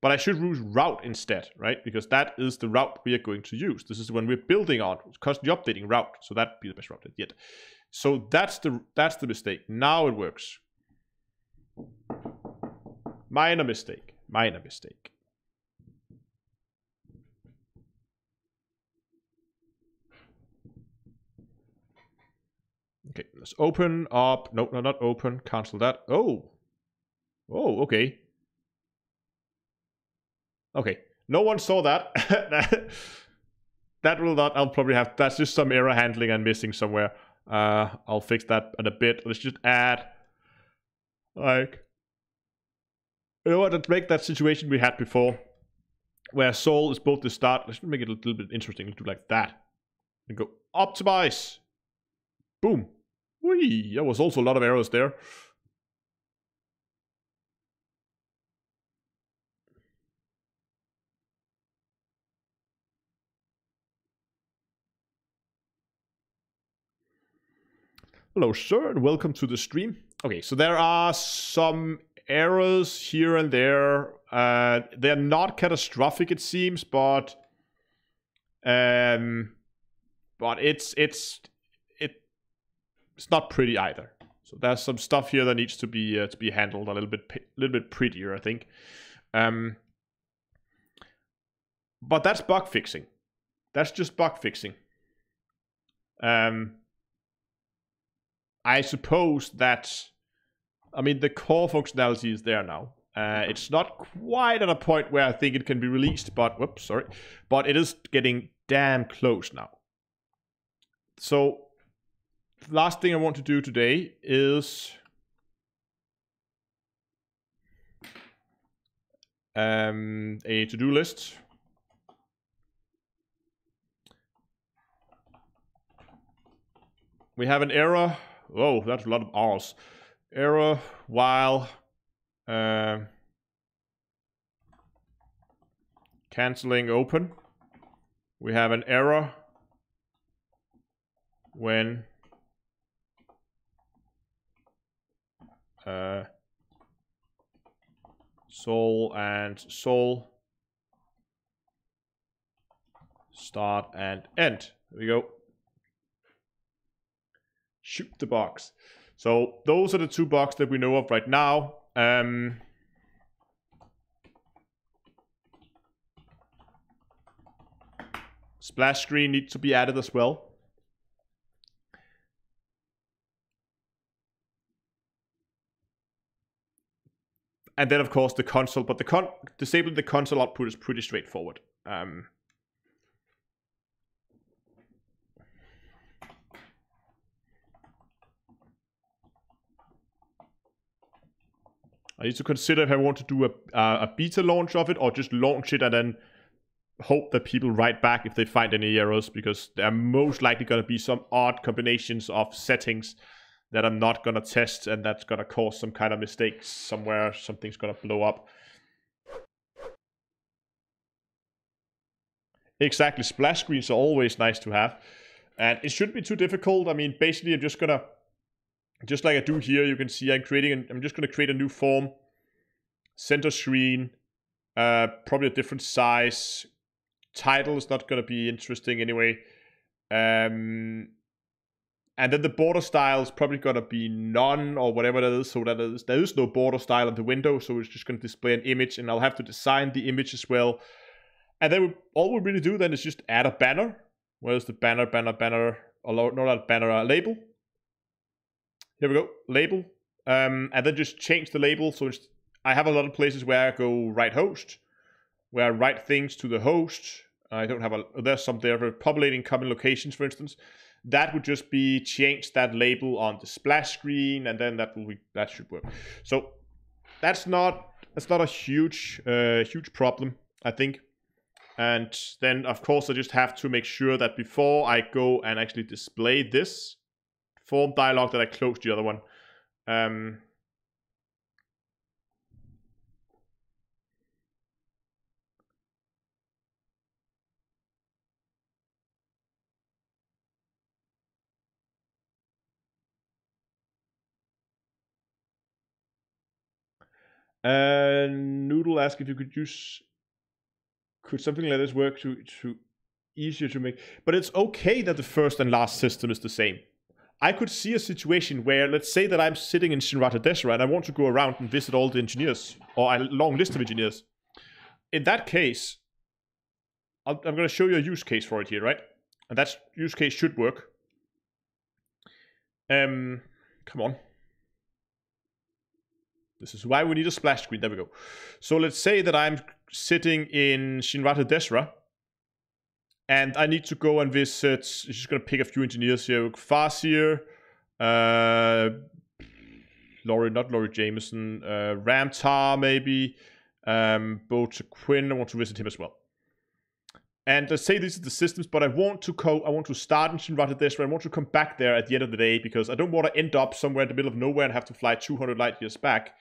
But I should use route instead, right? Because that is the route we are going to use. This is when we're building on, constantly updating route. So that'd be the best route yet. So that's the mistake. Now it works. Minor mistake. Minor mistake. Okay, let's open up. No, not open. Cancel that. Oh, okay. Okay, no one saw that. That will not. I'll probably have. That's just some error handling I'm missing somewhere. I'll fix that in a bit. Let's just add, like, you know what? Let's make that situation we had before, where Sol is both the start. Let's make it a little bit interesting. Let's do like that, and go optimize. Boom. Whee! There was also a lot of errors there. Hello, sir, and welcome to the stream. Okay, so there are some errors here and there. They're not catastrophic, it seems, but it's not pretty either. So there's some stuff here that needs to be handled a little bit prettier, I think. But that's bug fixing. That's just bug fixing. I suppose that, I mean, the core functionality is there now. It's not quite at a point where I think it can be released, but, whoops, sorry. But it is getting damn close now. So, the last thing I want to do today is a to-do list. We have an error. Oh, that's a lot of R's. Error while canceling open. We have an error when Sol and Sol start and end. There we go. Shoot the box. So those are the two bugs that we know of right now. Splash screen needs to be added as well. And then, of course, the console. But disabling the console output is pretty straightforward. I need to consider if I want to do a beta launch of it or just launch it and then hope that people write back if they find any errors, because there are most likely going to be some odd combinations of settings that I'm not going to test, and that's going to cause some kind of mistakes somewhere. Something's going to blow up. Exactly. Splash screens are always nice to have. And it shouldn't be too difficult. I mean, basically, I'm just going to, just like I do here, you can see I'm just going to create a new form. Center screen. Probably a different size. Title is not going to be interesting anyway. And And then the border style is probably going to be none or whatever that is. So there is no border style on the window. So it's just going to display an image, and I'll have to design the image as well. And then all we really do then is just add a banner. Where's the banner? Or no, not banner, label. Here we go, label. And then just change the label. So I have a lot of places where I go write host, where I write things to the host. I don't have there's some there for populating common locations, for instance. That would just be change that label on the splash screen, and then that should work. So that's not a huge problem, I think. And then of course I just have to make sure that before I go and actually display this form dialog that I closed the other one. Noodle asked if you could something like this work to easier to make, but it's okay that the first and last system is the same. I could see a situation where, let's say that I'm sitting in Shinrata Desra and I want to go around and visit all the engineers, or a long list of engineers. In that case, I'm going to show you a use case for it here, right? And that use case should work. Come on. This is why we need a splash screen. There we go. So let's say that I'm sitting in Shinrata Desra, and I need to go and visit. I'm just going to pick a few engineers here. Fasir, not Laurie Jameson, Ramtar maybe, Bota Quinn. I want to visit him as well. And let's say these are the systems, but I want to start in Shinrata Desra. I want to come back there at the end of the day because I don't want to end up somewhere in the middle of nowhere and have to fly 200 light years back.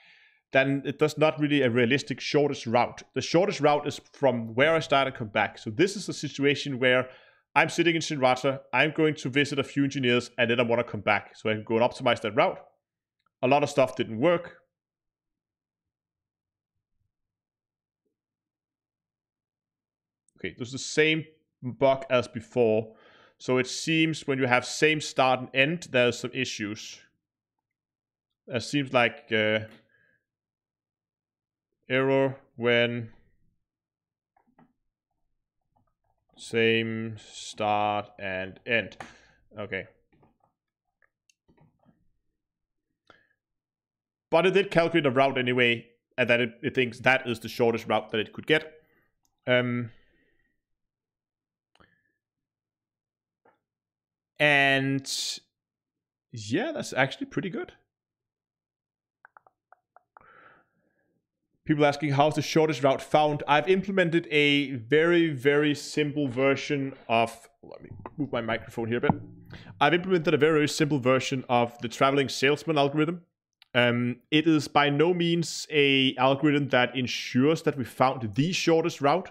Then it does not really a realistic shortest route. The shortest route is from where I start and come back. So this is a situation where I'm sitting in Shinrata, I'm going to visit a few engineers, and then I want to come back. So I can go and optimize that route. A lot of stuff didn't work. Okay, there's the same bug as before. So it seems when you have same start and end, there's some issues. It seems like error when same start and end. Okay. But it did calculate a route anyway, and that it thinks that is the shortest route that it could get. And yeah, that's actually pretty good. People asking how's the shortest route found. I've implemented a very, very simple version of, let me move my microphone here a bit. I've implemented a very, very simple version of the traveling salesman algorithm. It is by no means a algorithm that ensures that we found the shortest route,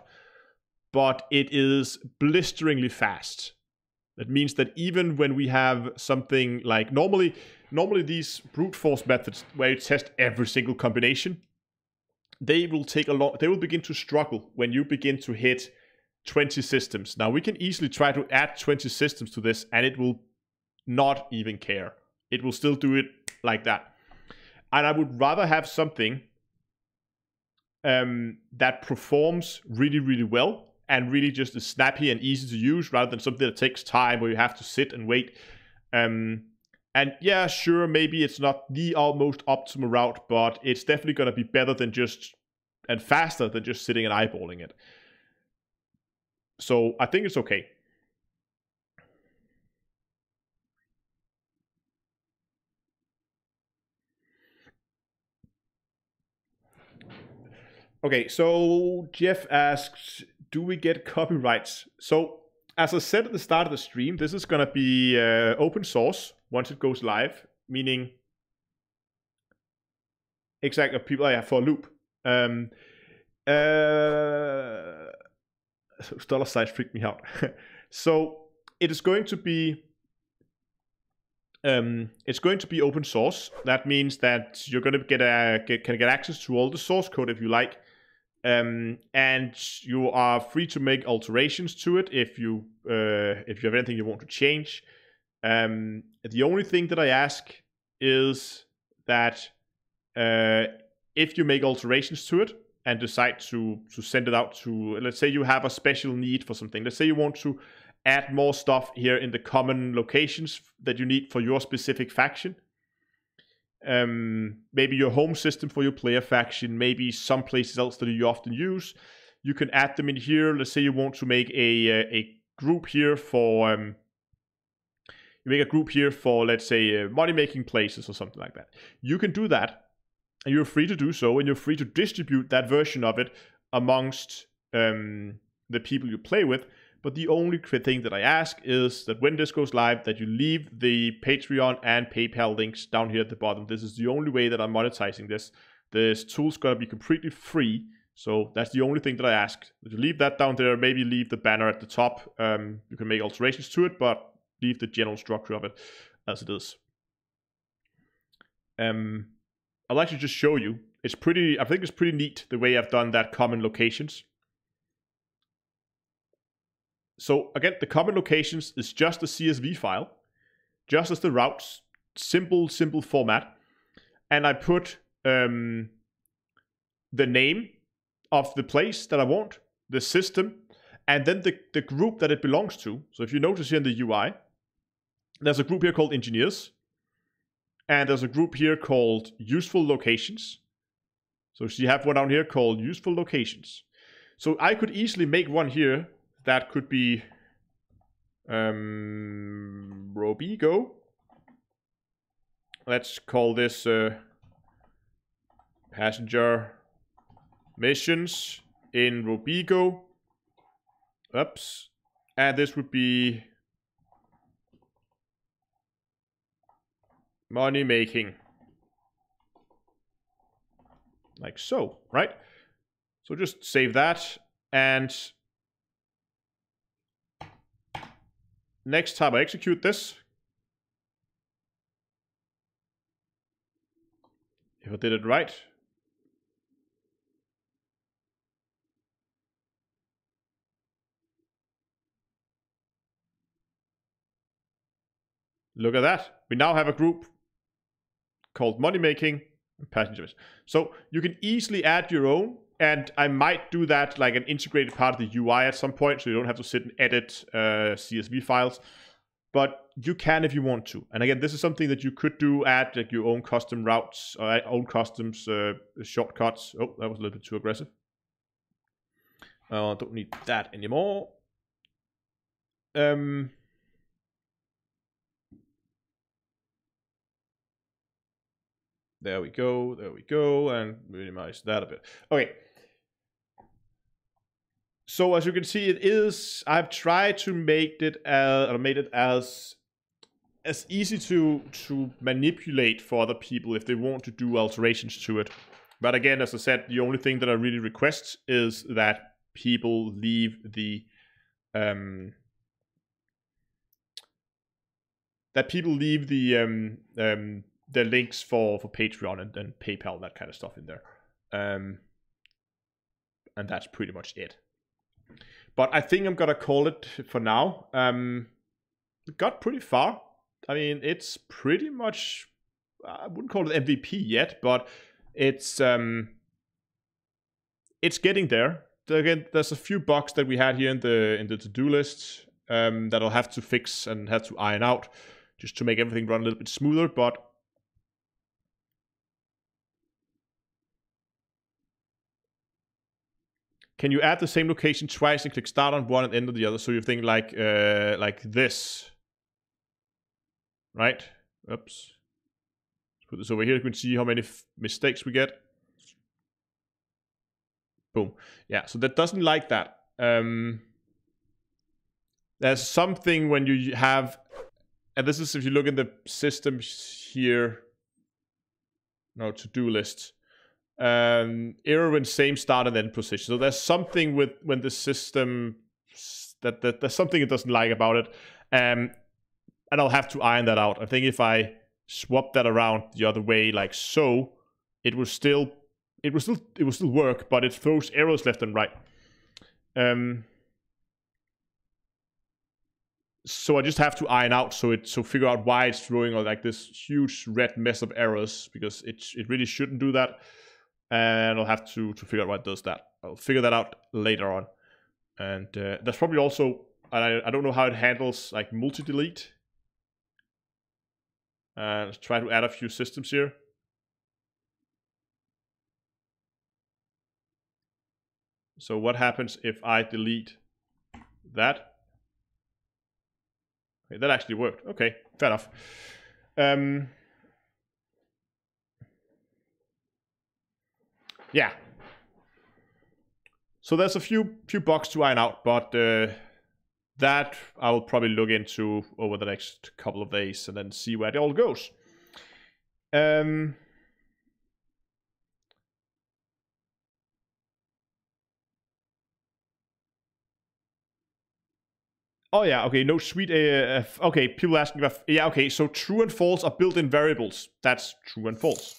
but it is blisteringly fast. That means that even when we have something like normally these brute force methods where you test every single combination, they will begin to struggle when you begin to hit 20 systems. Now we can easily try to add 20 systems to this and it will not even care. It will still do it like that. And I would rather have something that performs really, really well and really just is snappy and easy to use rather than something that takes time where you have to sit and wait. And yeah, sure, maybe it's not the most optimal route, but it's definitely going to be better than and faster than just sitting and eyeballing it. So I think it's okay. Okay, so Jeff asks, do we get copyrights? So as I said at the start of the stream, this is going to be open source once it goes live, meaning exactly people for a loop. Dollar signs freaked me out. So it is going to be open source. That means that you're going to get access to all the source code if you like. And you are free to make alterations to it if you have anything you want to change. The only thing that I ask is that if you make alterations to it and decide to send it out to, let's say you have a special need for something. Let's say you want to add more stuff here in the common locations that you need for your specific faction. Maybe your home system for your player faction, maybe some places else that you often use. You can add them in here. Let's say you want to make a group here for let's say money making places or something like that. You can do that, and you're free to do so, and you're free to distribute that version of it amongst the people you play with. But the only thing that I ask is that when this goes live, that you leave the Patreon and PayPal links down here at the bottom. This is the only way that I'm monetizing this. This tool's gonna be completely free, so that's the only thing that I ask. That you leave that down there, maybe leave the banner at the top. You can make alterations to it, but leave the general structure of it as it is. I'd like to just show you. I think it's pretty neat the way I've done that common locations. So again, the common locations is just a CSV file, just as the routes, simple format. And I put the name of the place that I want, the system, and then the group that it belongs to. So if you notice here in the UI, there's a group here called engineers, and there's a group here called useful locations. So you have one down here called useful locations. So I could easily make one here that could be Robigo. Let's call this passenger missions in Robigo. Oops. And this would be money making. Like so, right? So just save that, and next time I execute this, if I did it right, look at that. We now have a group called money making and passengers. So you can easily add your own, and I might do that like an integrated part of the UI at some point, so you don't have to sit and edit CSV files. But you can if you want to. And again, this is something that you could do, add like your own custom routes, or own customs shortcuts. Oh, that was a little bit too aggressive. Don't need that anymore. There we go, and minimize that a bit. Okay. So as you can see, I've tried to make it as easy to manipulate for other people if they want to do alterations to it. But again, as I said, the only thing that I really request is that people leave the links for Patreon and PayPal, that kind of stuff in there. And that's pretty much it. But I think I'm gonna call it for now. It got pretty far. I mean, it's pretty much, I wouldn't call it MVP yet, but it's getting there. Again, there's a few bugs that we had here in the to-do list that I'll have to fix and have to iron out just to make everything run a little bit smoother, but can you add the same location twice and click start on one and end on the other? So you think like this, right? Oops. Let's put this over here. You can see how many mistakes we get. Boom. Yeah, so that doesn't like that. There's something when you have, and this is if you look in the system here, no, to-do list. Error when same start and end position. So there's something with when the system that there's something it doesn't like about it, and I'll have to iron that out. I think if I swap that around the other way, like so, it will still work, but it throws errors left and right. So I just have to iron out so figure out why it's throwing like this huge red mess of errors, because it really shouldn't do that. And I'll have to figure out why it does that. I'll figure that out later on. And there's probably also, I don't know how it handles like multi-delete. Let's try to add a few systems here. So what happens if I delete that? Okay, that actually worked. Okay, fair enough. Yeah. So there's a few bugs to iron out, but that I will probably look into over the next couple of days and then see where it all goes. Oh yeah, okay, no sweet AF. Okay, people asking about, yeah, okay, so true and false are built-in variables. That's true and false.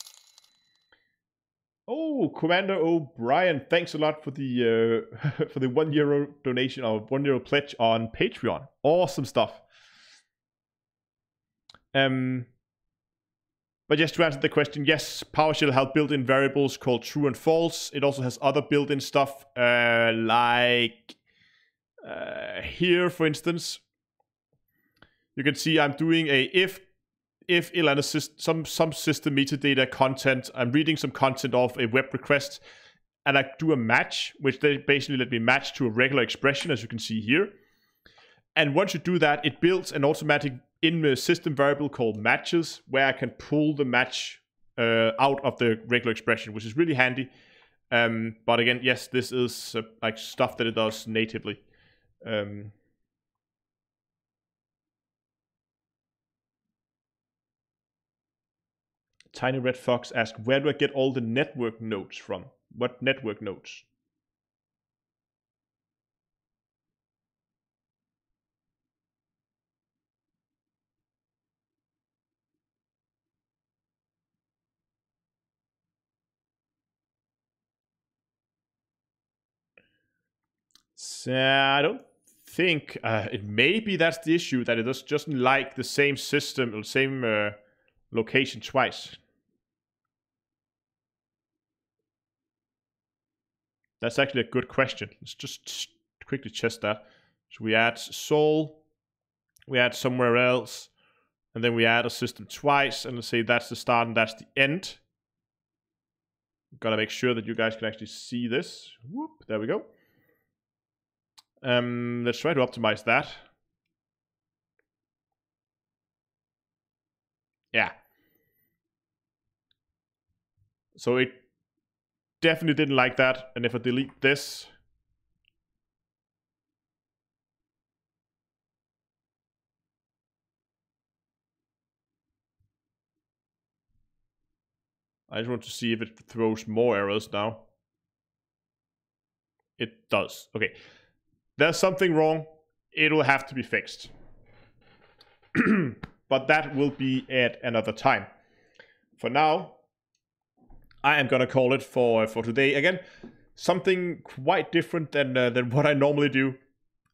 Oh, Commander O'Brien, thanks a lot for the for the €1 donation or €1 pledge on Patreon. Awesome stuff. But just to answer the question, yes, PowerShell has built-in variables called true and false. It also has other built-in stuff like here, for instance. You can see I'm doing a if some system metadata content. I'm reading some content off a web request, and I do a match, which they basically let me match to a regular expression, as you can see here. And once you do that, it builds an automatic in-system variable called matches, where I can pull the match out of the regular expression, which is really handy. But again, yes, this is like stuff that it does natively. Tiny Red Fox asks, where do I get all the network nodes from? What network nodes? So, I don't think it may be that's the issue, that it doesn't like the same system or same location twice. That's actually a good question. Let's just quickly test that. So we add Sol, we add somewhere else, and then we add a system twice, and let's say that's the start and that's the end. Gotta make sure that you guys can actually see this. Whoop, there we go. Let's try to optimize that. Yeah. So it definitely didn't like that. And if I delete this, I just want to see if it throws more errors now. It does. Okay. There's something wrong. It'll have to be fixed. But that will be at another time. For now, I am gonna call it for today. Again, something quite different than what I normally do.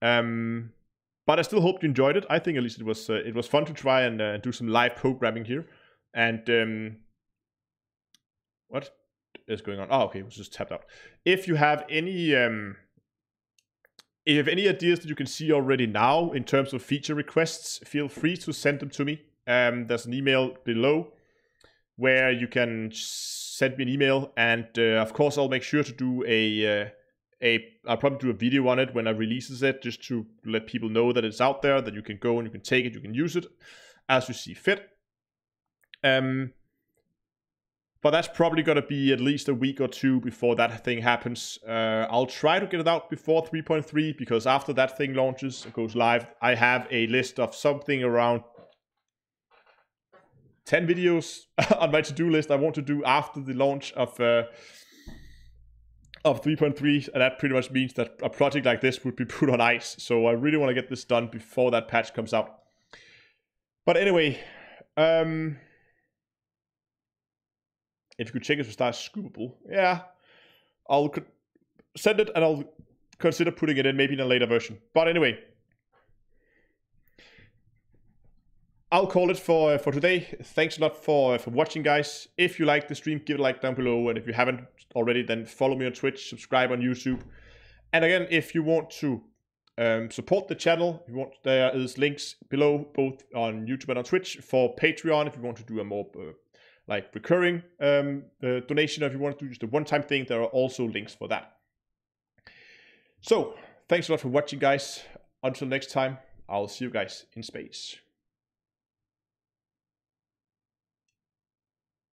But I still hope you enjoyed it. I think at least it was fun to try and do some live programming here. And what is going on? Oh, okay, it was just tapped out. If you have any ideas that you can see already now in terms of feature requests, feel free to send them to me. There's an email below where you can send me an email, and of course I'll make sure to do I'll probably do a video on it when I releases it, just to let people know that it's out there, that you can go and you can take it, you can use it as you see fit. But that's probably going to be at least a week or two before that thing happens. I'll try to get it out before 3.3, because after that thing launches and goes live, I have a list of something around 10 videos on my to-do list I want to do after the launch of 3.3, and that pretty much means that a project like this would be put on ice. So I really want to get this done before that patch comes out. But anyway, if you could check it to start scoopable, yeah, I'll send it and I'll consider putting it in maybe in a later version. But anyway, I'll call it for today. Thanks a lot for watching, guys. If you like the stream, give it a like down below. And if you haven't already, then follow me on Twitch, subscribe on YouTube. And again, if you want to support the channel, there is links below, both on YouTube and on Twitch, for Patreon. If you want to do a more like recurring donation, or if you want to do just a one-time thing, there are also links for that. So thanks a lot for watching, guys. Until next time, I'll see you guys in space.